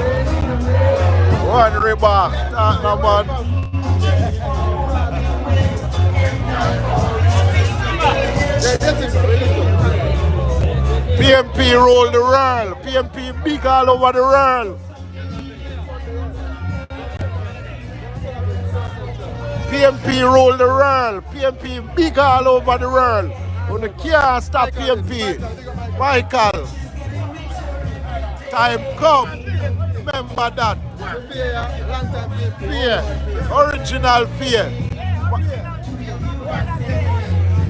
One river. Start now, man. PMP rule the world. PMP big all over the world. PMP rule the world. PMP big all over the world. When you can't stop PMP. Michael. Time come. Remember that. Fear. Original fear.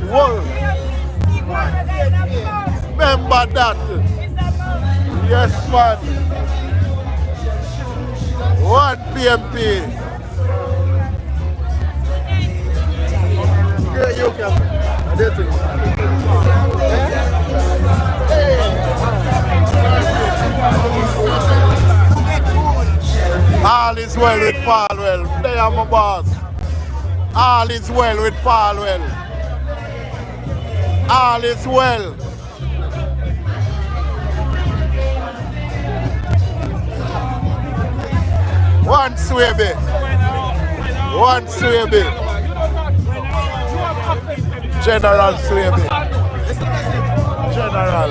Whoa. Remember that. Yes, man. One PMP. You can. All is well with Paulwell. They are my boss. All is well with Paulwell. All is well. One swabby. One swabby. General swabby. General.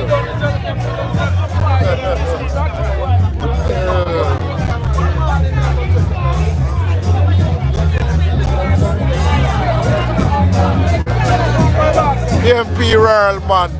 PMP Royal, man.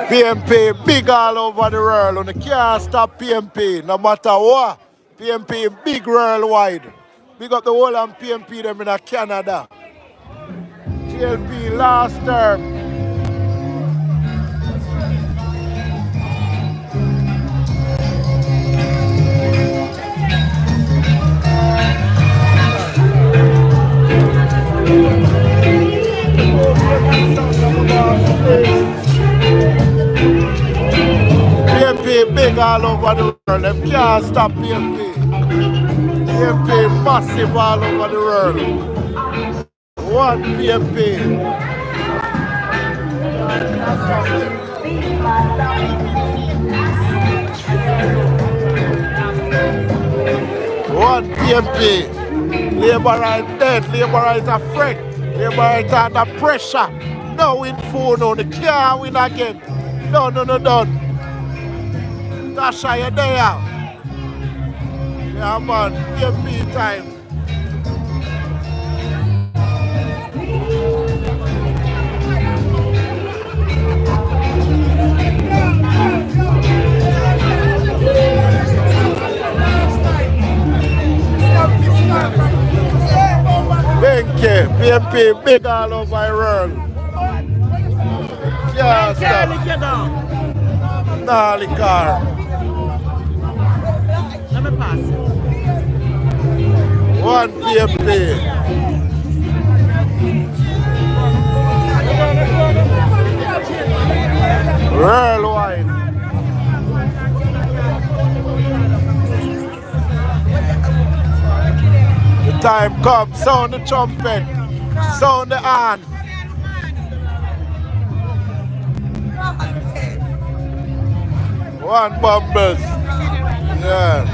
PMP big all over the world, and you can't stop PMP no matter what. PMP big worldwide. Big up the whole and PMP them in Canada. GLP last term. PMP big all over the world. Them can't stop PMP. PMP massive all over the world. One PMP. One PMP. Labor right dead. Labor right afraid. Labor right under pressure. No win phone on the can't win again. No. Tasha, you there? Yeah, man. PMP time. Benke, PMP big all over the world. Yeah, stop. Nah, the car. Let me pass it. One PMP. Worldwide. The time comes. Sound the trumpet. Sound the horn. One Bombers. Yeah.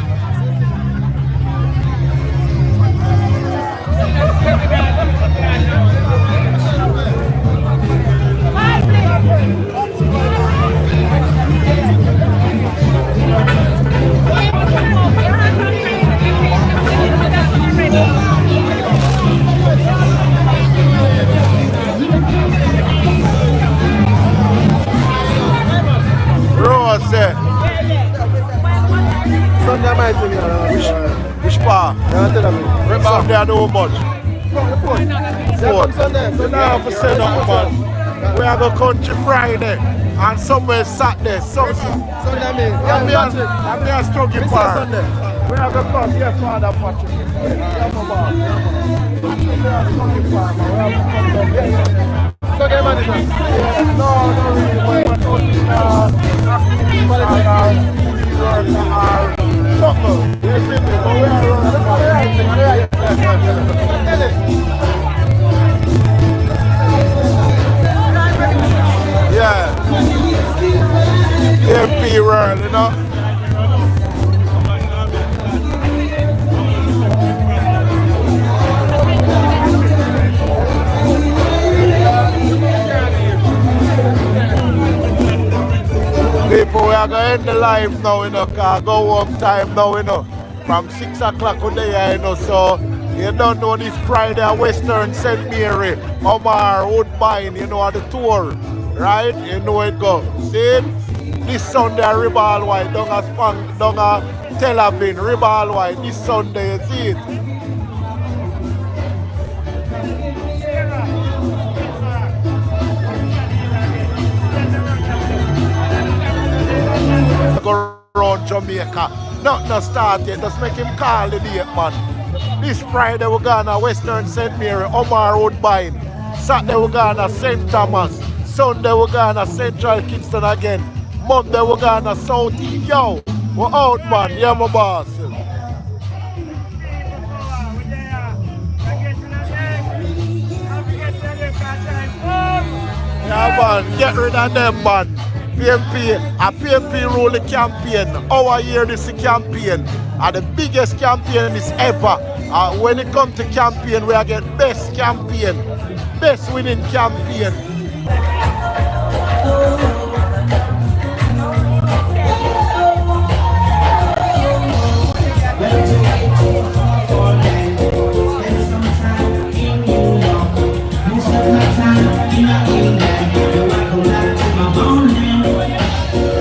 far? Sunday I do much. Fourth. Sunday. You don't have to say nothing, man. We are going country Friday and somewhere Saturday. Sunday, I mean. I'm here struggling for Sunday. we are going to come here for Father Patrick. Yeah, my boss. Sunday management. No, not really. But yeah. MP world, you know. People, we are going to end the live now, you know, because go home time now, you know, from 6 o'clock today, you know, so you don't know this Friday at Western St. Mary, Omar, Woodbine, you know, at the tour, right? You know it go. See? This Sunday, Ribal White, down a Tel Aviv, Ribal White, this Sunday, you see it? Go around Jamaica. Nothing start yet. Just make him call the date, man. This Friday we're gonna Western St. Mary, Omar Woodbine. Saturday we're gonna St. Thomas. Sunday we're gonna Central Kingston again. Monday we're gonna South East. Yo, we're out, man. Yeah, my boss. Yeah, man. Get rid of them, man. PMP, a PMP rule the campaign. Our year this is campaign. The biggest campaign is ever. When it comes to campaign, we are getting best campaign. Best winning campaign.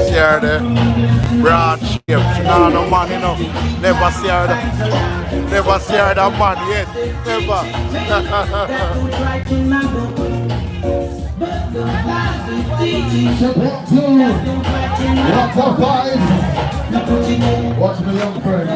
See her broad shape. She not no man, you know. Never see her the man yet. Never. What's up, guys? Watch me, young friend.